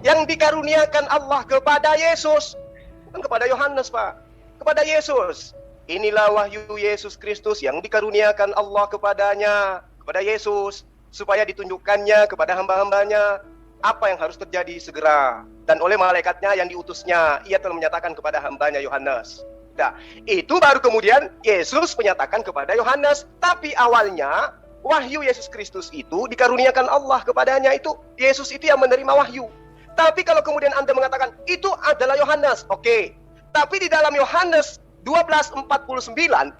B: yang dikaruniakan Allah kepada Yesus. Bukan kepada Yohanes, Pak. Kepada Yesus. Inilah wahyu Yesus Kristus yang dikaruniakan Allah kepadanya, kepada Yesus, supaya ditunjukkannya kepada hamba-hambanya apa yang harus terjadi segera. Dan oleh malaikatnya yang diutusnya, ia telah menyatakan kepada hambanya Yohanes. Nah, itu baru kemudian Yesus menyatakan kepada Yohanes. Tapi awalnya, wahyu Yesus Kristus itu dikaruniakan Allah kepadanya, itu Yesus itu yang menerima wahyu. Tapi kalau kemudian Anda mengatakan, itu adalah Yohanes, oke. Tapi di dalam Yohanes 12:49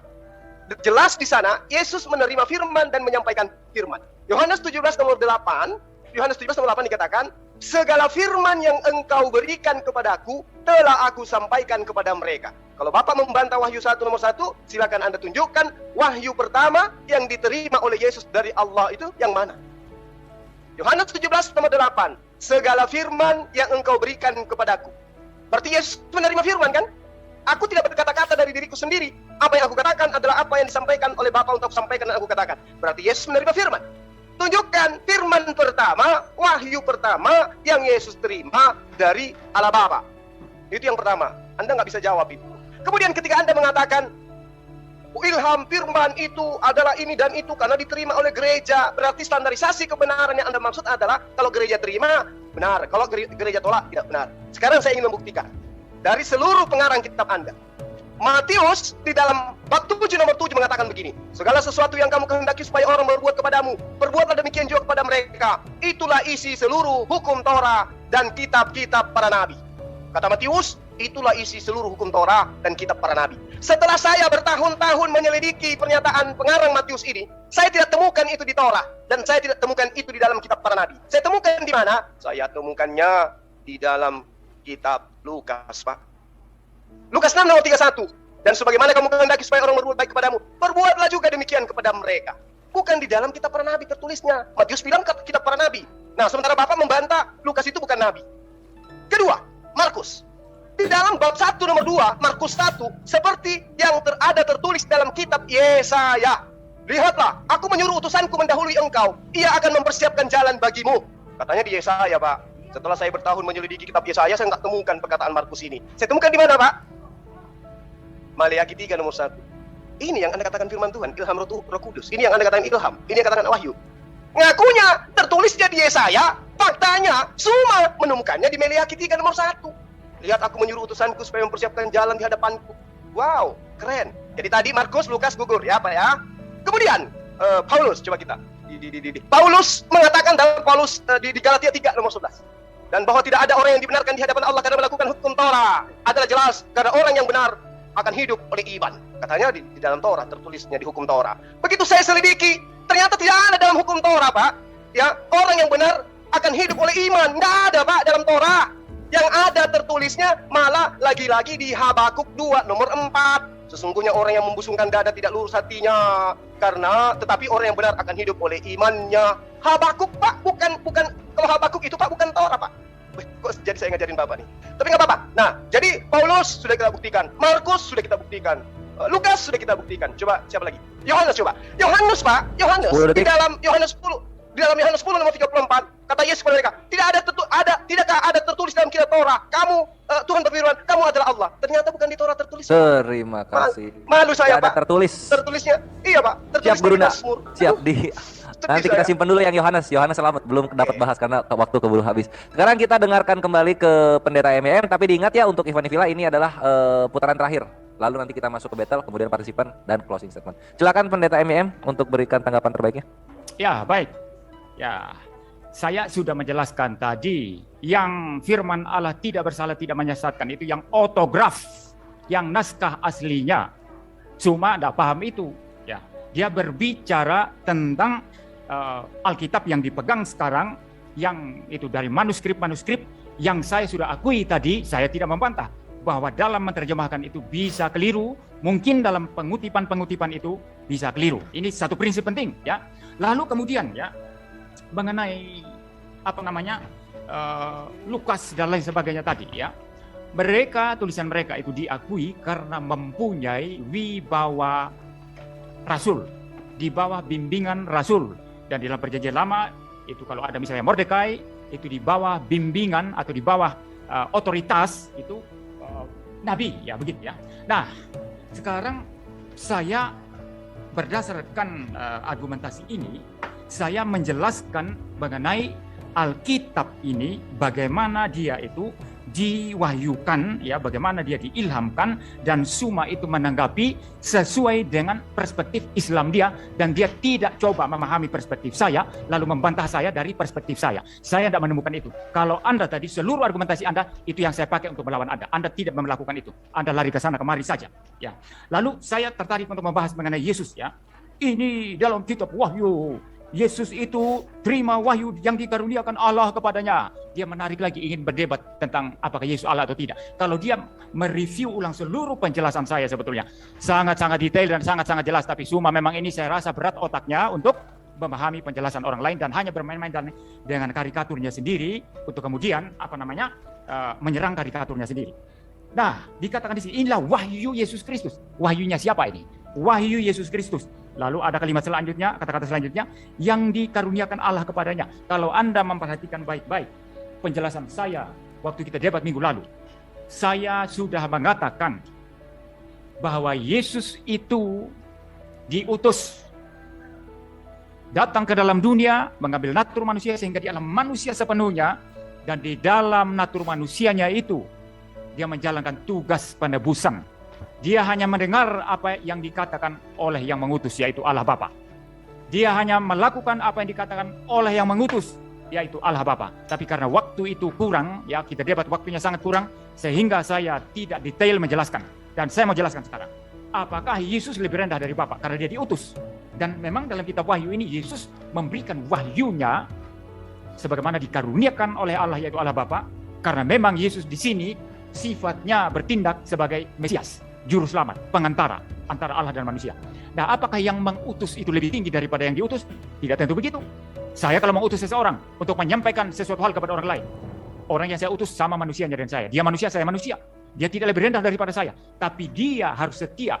B: jelas di sana Yesus menerima firman dan menyampaikan firman. Yohanes 17 nomor 8 dikatakan, segala firman yang engkau berikan kepadaku telah aku sampaikan kepada mereka. Kalau Bapak membantah Wahyu 1 nomor 1, silakan Anda tunjukkan wahyu pertama yang diterima oleh Yesus dari Allah itu yang mana? Yohanes 17 nomor 8, segala firman yang engkau berikan kepadaku. Berarti Yesus menerima firman kan? Aku tidak berkata-kata dari diriku sendiri. Apa yang aku katakan adalah apa yang disampaikan oleh Bapa untuk aku sampaikan dan aku katakan. Berarti Yesus menerima firman. Tunjukkan firman pertama, wahyu pertama yang Yesus terima dari Allah Bapa. Itu yang pertama. Anda nggak bisa jawab itu. Kemudian ketika Anda mengatakan ilham firman itu adalah ini dan itu karena diterima oleh gereja, berarti standarisasi kebenaran yang Anda maksud adalah kalau gereja terima, benar. Kalau gereja tolak, tidak benar. Sekarang saya ingin membuktikan. Dari seluruh pengarang kitab Anda, Matius di dalam bab 7 nomor 7 mengatakan begini, segala sesuatu yang kamu kehendaki supaya orang berbuat kepadamu, perbuatlah demikian juga kepada mereka. Itulah isi seluruh hukum Torah dan kitab-kitab para nabi. Kata Matius, itulah isi seluruh hukum Torah dan kitab para nabi. Setelah saya bertahun-tahun menyelidiki pernyataan pengarang Matius ini, saya tidak temukan itu di Torah dan saya tidak temukan itu di dalam kitab para nabi. Saya temukan di mana? Saya temukannya di dalam kitab Lukas, Pak. Lukas 6 nomor 31. Dan sebagaimana kamu kehendaki supaya orang berbuat baik kepadamu, perbuatlah juga demikian kepada mereka. Bukan di dalam kitab para nabi tertulisnya. Matius bilang kitab para nabi. Nah, sementara Bapak membantah Lukas itu bukan nabi. Kedua, Markus di dalam bab 1 nomor 2 Markus 1 seperti yang ada tertulis dalam kitab Yesaya. Lihatlah, aku menyuruh utusanku mendahului engkau. Ia akan mempersiapkan jalan bagimu. Katanya di Yesaya, Pak. Setelah saya bertahun menyelidiki kitab Yesaya, saya nggak temukan perkataan Markus ini. Saya temukan di mana, Pak? Maleakhi 3 nomor 1. Ini yang Anda katakan firman Tuhan, ilham Roh Kudus. Ini yang Anda katakan ilham. Ini yang katakan wahyu. Ngakunya tertulisnya di Yesaya, faktanya Suma menemukannya di Maleakhi 3 nomor 1. Lihat, aku menyuruh utusanku supaya mempersiapkan jalan di hadapanku. Wow, keren. Jadi tadi Markus, Lukas gugur ya, Pak ya. Kemudian Paulus, coba kita. Paulus mengatakan dalam di Galatia 3 nomor 11. Dan bahwa tidak ada orang yang dibenarkan di hadapan Allah karena melakukan hukum Torah. Adalah jelas karena orang yang benar akan hidup oleh iman. Katanya di dalam Torah tertulisnya di hukum Torah. Begitu saya selidiki, ternyata tidak ada dalam hukum Torah, Pak. Ya, orang yang benar akan hidup oleh iman. Nggak ada, Pak, dalam Torah. Yang ada tertulisnya malah lagi-lagi di Habakuk 2 nomor 4. Sesungguhnya orang yang membusungkan dada tidak lurus hatinya, tetapi orang yang benar akan hidup oleh imannya. Habakuk, Pak, bukan kalau Habakuk itu, Pak, bukan Torah, Pak. Kok jadi saya ngajarin Bapak nih? Tapi nggak apa-apa. Nah, jadi Paulus sudah kita buktikan, Markus sudah kita buktikan, Lukas sudah kita buktikan. Coba siapa lagi? Yohanes, coba. Yohanes, Pak. Yohanes di dalam Yohanes 10. Di dalam Yohanes 10 nomor 34, kata Yesus kepada mereka, tidakkah ada tertulis dalam kitab Torah, kamu Tuhan berfirman, kamu adalah Allah. Ternyata bukan di Torah tertulis.
C: Terima kasih.
B: Malu saya,
C: Tidak ada
B: Pak. Tertulisnya, iya, Pak.
C: Siap,
B: Tertulis
C: Guru,
B: di Mazmur.
C: siap di. Nanti kita simpan dulu yang Yohanes selamat, belum dapat bahas karena waktu keburu habis. Sekarang kita dengarkan kembali ke Pendeta MEM, tapi diingat ya untuk Ivan Villa ini adalah putaran terakhir. Lalu nanti kita masuk ke battle, kemudian partisipan dan closing statement. Silakan Pendeta MEM untuk berikan tanggapan terbaiknya.
D: Ya, baik. Ya, saya sudah menjelaskan tadi yang firman Allah tidak bersalah, tidak menyesatkan, itu yang otograf, yang naskah aslinya. Cuma tidak paham itu. Ya, dia berbicara tentang Alkitab yang dipegang sekarang, yang itu dari manuskrip-manuskrip yang saya sudah akui tadi, saya tidak membantah bahwa dalam menerjemahkan itu bisa keliru, mungkin dalam pengutipan itu bisa keliru. Ini satu prinsip penting, ya. Lalu kemudian ya, mengenai Lukas dan lain sebagainya tadi ya, tulisan mereka itu diakui karena mempunyai wibawa rasul, di bawah bimbingan rasul. Dan di dalam perjanjian lama itu kalau ada misalnya Mordekai itu di bawah bimbingan atau di bawah otoritas itu nabi, ya begitu ya. Nah, sekarang saya berdasarkan argumentasi ini, saya menjelaskan mengenai Alkitab ini, bagaimana dia itu diwahyukan, ya, bagaimana dia diilhamkan, dan Suma itu menanggapi sesuai dengan perspektif Islam dia, dan dia tidak coba memahami perspektif saya, lalu membantah saya dari perspektif saya. Saya tidak menemukan itu. Kalau Anda tadi, seluruh argumentasi Anda, itu yang saya pakai untuk melawan Anda. Anda tidak melakukan itu. Anda lari ke sana kemari saja. Ya. Lalu saya tertarik untuk membahas mengenai Yesus, ya. Ini dalam kitab Wahyu. Yesus itu terima wahyu yang dikaruniakan Allah kepadanya. Dia menarik lagi, ingin berdebat tentang apakah Yesus Allah atau tidak. Kalau dia mereview ulang seluruh penjelasan saya sebetulnya sangat-sangat detail dan sangat-sangat jelas, tapi Suma memang ini saya rasa berat otaknya untuk memahami penjelasan orang lain dan hanya bermain-main dengan karikaturnya sendiri untuk kemudian menyerang karikaturnya sendiri. Nah, dikatakan di sini inilah wahyu Yesus Kristus. Wahyunya siapa ini? Wahyu Yesus Kristus. Lalu ada kalimat selanjutnya, kata-kata selanjutnya, yang dikaruniakan Allah kepadanya. Kalau Anda memperhatikan baik-baik penjelasan saya waktu kita debat minggu lalu, saya sudah mengatakan bahwa Yesus itu diutus datang ke dalam dunia, mengambil natur manusia sehingga dia adalah manusia sepenuhnya, dan di dalam natur manusianya itu dia menjalankan tugas penebusan. Dia hanya mendengar apa yang dikatakan oleh yang mengutus, yaitu Allah Bapa. Dia hanya melakukan apa yang dikatakan oleh yang mengutus, yaitu Allah Bapa. Tapi karena waktu itu kurang, ya kita debat waktunya sangat kurang, sehingga saya tidak detail menjelaskan. Dan saya mau jelaskan sekarang. Apakah Yesus lebih rendah dari Bapa? Karena dia diutus. Dan memang dalam kitab Wahyu ini Yesus memberikan wahyunya sebagaimana dikaruniakan oleh Allah, yaitu Allah Bapa. Karena memang Yesus di sini sifatnya bertindak sebagai Mesias, juru selamat, pengantara antara Allah dan manusia. Nah, apakah yang mengutus itu lebih tinggi daripada yang diutus? Tidak tentu begitu. Saya kalau mengutus seseorang untuk menyampaikan sesuatu hal kepada orang lain, orang yang saya utus sama manusianya dan saya. Dia manusia, saya manusia. Dia tidak lebih rendah daripada saya, tapi dia harus setia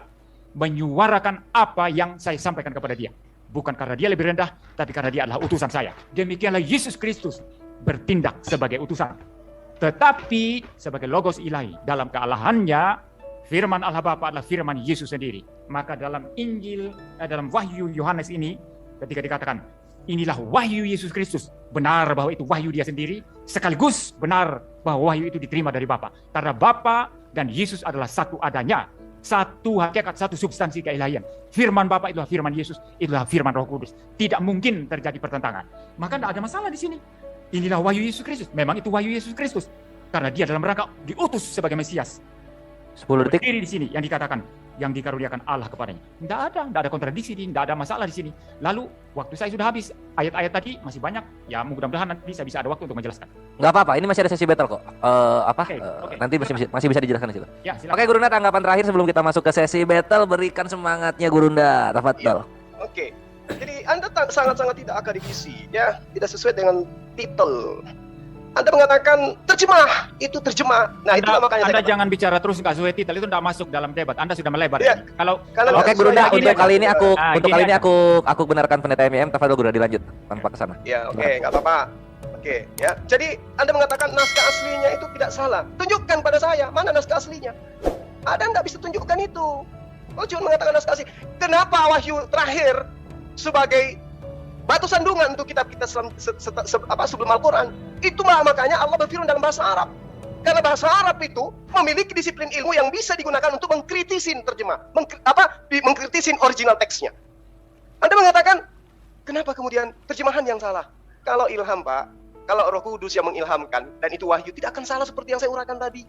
D: menyuarakan apa yang saya sampaikan kepada dia. Bukan karena dia lebih rendah, tapi karena dia adalah utusan saya. Demikianlah Yesus Kristus bertindak sebagai utusan. Tetapi sebagai logos ilahi, dalam kealahannya, firman Allah Bapa adalah firman Yesus sendiri. Maka dalam Injil, dalam Wahyu Yohanes ini, ketika dikatakan, inilah wahyu Yesus Kristus, benar bahwa itu wahyu dia sendiri, sekaligus benar bahwa wahyu itu diterima dari Bapa. Karena Bapa dan Yesus adalah satu adanya, satu hakikat, satu substansi keilahian. Firman Bapa itulah firman Yesus, itulah firman Roh Kudus. Tidak mungkin terjadi pertentangan. Maka tidak ada masalah di sini. Inilah wahyu Yesus Kristus. Memang itu wahyu Yesus Kristus. Karena dia dalam rangka diutus sebagai Mesias.
C: 10 detik.
D: Berdiri di sini yang dikatakan, yang dikaruniakan Allah kepadanya. Tidak ada kontradiksi, tidak ada masalah di sini. Lalu waktu saya sudah habis. Ayat-ayat tadi masih banyak. Ya mudah-mudahan nanti saya bisa ada waktu untuk menjelaskan.
C: Nggak apa-apa, ini masih ada sesi battle kok.
D: Oke.
C: Nanti masih bisa dijelaskan di situ.
D: Ya, silakan.
C: Oke, Gurunda, tanggapan terakhir sebelum kita masuk ke sesi battle, berikan semangatnya Gurunda. Tafadhol.
B: Oke. Jadi Anda sangat-sangat tidak akademisi, ya, tidak sesuai dengan titel. Anda mengatakan terjemah, itu terjemah. Nah, itulah makanya
D: Anda jangan bicara terus nggak sesuai titel, itu tidak masuk dalam debat. Anda sudah melebar.
B: Ya,
D: Kalau
C: Oke, Gurunda, untuk kali ini
D: gini
C: aku benarkan pendeta MIM. Tafadhol, Gurunda, dilanjut tanpa kesana.
B: Ya, oke, nggak apa-apa. Oke, ya. Jadi Anda mengatakan naskah aslinya itu tidak salah. Tunjukkan pada saya, mana naskah aslinya? Anda nggak bisa tunjukkan itu. Oh, cuma mengatakan naskah asli. Kenapa wahyu terakhir sebagai batu sandungan untuk kitab-kitab sebelum Al-Quran? Itulah makanya Allah berfirman dalam bahasa Arab. Karena bahasa Arab itu memiliki disiplin ilmu yang bisa digunakan untuk mengkritisin terjemah, mengkritisin original teksnya. Anda mengatakan, kenapa kemudian terjemahan yang salah? Kalau ilham, Pak, kalau Roh Kudus yang mengilhamkan dan itu wahyu, tidak akan salah seperti yang saya uraikan tadi.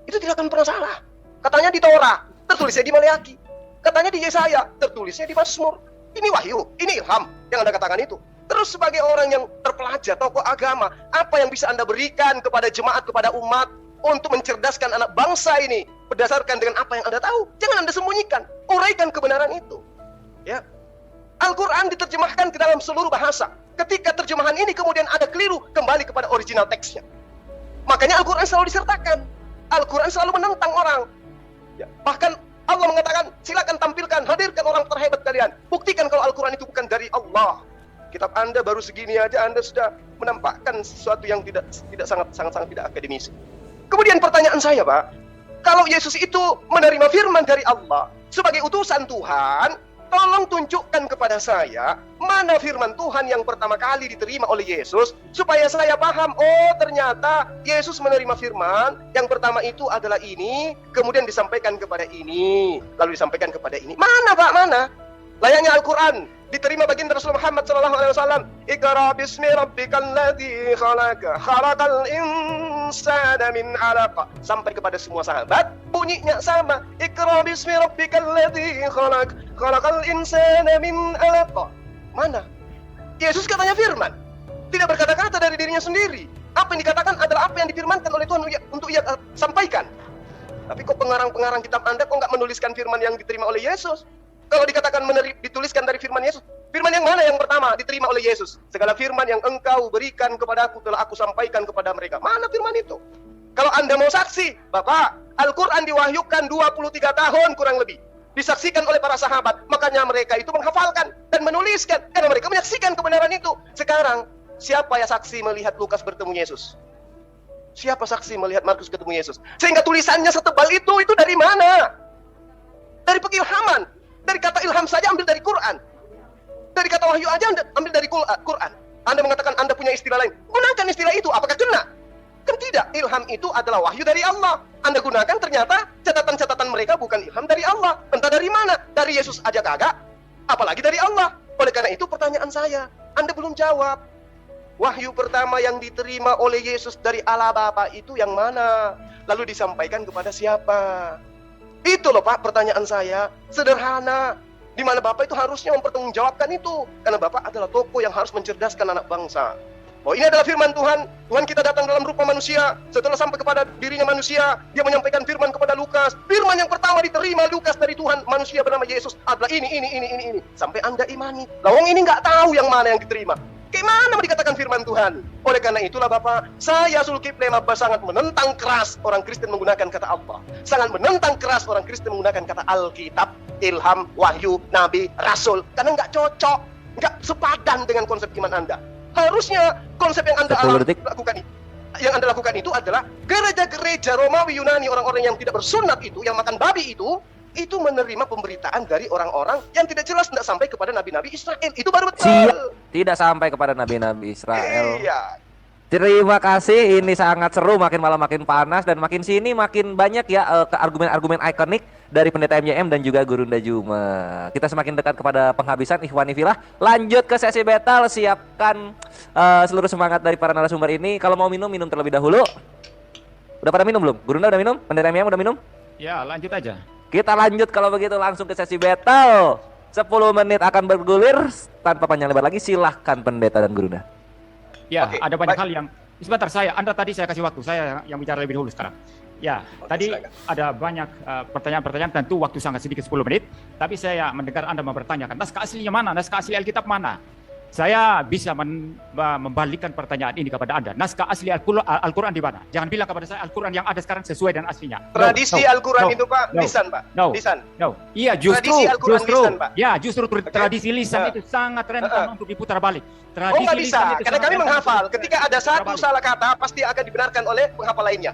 B: Itu tidak akan pernah salah. Katanya di Torah, tertulisnya di Maleakhi. Katanya di Yesaya, tertulisnya di Mazmur. Ini wahyu, ini ilham yang Anda katakan itu. Terus sebagai orang yang terpelajar, tokoh agama, apa yang bisa Anda berikan kepada jemaat, kepada umat untuk mencerdaskan anak bangsa ini berdasarkan dengan apa yang Anda tahu? Jangan Anda sembunyikan, uraikan kebenaran itu. Ya, Al-Quran diterjemahkan ke dalam seluruh bahasa. Ketika terjemahan ini kemudian ada keliru, kembali kepada original teksnya. Makanya Al-Quran selalu disertakan. Al-Quran selalu menentang orang. Ya, bahkan Allah mengatakan, silakan tampilkan, hadirkan orang terhebat kalian. Buktikan kalau Al-Quran itu bukan dari Allah. Kitab Anda baru segini aja, Anda sudah menampakkan sesuatu yang tidak sangat tidak akademis. Kemudian pertanyaan saya, Pak, kalau Yesus itu menerima firman dari Allah sebagai utusan Tuhan, tolong tunjukkan kepada saya mana firman Tuhan yang pertama kali diterima oleh Yesus, supaya saya paham, oh ternyata Yesus menerima firman yang pertama itu adalah ini, kemudian disampaikan kepada ini, lalu disampaikan kepada ini. Mana, Pak, mana? Layaknya Al-Quran diterima baginda Rasul Muhammad SAW. Iqra bismi rabbikal ladzi khalaqa, khalaqal insana min 'alaq. Sampai kepada semua sahabat, bunyinya sama. Iqra bismi rabbikal ladzi khalaq, khalaqal insana min 'alaq. Mana? Yesus katanya firman. Tidak berkata-kata dari dirinya sendiri. Apa yang dikatakan adalah apa yang difirmankan oleh Tuhan untuk ia sampaikan. Tapi kok pengarang-pengarang kitab Anda kok nggak menuliskan firman yang diterima oleh Yesus? Kalau dikatakan dituliskan dari firman Yesus, firman yang mana yang pertama diterima oleh Yesus? Segala firman yang engkau berikan kepadaku telah aku sampaikan kepada mereka. Mana firman itu? Kalau Anda mau saksi, Bapak, Al-Quran diwahyukan 23 tahun kurang lebih. Disaksikan oleh para sahabat. Makanya mereka itu menghafalkan dan menuliskan. Karena mereka menyaksikan kebenaran itu. Sekarang, siapa yang saksi melihat Lukas bertemu Yesus? Siapa saksi melihat Markus ketemu Yesus? Sehingga tulisannya setebal itu dari mana? Dari pengilhaman. Dari kata ilham saja ambil dari Quran. Dari kata wahyu aja ambil dari Quran. Anda mengatakan Anda punya istilah lain. Gunakan istilah itu, apakah kena? Kan tidak. Ilham itu adalah wahyu dari Allah. Anda gunakan, ternyata catatan-catatan mereka bukan ilham dari Allah. Entah dari mana. Dari Yesus aja kagak, apalagi dari Allah. Oleh karena itu pertanyaan saya, Anda belum jawab. Wahyu pertama yang diterima oleh Yesus dari Allah Bapa itu yang mana? Lalu disampaikan kepada siapa? Itu loh, Pak, pertanyaan saya. Sederhana. Di mana Bapak itu harusnya mempertanggungjawabkan itu. Karena Bapak adalah tokoh yang harus mencerdaskan anak bangsa. Oh, ini adalah firman Tuhan. Tuhan kita datang dalam rupa manusia. Setelah sampai kepada dirinya manusia, dia menyampaikan firman kepada Lukas. Firman yang pertama diterima Lukas dari Tuhan manusia bernama Yesus adalah ini. Sampai Anda imani. Lawang ini nggak tahu yang mana yang diterima. Gimana mau dikatakan firman Tuhan? Oleh karena itulah Bapak, saya Zulkifli Abbas sangat menentang keras orang Kristen menggunakan kata Allah. Sangat menentang keras orang Kristen menggunakan kata Alkitab, ilham, wahyu, nabi, rasul. Karena nggak cocok, nggak sepadan dengan konsep iman Anda. Harusnya konsep yang Anda
C: 10 detik.
B: lakukan itu adalah gereja-gereja Romawi Yunani, orang-orang yang tidak bersunat itu, yang makan babi itu menerima pemberitaan dari orang-orang yang tidak jelas, tidak sampai kepada nabi-nabi Israel. Itu baru betul.
C: Siap. Tidak sampai kepada nabi-nabi Israel.
B: Iya.
C: Terima kasih, ini sangat seru, makin malam makin panas dan makin sini makin banyak ya argumen-argumen ikonik dari Pendeta MYM dan juga Gurunda Juma. Kita semakin dekat kepada penghabisan Ikhwani Fillah. Lanjut ke sesi battle, siapkan seluruh semangat dari para narasumber ini. Kalau mau minum terlebih dahulu. Udah pada minum belum? Gurunda udah minum? Pendeta MYM udah minum?
D: Ya, lanjut aja.
C: Kita lanjut kalau begitu langsung ke sesi battle. 10 menit akan bergulir tanpa panjang lebar lagi. Silahkan Pendeta dan Gurunda.
D: Ya,
B: Oke,
D: ada banyak
B: baik.
D: hal yang sebentar Anda tadi saya kasih waktu, saya yang bicara lebih dahulu sekarang. Ya,
B: Oke,
D: tadi
B: silakan.
D: ada banyak pertanyaan-pertanyaan, tentu waktu sangat sedikit 10 menit, tapi saya mendengar Anda mempertanyakan, naskah aslinya mana? Naskah asli Alkitab mana? Saya bisa membalikkan pertanyaan ini kepada Anda. Naskah asli Al-Quran di mana? Jangan bilang kepada saya Al-Quran yang ada sekarang sesuai dengan aslinya.
B: Tradisi Al-Quran itu Pak, lisan Pak.
D: No.
B: Lisan.
D: No, iya justru,
B: Tradisi Al-Quran lisan, Pak.
D: ya justru tradisi lisan
B: Ya.
D: itu sangat rentan untuk diputar balik.
B: Oh
D: Tradisi
B: nggak bisa,
D: lisan itu
B: karena
D: sangat
B: kami
D: rentan
B: menghafal.
D: untuk
B: Ketika ada satu
D: balik.
B: salah kata, pasti akan dibenarkan oleh penghafal lainnya.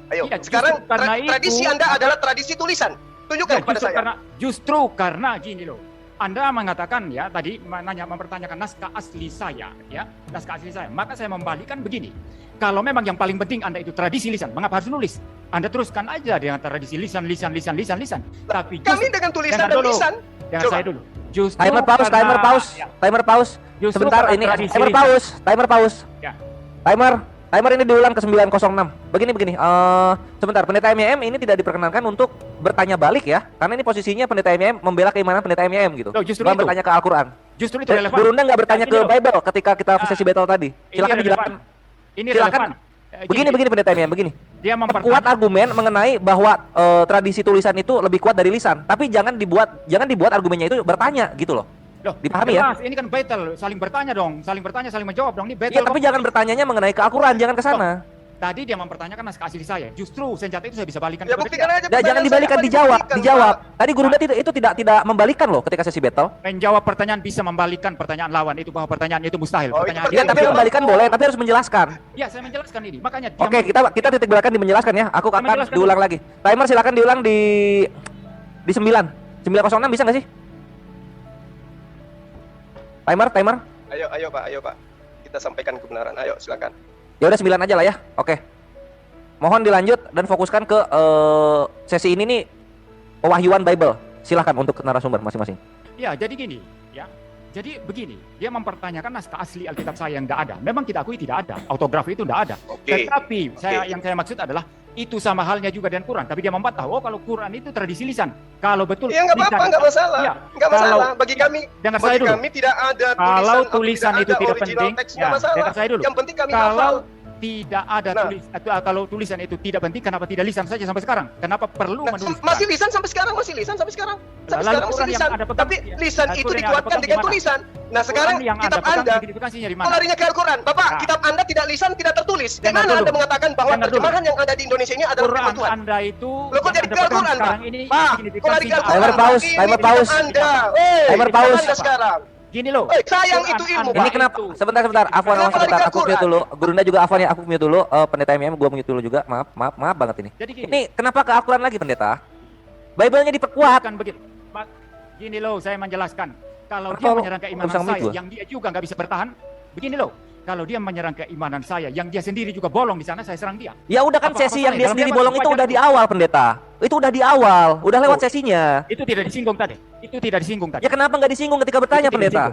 B: Ayo,
D: Iya,
B: sekarang
D: justru karena
B: tradisi
D: itu-
B: Anda adalah tradisi tulisan. Tunjukkan
D: Ya,
B: kepada saya.
D: justru karena gini loh. Anda mengatakan ya tadi mempertanyakan naskah asli saya, ya naskah asli saya. Maka saya membalikkan begini. Kalau memang yang paling penting Anda itu tradisi lisan, mengapa harus nulis? Anda teruskan aja dengan tradisi lisan. Tapi
B: Kami dengan tulisan
D: dengar
B: dan
D: dulu.
B: lisan.
D: Dengar
B: Coba.
D: saya dulu. Justru
C: Timer pause,
D: karena- ya,
C: timer pause.
D: Justru
C: Sebentar
D: karena
C: ini
D: tradisi
C: timer
D: lisan.
C: pause.
D: Ya.
C: Timer ini diulang ke 906. Begini. Sebentar, Pendeta MYM ini tidak diperkenankan untuk bertanya balik ya. Karena ini posisinya Pendeta MYM membela keimanan Pendeta MYM gitu.
D: Loh, justru
C: Bukan
D: itu.
C: bertanya ke Al-Quran.
D: Justru itu relevan.
C: Gurunda nggak bertanya
D: Ini
C: ke
D: loh.
C: Bible ketika kita sesi battle tadi.
D: Ini
C: Silakan
D: relevan.
C: dijelaskan.
D: Ini
C: Silakan.
D: relevan.
C: Begini Pendeta MYM, begini.
D: Dia
C: Kuat
D: mempertanyakan
C: argumen mengenai bahwa tradisi tulisan itu lebih kuat dari lisan. Tapi jangan dibuat argumennya itu bertanya gitu loh.
D: Loh,
C: Dipahami ya?
D: jelas, ini kan battle, saling bertanya dong, saling menjawab dong. Ini battle.
C: Iya, tapi
D: kok.
C: jangan bertanyanya mengenai ke Al-Quran, jangan ke sana.
D: Tadi dia mempertanyakan naskah asli saya. Justru senjata itu saya bisa balikan
B: Ya
D: kepada
B: buktikan
D: dia.
B: aja.
C: Jangan
B: pertanyaan
C: dibalikan,
B: saya, apa
C: dijawab.
B: dibuktikan, Pak?
C: Tadi Gurunda itu tidak membalikan loh ketika sesi battle.
D: Menjawab pertanyaan bisa membalikan pertanyaan lawan itu bahwa pertanyaan itu mustahil.
B: Oh,
D: Pertanyaan
B: itu
C: Ya,
D: dia
C: tapi
B: Iya.
C: membalikan boleh, tapi harus menjelaskan.
D: Ya, saya menjelaskan ini. Makanya dia
C: Oke, kita titik beratkan di menjelaskan ya. Aku akan
D: menjelaskan
C: diulang lagi. Timer silakan diulang di 9. 906 bisa nggak sih? Timer.
B: Ayo Pak. Kita sampaikan kebenaran. Ayo, silakan.
C: Ya udah 9 aja lah ya. Oke. Mohon dilanjut dan fokuskan ke sesi ini nih, pewahyuan Bible. Silahkan untuk narasumber masing-masing.
D: Ya, jadi gini, ya. Jadi begini, dia mempertanyakan naskah asli Alkitab saya yang tidak ada. Memang kita akui tidak ada, autografi itu tidak ada.
B: Oke.
D: Tetapi yang saya maksud adalah itu sama halnya juga dengan Quran. Tapi dia membantah, oh kalau Quran itu tradisi lisan. Kalau betul
B: Ya nggak apa-apa,
D: lisan-
B: nggak masalah.
D: Ya,
B: Nggak
D: kalau-
B: masalah. Bagi kami,
D: dengar saya dulu.
B: tidak ada
D: Kalau
B: atau
D: tulisan itu
B: ada
D: tidak
B: original
D: penting,
B: teks,
D: ya,
B: nggak masalah.
D: dengar saya dulu.
B: Yang penting kami
D: Kalau
B: hafal.
D: tidak ada
B: Nah.
D: kalau tulisan itu tidak penting, kenapa tidak lisan saja sampai sekarang? Kenapa perlu
B: Nah,
D: menulis?
B: masih lisan sampai sekarang, masih lisan sampai sekarang. Sampai
D: Lalu
B: sekarang masih
D: Quran yang
B: lisan.
D: ada pegang-
B: Tapi
D: ya.
B: lisan
D: Al-Quran
B: itu
D: yang ada
B: dikuatkan
D: pegang
B: dengan
D: gimana?
B: tulisan. Nah, sekarang
D: Quran yang
B: kitab
D: ada pegang
B: Anda
D: signifikasinya di
B: kok
D: mana?
B: larinya ke Al-Quran. Bapak,
D: Nah.
B: kitab Anda tidak lisan, tidak tertulis. Di
D: Dengar
B: mana
D: dulu.
B: Anda mengatakan bahwa
D: Dengar dulu.
B: terjemahan yang ada di Indonesia ini adalah
D: Quran
B: firman Tuhan?
D: Anda itu
B: Loh, kok
D: yang
B: jadi
D: Anda
B: ke
D: pegang
B: Al-Quran,
D: sekarang
B: Pak?
D: ini
B: Pak, kok lari ke
D: signifikasinya
B: Al-Quran?
C: Timer pause,
B: Ini
C: timer
B: kitab
C: pause.
B: Anda.
C: Timer
B: Kitab
C: pause.
B: Anda sekarang.
D: Gini loh.
B: Sayang
D: Quran
B: itu ilmu,
D: Anda
C: Ini kenapa?
D: itu-
C: Sebentar. Afwan
B: Kenapa
C: sebentar.
B: lari ke
C: Aku mute
B: Al-Quran?
C: dulu. Gurunda juga Afwan ya. Aku mute dulu. Pendeta MYM gua mute dulu juga. Maaf banget ini.
D: Jadi gini.
C: Ini kenapa ke Al-Quran lagi pendeta? Bible-nya diperkuat.
D: Bukan begitu. Gini loh, saya menjelaskan. Kalau
C: Apa
D: dia
C: lo
D: menyerang keimanan
C: urusan
D: saya,
C: gua?
D: yang dia juga nggak bisa bertahan. Begini loh, kalau dia menyerang keimanan saya, yang dia sendiri juga bolong di sana, saya serang dia.
C: Ya udah kan
D: Apa-
C: sesi
D: apa
C: yang
D: salahnya?
C: dia
D: Dalam
C: sendiri
D: firman
C: bolong
D: Tuhan
C: itu
D: wajar
C: udah
D: itu.
C: di awal pendeta. Itu udah di awal. Udah lewat
D: Oh.
C: sesinya.
D: Itu tidak disinggung tadi. Itu tidak disinggung tadi.
C: Ya kenapa nggak disinggung ketika bertanya
D: Itu tidak
C: pendeta?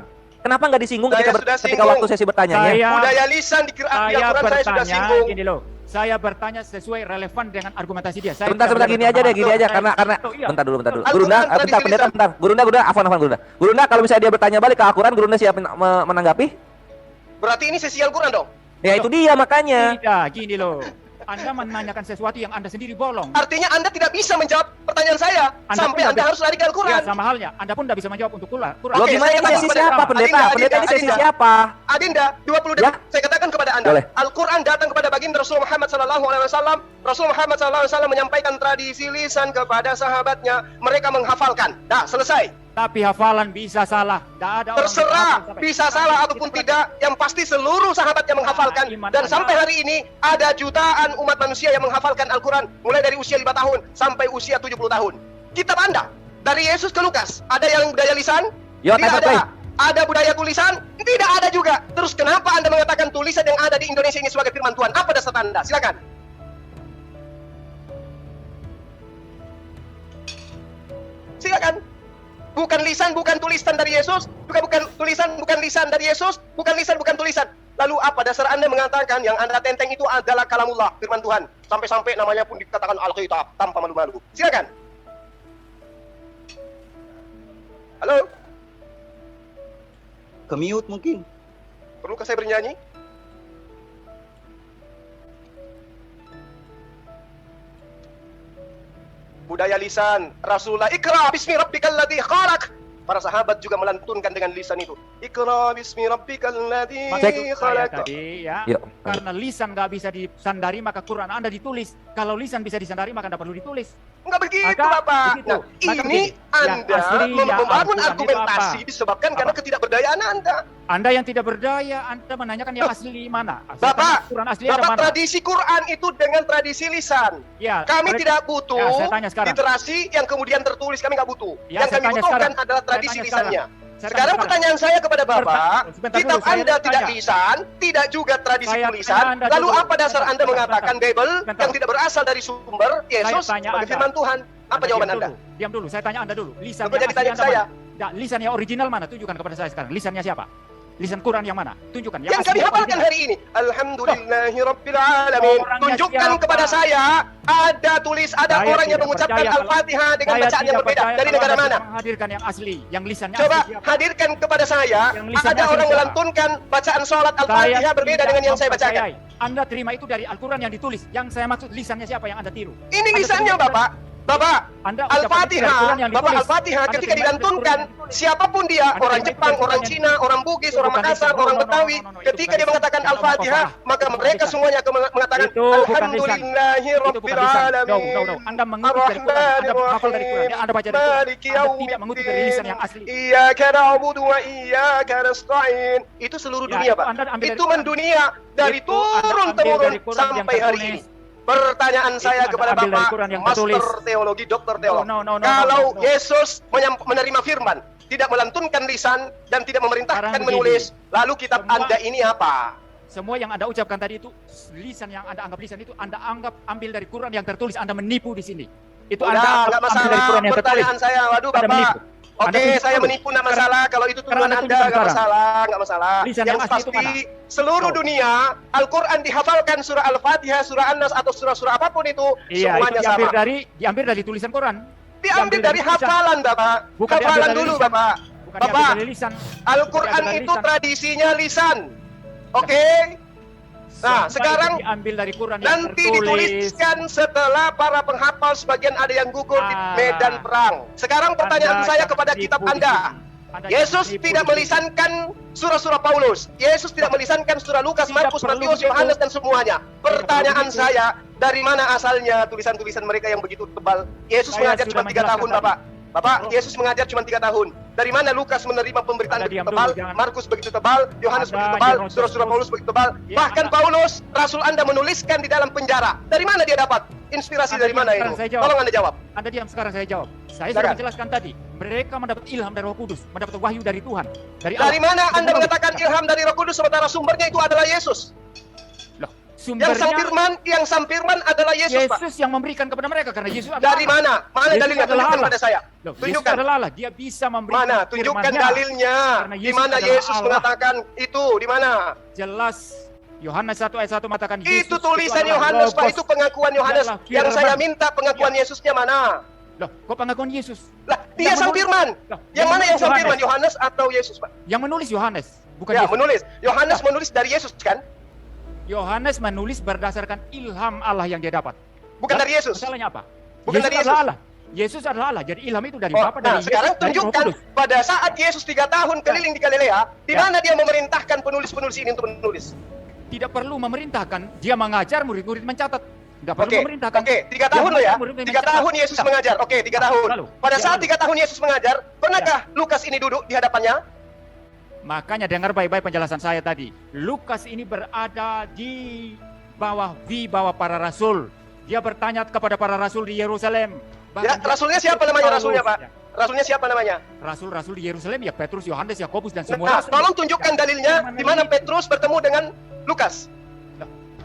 C: Kenapa nggak disinggung
B: Saya
C: ketika,
B: sudah
C: ketika
B: singgung.
C: waktu sesi bertanyanya?
B: Budaya lisan di
D: saya
B: Al-Quran saya sudah
D: bertanya,
B: singgung.
D: gini loh. Saya bertanya sesuai relevan dengan argumentasi dia. Saya
C: Sebentar
D: tidak
C: gini
D: boleh
C: aja deh, gini aja
D: bertanya.
C: karena
D: Oh, iya.
C: bentar dulu.
B: Al-Quran
C: Gurunda,
B: tradisi
C: bentar pendeta,
B: lisan.
C: bentar. Gurunda, Afwan. Gurunda kalau misalnya dia bertanya balik ke Al-Quran, Gurunda siap menanggapi?
B: Berarti ini sesi Al-Quran dong?
C: Ya itu dia makanya.
D: Tidak, gini loh. Anda menanyakan sesuatu yang Anda sendiri bolong.
B: Artinya Anda tidak bisa menjawab pertanyaan saya. sampai Anda harus lari ke Al-Quran.
D: Ya, sama halnya. Anda pun tidak bisa menjawab untuk Quran.
C: Loh,
B: Oke,
C: gimana
B: saya
C: ini sesi
B: katakan
C: siapa,
B: kepada-
C: pendeta?
B: Adinda,
C: Pendeta ini sesi
B: Adinda.
C: siapa?
B: Adinda, 20 detik.
C: Ya.
B: Saya katakan kepada Anda,
C: Boleh.
B: Al-Quran datang kepada baginda Rasul Muhammad SAW. Rasul Muhammad SAW menyampaikan tradisi lisan kepada sahabatnya. Mereka menghafalkan. Dah, selesai.
D: Tapi hafalan bisa salah. Tidak ada orang
B: Terserah,
D: yang hafal sampai-
B: bisa salah ataupun tidak. Yang pasti seluruh sahabatnya menghafalkan.
D: Iman
B: Dan
D: ada.
B: sampai hari ini ada jutaan umat manusia yang menghafalkan Al-Quran. Mulai dari usia 5 tahun sampai usia 70 tahun. Kitab Anda, dari Yesus ke Lukas, ada yang budaya lisan?
C: Yo,
B: Tidak
C: timer
B: ada.
C: play.
B: Ada budaya tulisan? Tidak ada juga. Terus kenapa Anda mengatakan tulisan yang ada di Indonesia ini sebagai firman Tuhan? Apa dasar Anda? Silakan. Silakan. Bukan lisan, bukan tulisan dari Yesus, bukan tulisan, bukan lisan dari Yesus, bukan lisan, bukan tulisan. Lalu apa dasar Anda mengatakan yang Anda tenteng itu adalah kalamullah, firman Tuhan? Sampai-sampai namanya pun dikatakan Alkitab tanpa malu-malu. Silakan. Halo?
F: Ke-mute mungkin.
B: Perlukah saya bernyanyi? Budaya lisan Rasulullah, Iqra bismi rabbikal ladzi khalaq. Para sahabat juga melantunkan dengan lisan itu. Iqra bismi rabbikal ladzi
D: Maksud saya
B: khalaq.
D: tadi ya,
C: Yuk.
D: karena lisan nggak bisa disandari maka Quran Anda ditulis. Kalau lisan bisa disandari maka Anda perlu ditulis.
B: Enggak begitu,
D: Maka
B: Bapak.
D: begitu.
B: Nah,
D: Maka
B: ini
D: begini, yang
B: Anda
D: asli, yang
B: membangun
D: Al-Quran itu
B: argumentasi
D: apa?
B: disebabkan karena
D: Apa?
B: ketidakberdayaan Anda.
D: Anda yang tidak berdaya, Anda menanyakan yang asli mana? Saya
B: Bapak,
D: tanya Quran asli ada
B: Bapak
D: mana?
B: tradisi Quran itu dengan tradisi lisan.
D: Ya,
B: Kami
D: mereka-
B: tidak butuh
D: Ya, saya tanya sekarang.
B: literasi yang kemudian tertulis, kami nggak butuh.
D: Ya,
B: Yang
D: saya
B: kami
D: tanya
B: butuhkan
D: sekarang.
B: adalah
D: Saya
B: tradisi
D: tanya
B: lisannya.
D: Saya
B: Sekarang
D: tanya
B: pertanyaan saya kepada Bapak,
D: Sebentar
B: kitab
D: dulu, saya
B: Anda tidak
D: tanya.
B: lisan, tidak juga tradisi
D: Saya
B: tulisan,
D: tanya Anda
B: lalu
D: dulu.
B: apa dasar
D: Sebentar,
B: Anda
D: sebentar,
B: mengatakan
D: sebentar.
B: Bible
D: Sebentar.
B: yang tidak berasal dari sumber Yesus
D: tanya
B: sebagai
D: Anda.
B: firman Tuhan? Apa jawaban
D: diam
B: Anda?
D: Dulu, diam dulu, saya tanya Anda dulu. Lisan
B: Kenapa jadi tanya saya?
D: Lisan yang original mana? Tunjukkan kepada saya sekarang. Lisannya siapa? Lisan Quran yang mana? Tunjukkan.
B: Yang
D: asli,
B: kami
D: yang
B: hafalkan
D: original.
B: hari ini. Alhamdulillahi Rabbil Alamin.
D: Orangnya
B: Tunjukkan
D: siapa?
B: kepada saya ada
D: Saya
B: orang yang
D: tidak
B: mengucapkan
D: percaya kalau-
B: Al-Fatihah dengan
D: Saya
B: bacaan yang
D: tidak
B: berbeda.
D: percaya
B: Dari
D: kalau
B: negara
D: Anda
B: mana?
D: tidak menghadirkan yang asli, yang lisannya
B: Coba
D: asli siapa?
B: hadirkan kepada saya,
D: Yang lisannya
B: ada
D: asli
B: orang
D: siapa?
B: melantunkan bacaan sholat
D: Saya
B: Al-Fatihah berbeda
D: tidak
B: dengan yang saya bacakan.
D: mempercayai. Anda terima itu dari Al-Quran yang ditulis. Yang saya maksud lisannya siapa yang Anda tiru?
B: Ini
D: Anda
B: lisannya
D: terima-
B: Bapak. Bapak,
D: Anda ucapkan itu dari
B: Al-Fatihah,
D: Quran yang
B: Bapak
D: ditulis.
B: Al-Fatihah
D: Anda
B: ketika
D: terima itu dari
B: dilantunkan,
D: Quran yang ditulis.
B: siapapun dia,
D: Anda
B: orang
D: terima itu
B: Jepang,
D: dari
B: orang
D: Quran
B: Cina, orang Bugis,
D: Itu
B: orang
D: bukan
B: Makassar,
D: lisan.
B: orang
D: No, no, no,
B: Betawi,
D: no, no, no, itu
B: ketika
D: bukan
B: dia mengatakan
D: lisan.
B: Al-Fatihah,
D: Itu
B: maka
D: bukan
B: mereka
D: lisan.
B: semuanya mengatakan
D: Itu bukan lisan.
B: Alhamdulillahi
D: Itu
B: Rabbil
D: bukan lisan. No,
B: Alamin.
D: no, no. Anda mengutip dari Quran. Anda hafal dari Quran. Anda baca dari Quran.
B: Maliki
D: Anda tidak mengutip dari lisan yang asli.
B: Iyyaka na'budu wa iyyaka nasta'in. Itu seluruh
D: Ya,
B: dunia,
D: itu
B: Pak.
D: Anda ambil dari
B: Itu
D: Quran.
B: mendunia dari
D: Itu Anda
B: turun
D: ambil
B: temurun
D: dari Quran yang
B: sampai hari
D: tertulis.
B: ini. Pertanyaan
D: Itu
B: saya
D: Anda
B: kepada
D: ambil dari
B: Bapak,
D: Quran yang
B: Master
D: tertulis.
B: Teologi, Dokter Teologi.
D: No, no, no, no,
B: Kalau
D: no, no.
B: Yesus menerima firman, tidak melantunkan lisan dan tidak memerintahkan
D: Sekarang begini.
B: menulis, lalu kitab
D: Semua-
B: Anda ini apa?
D: Semua yang Anda ucapkan tadi itu lisan yang Anda anggap lisan itu Anda anggap ambil dari Quran yang tertulis. Anda menipu di sini. Itu Anda
B: Udah,
D: anggap
B: nggak
D: ambil dari
B: masalah.
D: Quran yang tertulis.
B: Pertanyaan saya, waduh
D: Anda
B: Bapak.
D: menipu. Anda
B: Oke,
D: tunjukkan
B: saya
D: dulu.
B: menipu nggak masalah. Kalau itu
D: sekarang
B: tuduhan
D: Anda
B: Anda
D: tunjukkan
B: nggak
D: sekarang.
B: masalah, nggak masalah.
D: Lisan
B: Yang
D: yang asli itu
B: pasti
D: mana?
B: seluruh
D: Oh.
B: dunia Al-Quran dihafalkan surah Al-Fatihah, surah An-Nas atau surah-surah apapun itu
D: Iya, itu
B: semuanya sama.
D: diambil dari tulisan Quran.
B: Diambil dari
D: tulisan.
B: hafalan, Bapak.
D: Bukan diambil
B: Hafalan
D: dari
B: dulu,
D: lisan.
B: Bapak.
D: Bukan
B: Bapak,
D: diambil dari lisan.
B: Al-Quran
D: Diambil dari
B: itu
D: lisan.
B: tradisinya lisan. Oke? Nah,
D: Semua
B: sekarang
D: itu diambil dari Quran yang
B: nanti
D: tertulis.
B: dituliskan setelah para penghafal sebagian ada yang gugur di
D: Ah.
B: medan perang. Sekarang pertanyaan
D: Anda
B: saya
D: jangan
B: kepada
D: menipu
B: kitab
D: di
B: Anda.
D: sini. Anda
B: Yesus
D: jangan menipu
B: tidak
D: di sini.
B: melisankan surah-surah Paulus. Yesus tidak melisankan surah Lukas,
D: Tidak
B: Markus,
D: perlu
B: Matius,
D: begitu.
B: Yohanes dan semuanya. Pertanyaan
D: begitu.
B: saya, dari mana asalnya tulisan-tulisan mereka yang begitu tebal? Yesus
D: Saya
B: mengajar
D: sudah
B: cuma 3 tahun,
D: menjelaskan
B: Bapak. Bapak,
D: Oh.
B: Yesus mengajar cuma 3 tahun. Dari mana Lukas menerima pemberitaan
D: Anda
B: begitu
D: diam
B: tebal,
D: dulu, jangan.
B: Markus begitu tebal, Yohanes
D: Anda
B: begitu tebal,
D: jangan
B: surah-surah
D: terus.
B: Paulus begitu tebal.
D: Ya,
B: Bahkan
D: Anda-
B: Paulus, Rasul Anda menuliskan di dalam penjara. Dari mana dia dapat? Inspirasi
D: Anda
B: dari
D: diam,
B: mana
D: sekarang
B: itu?
D: saya jawab.
B: Tolong Anda jawab.
D: Anda diam, sekarang saya jawab. Saya
B: Silakan.
D: sudah menjelaskan tadi. Mereka mendapat ilham dari Roh Kudus, mendapat wahyu dari Tuhan, dari
B: Dari mana
D: Itu
B: Anda
D: menulis.
B: mengatakan ilham dari Roh Kudus sementara sumbernya itu adalah Yesus?
D: Loh,
B: Yang sang
D: sumbernya
B: firman adalah Yesus, Pak.
D: Yesus yang memberikan kepada mereka karena Yesus adalah
B: Dari
D: Allah.
B: mana? Mana
D: Yesus
B: dalilnya?
D: adalah
B: Tunjukkan
D: Allah.
B: pada saya.
D: Loh, Yesus
B: Tunjukkan.
D: adalah Allah. Dia bisa memberikan
B: Mana? Tunjukkan
D: firman-Nya.
B: dalilnya.
D: Karena
B: Di
D: Yesus
B: mana
D: adalah
B: Yesus
D: Allah.
B: mengatakan itu? Di mana?
D: Jelas Yohanes 1 ayat 1 mengatakan Yesus
B: Itu tulisan
D: adalah
B: Yohanes, Pak.
D: Logos.
B: Itu pengakuan Yohanes.
D: Adalah
B: Yang
D: firman.
B: saya minta pengakuan Yesusnya mana?
D: Loh, kok pengakuan Yesus?
B: Lah, dia
D: Yang
B: sang
D: menulis-
B: firman.
D: Loh,
B: Yang mana yang sang
D: menulis
B: firman? Yohanes atau Yesus, Pak?
D: Yang menulis Yohanes, bukan
B: Ya,
D: Yesus.
B: menulis. Yohanes menulis dari Yesus, kan?
D: Yohanes menulis berdasarkan ilham Allah yang dia dapat.
B: Bukan dari Yesus.
D: Masalahnya apa?
B: Bukan
D: Yesus
B: dari
D: adalah
B: Yesus.
D: Allah. Yesus adalah Allah. Jadi ilham itu dari
B: Oh,
D: Bapa,
B: nah
D: dari
B: sekarang
D: Yesus, dari Roh
B: tunjukkan
D: Kudus.
B: pada saat Yesus 3 tahun keliling di Galilea, di
D: Ya.
B: mana dia memerintahkan penulis-penulis ini untuk menulis.
D: Tidak perlu memerintahkan, dia mengajar, murid-murid mencatat. Tidak perlu
B: Oke,
D: memerintahkan.
B: oke, 3
D: Dia
B: tahun lo ya.
D: mengajar, murid-murid
B: 3
D: mencatat.
B: tahun Yesus
D: Ya.
B: mengajar. Oke, 3 tahun.
D: Lalu,
B: Pada
D: ya,
B: saat
D: lalu.
B: 3 tahun Yesus mengajar, pernahkah Lukas ini duduk di hadapannya?
D: Makanya dengar baik-baik penjelasan saya tadi. Lukas ini berada di bawah para rasul. Dia bertanya kepada para rasul di Yerusalem.
B: Ya,
D: Bahkan
B: rasulnya
D: dia-
B: siapa namanya
D: Paulus.
B: rasulnya, Pak?
D: Ya.
B: Rasulnya siapa namanya?
D: Rasul-rasul di Yerusalem ya Petrus, Yohanes, Yakobus dan semua
B: Nah,
D: rasul.
B: tolong tunjukkan
D: Ya.
B: dalilnya di mana
D: Ini-
B: Petrus bertemu dengan Lukas.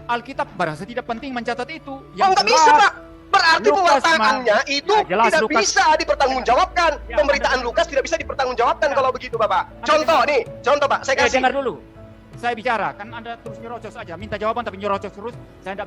D: Alkitab merasa tidak penting mencatat itu.
B: Oh, nggak bisa, Pak. Berarti
D: Lukas,
B: pewartaannya itu
D: Ya, jelas,
B: tidak
D: Lukas.
B: bisa dipertanggungjawabkan.
D: Ya,
B: Pemberitaan
D: Anda-
B: Lukas tidak bisa dipertanggungjawabkan
D: Ya.
B: kalau begitu, Bapak.
D: Anda
B: Contoh
D: dengar.
B: nih, contoh, Pak. Saya kasih.
D: dengar dulu. Saya bicara, kan Anda terus nyerocos aja, minta jawaban tapi nyerocos terus. Saya tidak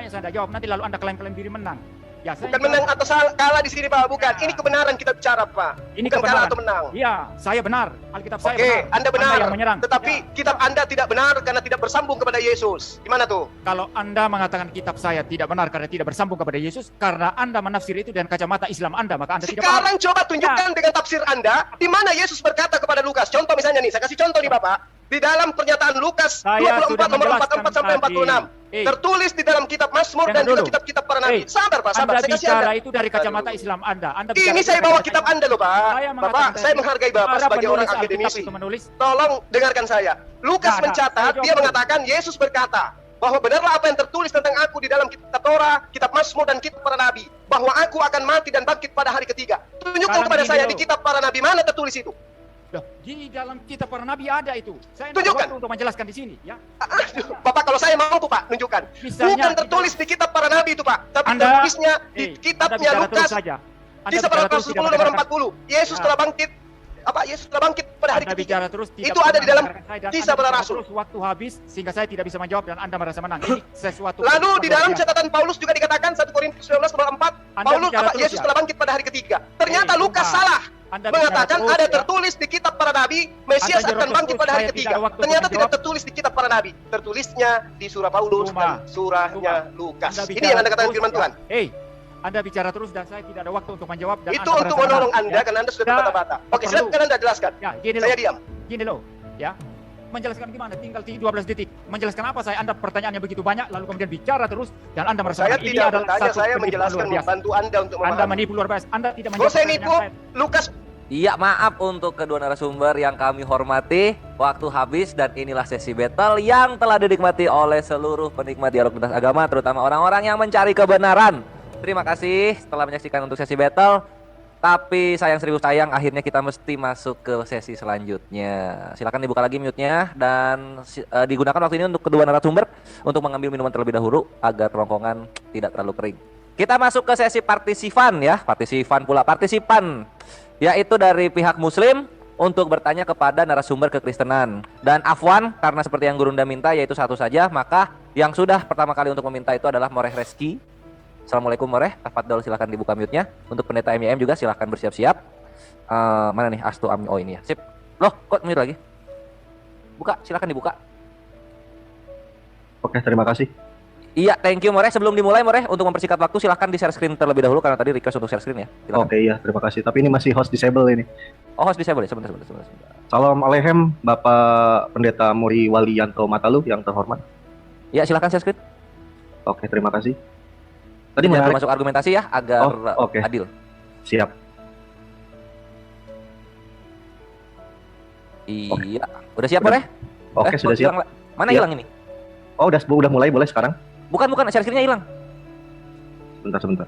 D: saya tidak jawab. Nanti lalu Anda klaim-klaim diri menang. Ya, saya
B: Bukan menang atau kalah di sini, Pak. Bukan.
D: Ya.
B: Ini kebenaran kita bicara, Pak.
D: Ini
B: Bukan kalah
D: kebenaran.
B: atau menang.
D: Iya, saya benar. Alkitab saya
B: Oke,
D: benar.
B: Anda benar.
D: yang menyerang.
B: Tetapi
D: Ya.
B: kitab Anda tidak benar karena tidak bersambung kepada Yesus. Gimana tuh?
D: Kalau Anda mengatakan kitab saya tidak benar karena tidak bersambung kepada Yesus, karena Anda menafsir itu dengan kacamata Islam Anda, maka Anda tidak paham.
B: Sekarang coba tunjukkan
D: Ya.
B: dengan tafsir Anda di mana Yesus berkata kepada Lukas. Contoh misalnya nih, saya kasih contoh nih, Bapak. Di dalam pernyataan Lukas
D: Saya
B: 24
D: sudah
B: nomor
D: menjelaskan
B: 44 sampai
D: tadi.
B: 46.
D: Tertulis
B: Tertulis di dalam kitab Mazmur
D: Dengar
B: dan juga
D: dulu.
B: kitab-kitab para nabi. Sabar, Pak, sabar.
D: Anda
B: Saya kasih
D: bicara
B: Anda.
D: itu dari kacamata
B: Aduh.
D: Islam Anda. Anda
B: Ini
D: bicara
B: saya
D: dari
B: bawa
D: kacamata
B: kitab Anda loh, Pak.
D: Saya mengatakan
B: Bapak,
D: tadi,
B: saya menghargai Bapak
D: para
B: sebagai orang
D: penulis Alkitab
B: akademisi.
D: itu menulis.
B: Tolong dengarkan saya. Lukas
D: Nah,
B: mencatat,
D: saya jawab
B: dia
D: dulu.
B: mengatakan Yesus berkata bahwa benarlah apa yang tertulis tentang aku di dalam kitab Torah, kitab Mazmur dan kitab para nabi, bahwa aku akan mati dan bangkit pada hari ketiga. Tunjukkan
D: Sekarang
B: kepada
D: gini
B: saya
D: loh.
B: di kitab para nabi mana tertulis itu.
D: Loh, di dalam kitab para nabi ada itu. Saya tidak
B: Tunjukkan.
D: waktu untuk menjelaskan di sini, ya.
B: Aduh, Bapak, kalau saya mampu, Pak, tunjukkan.
D: Misalnya,
B: Bukan tertulis di kitab para nabi itu, Pak, tapi
D: Anda-
B: tertulisnya di
D: Anda
B: kitabnya
D: bicara terus
B: Lukas
D: saja.
B: di
D: Anda bicara terus,
B: 110
D: tidak
B: nomor
D: mendengarkan.
B: 40. Yesus
D: Ya.
B: telah bangkit. Yesus telah bangkit pada hari
D: Anda
B: ketiga.
D: bicara terus tidak
B: Itu ada di dalam
D: mendengarkan saya, dan
B: kisah
D: Anda
B: para
D: bicara
B: rasul.
D: terus waktu habis sehingga saya tidak bisa menjawab dan Anda merasa menang. Ini sesuatu
B: Lalu di
D: luar
B: dalam
D: biasa.
B: catatan Paulus juga dikatakan 1 Korintus 19 nomor 4,
D: Anda
B: Paulus
D: bicara terus,
B: Yesus
D: ya?
B: telah bangkit pada hari ketiga. Ternyata Lukas
D: Pak.
B: salah.
D: Anda bicara
B: Mengatakan
D: terus,
B: ada
D: ya.
B: tertulis di kitab para nabi, Mesias
D: Anda
B: akan
D: nyerocos
B: bangkit
D: terus,
B: pada hari
D: saya
B: ketiga.
D: tidak ada waktu untuk
B: Ternyata tidak
D: menjawab.
B: tertulis di kitab para nabi. Tertulisnya di surah Paulus
D: Cuma.
B: dan surahnya Lukas.
D: Anda
B: Ini
D: bicara
B: yang Anda katakan
D: terus,
B: firman
D: ya.
B: Tuhan.
D: Hei, Anda bicara terus dan saya tidak ada waktu untuk menjawab dan
B: Itu
D: Anda
B: untuk
D: merasa
B: menolong
D: menang,
B: Anda
D: ya.
B: karena Anda sudah
D: Ya,
B: berbata-bata. Oke,
D: perlu.
B: silakan Anda jelaskan.
D: Ya, gini
B: Saya
D: loh.
B: diam.
D: Gini loh, ya. Menjelaskan gimana? Tinggal 12 detik. Menjelaskan apa saya? Anda pertanyaannya begitu banyak lalu kemudian bicara terus dan Anda merasa
B: Saya
D: menang. Ini
B: tidak
D: adalah
B: bertanya,
D: satu
B: saya
D: penipuan
B: menjelaskan
D: luar biasa.
B: membantu Anda untuk
D: Anda
B: memahami.
D: menipu luar biasa. Anda tidak
B: Gak
D: menjawab
B: usah nipu,
D: pertanyaan saya.
B: Lukas.
C: Iya, maaf untuk kedua narasumber yang kami hormati. Waktu habis dan inilah sesi battle yang telah dinikmati oleh seluruh penikmat dialog lintas agama, terutama orang-orang yang mencari kebenaran. Terima kasih telah menyaksikan untuk sesi battle. Tapi sayang serius sayang, akhirnya kita mesti masuk ke sesi selanjutnya. Silakan dibuka lagi mute-nya dan digunakan waktu ini untuk kedua narasumber untuk mengambil minuman terlebih dahulu agar rongkongan tidak terlalu kering. Kita masuk ke sesi partisipan ya, partisipan, yaitu dari pihak Muslim untuk bertanya kepada narasumber kekristenan. Dan Afwan, karena seperti yang Gurunda minta yaitu satu saja, maka yang sudah pertama kali untuk meminta itu adalah Moreh Reski. Assalamualaikum Moreh, tafadhol silakan dibuka mute-nya. Untuk pendeta MYM juga silakan bersiap-siap. Mana nih Astu Ami? Oh ini ya, sip. Loh, kok mute lagi? Buka, silakan dibuka.
F: Oke, terima kasih.
C: Iya, thank you Moreh. Sebelum dimulai Moreh, untuk mempersingkat waktu silakan di share screen terlebih dahulu karena tadi request untuk share screen ya. Silakan.
F: Oke, iya, terima kasih. Tapi ini masih host disable ini.
C: Oh, host bisa boleh. Sebentar.
F: Salam alehem, Bapak Pendeta Muri Walianto Matalu yang terhormat.
C: Ya, silakan share screen.
F: Oke, terima kasih. Tadi
C: Jangan
F: menarik.
C: masuk argumentasi ya agar
F: Oh, oke.
C: adil.
F: Siap.
C: Iya, udah siap Moreh?
F: Oke, sudah
C: kok
F: siap.
C: hilang? Mana
F: Siap.
C: hilang ini?
F: Oh, udah mulai, boleh sekarang?
C: Bukan, share screen-nya hilang.
F: Sebentar.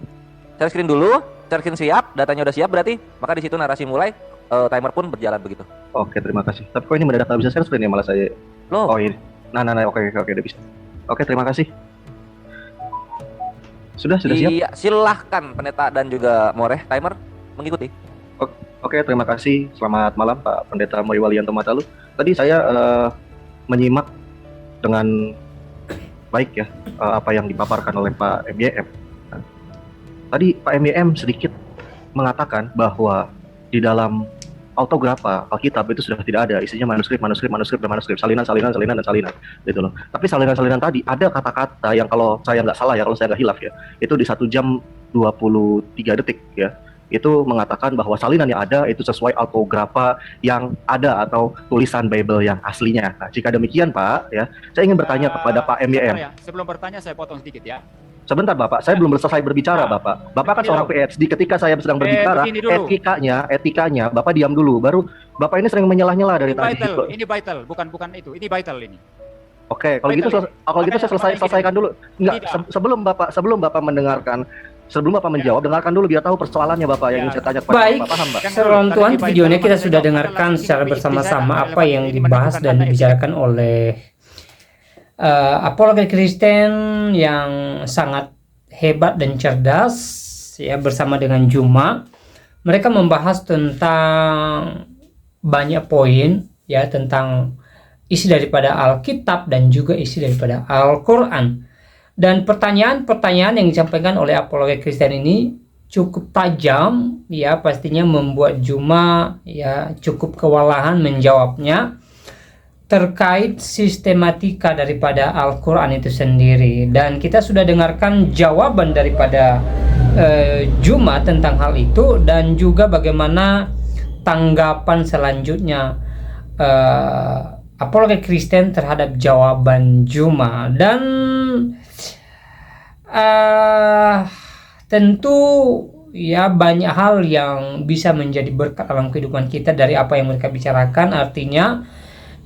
C: Share screen dulu, share screen siap, datanya udah siap berarti, maka di situ narasi mulai, timer pun berjalan begitu.
F: Oke, terima kasih. Tapi kok ini mendadak nggak bisa share screen ya, malah saya.
C: Loh,
F: Oh, ini. Nah, oke, udah bisa. Oke, terima kasih. Sudah siap?
C: iya, silahkan pendeta dan juga Moreh, timer mengikuti.
F: Oke, terima kasih. Selamat malam Pak Pendeta Muri Walianto Matalu. Tadi saya menyimak dengan baik ya apa yang dipaparkan oleh Pak MYM. Nah, tadi Pak MYM sedikit mengatakan bahwa di dalam autografa Alkitab itu sudah tidak ada, isinya manuskrip, salinan, dan salinan, gitu loh. Tapi salinan tadi ada kata-kata yang kalau saya nggak salah ya, kalau saya nggak hilaf ya, itu di 1 jam 23 detik ya, itu mengatakan bahwa salinan yang ada itu sesuai autografa yang ada atau tulisan Bible yang aslinya. Nah, jika demikian Pak, ya, saya ingin bertanya kepada Pak MYM.
D: Ya. Sebelum bertanya saya potong sedikit ya.
F: Sebentar Bapak, saya belum selesai berbicara Bapak. Bapak kan seorang PhD, ketika saya sedang berbicara, etikanya, Bapak diam dulu. Baru Bapak ini sering menyelah-nyela dari tadi.
D: Ini vital, bukan itu. Ini vital ini.
F: Oke, kalau gitu saya selesaikan dulu. Enggak, sebelum Bapak mendengarkan, sebelum Bapak menjawab, dengarkan dulu biar tahu persoalannya Bapak yang ingin saya tanya kepada
A: Baik,
F: Bapak. Paham, Mbak?
A: saudara Tuhan, videonya kita sudah dengarkan secara bersama-sama apa yang dibahas dan dibicarakan oleh apologet Kristen yang sangat hebat dan cerdas ya, bersama dengan Juma. Mereka membahas tentang banyak poin ya, tentang isi daripada Alkitab dan juga isi daripada Al-Quran. Dan pertanyaan-pertanyaan yang disampaikan oleh apologet Kristen ini cukup tajam ya, pastinya membuat Juma ya cukup kewalahan menjawabnya terkait sistematika daripada Al-Quran itu sendiri. Dan kita sudah dengarkan jawaban daripada Juma tentang hal itu, dan juga bagaimana tanggapan selanjutnya apologet Kristen terhadap jawaban Juma. Dan tentu ya banyak hal yang bisa menjadi berkat dalam kehidupan kita dari apa yang mereka bicarakan. Artinya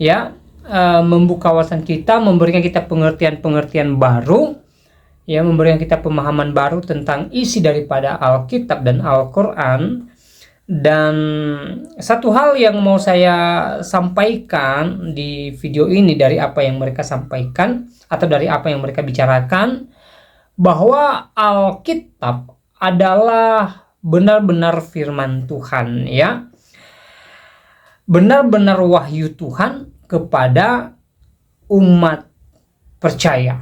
A: ya, membuka wawasan kita, memberikan kita pengertian-pengertian baru ya, memberikan kita pemahaman baru tentang isi daripada Alkitab dan Al-Quran. Dan satu hal yang mau saya sampaikan di video ini dari apa yang mereka sampaikan atau dari apa yang mereka bicarakan, bahwa Alkitab adalah benar-benar firman Tuhan ya, benar-benar wahyu Tuhan kepada umat percaya,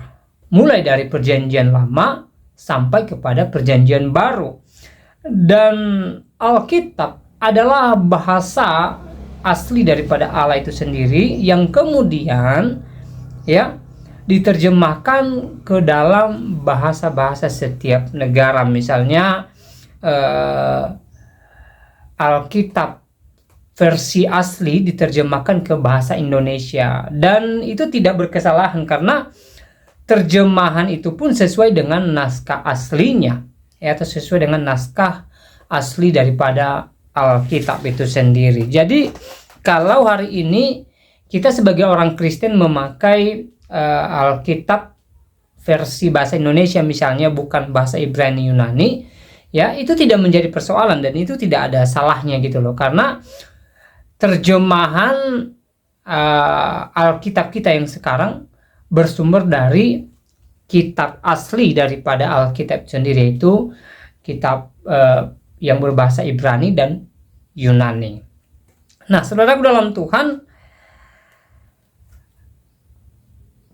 A: mulai dari perjanjian lama sampai kepada perjanjian baru. Dan Alkitab adalah bahasa asli daripada Allah itu sendiri yang kemudian ya diterjemahkan ke dalam bahasa-bahasa setiap negara. Misalnya Alkitab versi asli diterjemahkan ke bahasa Indonesia, dan itu tidak berkesalahan karena terjemahan itu pun sesuai dengan naskah aslinya ya, atau sesuai dengan naskah asli daripada Alkitab itu sendiri. Jadi kalau hari ini kita sebagai orang Kristen memakai Alkitab versi bahasa Indonesia misalnya, bukan bahasa Ibrani Yunani ya, itu tidak menjadi persoalan dan itu tidak ada salahnya gitu loh, karena terjemahan Alkitab kita yang sekarang bersumber dari kitab asli daripada Alkitab sendiri, yaitu kitab yang berbahasa Ibrani dan Yunani. Nah, saudaraku dalam Tuhan,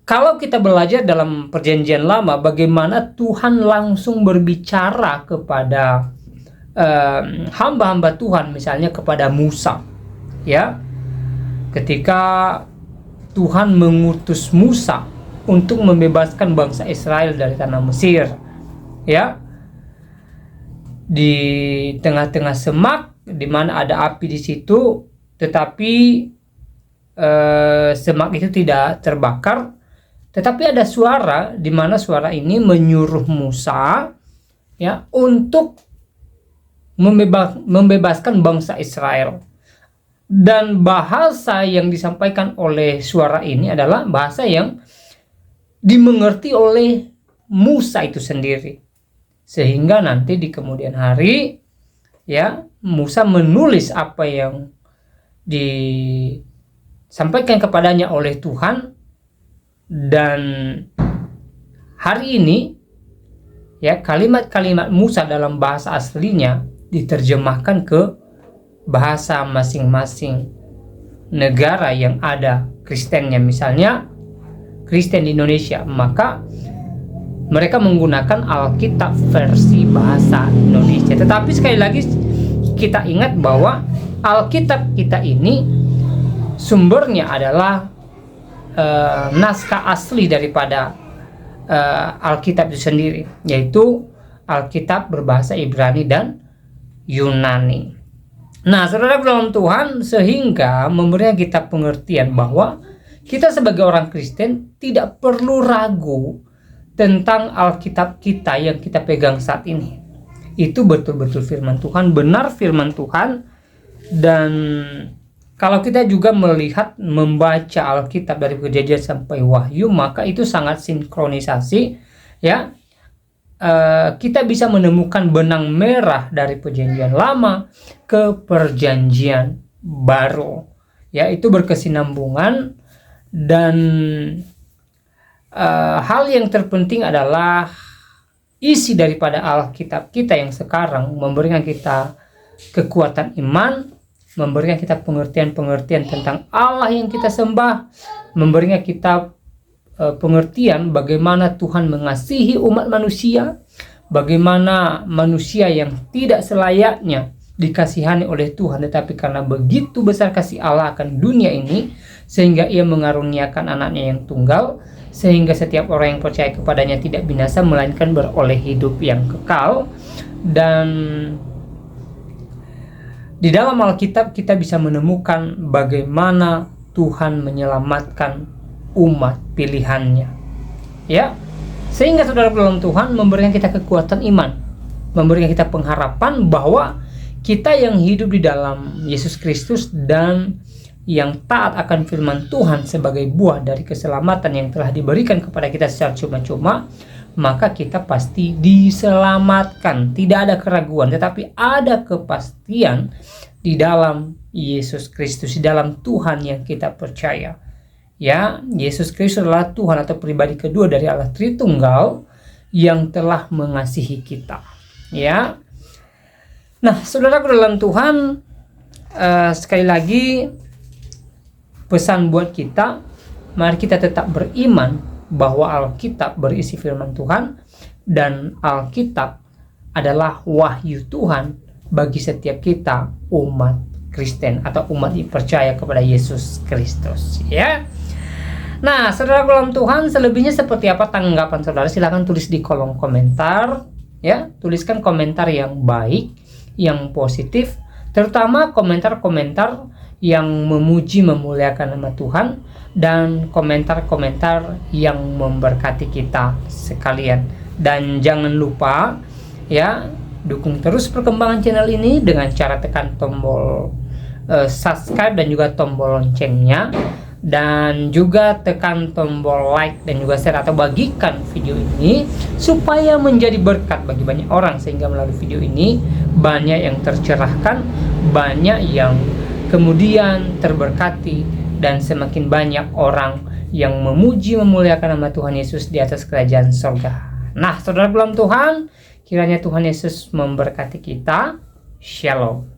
A: kalau kita belajar dalam perjanjian lama bagaimana Tuhan langsung berbicara kepada hamba-hamba Tuhan, misalnya kepada Musa ya, ketika Tuhan mengutus Musa untuk membebaskan bangsa Israel dari tanah Mesir ya, di tengah-tengah semak di mana ada api di situ, tetapi semak itu tidak terbakar, tetapi ada suara di mana suara ini menyuruh Musa ya untuk membebaskan bangsa Israel. Dan bahasa yang disampaikan oleh suara ini adalah bahasa yang dimengerti oleh Musa itu sendiri, sehingga nanti di kemudian hari ya Musa menulis apa yang disampaikan kepadanya oleh Tuhan. Dan hari ini ya kalimat-kalimat Musa dalam bahasa aslinya diterjemahkan ke bahasa masing-masing negara yang ada Kristennya. Misalnya Kristen di Indonesia, maka mereka menggunakan Alkitab versi bahasa Indonesia. Tetapi sekali lagi kita ingat bahwa Alkitab kita ini sumbernya adalah naskah asli daripada Alkitab itu sendiri, yaitu Alkitab berbahasa Ibrani dan Yunani. Nah, saudara dalam Tuhan, sehingga memberikan kita pengertian bahwa kita sebagai orang Kristen tidak perlu ragu tentang Alkitab kita yang kita pegang saat ini. Itu betul-betul firman Tuhan, benar firman Tuhan. Dan kalau kita juga melihat, membaca Alkitab dari Kejadian sampai Wahyu, maka itu sangat sinkronisasi, ya. Kita bisa menemukan benang merah dari Perjanjian Lama ke Perjanjian Baru, ya, itu berkesinambungan. Dan hal yang terpenting adalah isi daripada Alkitab kita yang sekarang memberikan kita kekuatan iman, memberikan kita pengertian-pengertian tentang Allah yang kita sembah, memberikan kita pengertian bagaimana Tuhan mengasihi umat manusia, bagaimana manusia yang tidak selayaknya dikasihani oleh Tuhan, tetapi karena begitu besar kasih Allah akan dunia ini, sehingga ia mengaruniakan anaknya yang tunggal, sehingga setiap orang yang percaya kepadanya tidak binasa, melainkan beroleh hidup yang kekal. Dan di dalam Alkitab kita bisa menemukan bagaimana Tuhan menyelamatkan umat pilihannya, ya, sehingga saudara dalam Tuhan memberikan kita kekuatan iman, memberikan kita pengharapan bahwa kita yang hidup di dalam Yesus Kristus dan yang taat akan firman Tuhan sebagai buah dari keselamatan yang telah diberikan kepada kita secara cuma-cuma, maka kita pasti diselamatkan. Tidak ada keraguan, tetapi ada kepastian di dalam Yesus Kristus, di dalam Tuhan yang kita percaya. Ya, Yesus Kristus adalah Tuhan atau pribadi kedua dari Allah Tritunggal yang telah mengasihi kita. Ya. Nah, saudaraku dalam Tuhan, sekali lagi pesan buat kita, mari kita tetap beriman bahwa Alkitab berisi firman Tuhan dan Alkitab adalah wahyu Tuhan bagi setiap kita umat Kristen atau umat yang percaya kepada Yesus Kristus. Ya. Nah, saudara dalam Tuhan, selebihnya seperti apa tanggapan saudara? Silakan tulis di kolom komentar, ya. Tuliskan komentar yang baik, yang positif, terutama komentar-komentar yang memuji memuliakan nama Tuhan dan komentar-komentar yang memberkati kita sekalian. Dan jangan lupa, ya, dukung terus perkembangan channel ini dengan cara tekan tombol subscribe dan juga tombol loncengnya. Dan juga tekan tombol like dan juga share atau bagikan video ini supaya menjadi berkat bagi banyak orang, sehingga melalui video ini banyak yang tercerahkan, banyak yang kemudian terberkati, dan semakin banyak orang yang memuji memuliakan nama Tuhan Yesus di atas kerajaan surga. Nah, saudara dalam Tuhan, kiranya Tuhan Yesus memberkati kita. Shalom.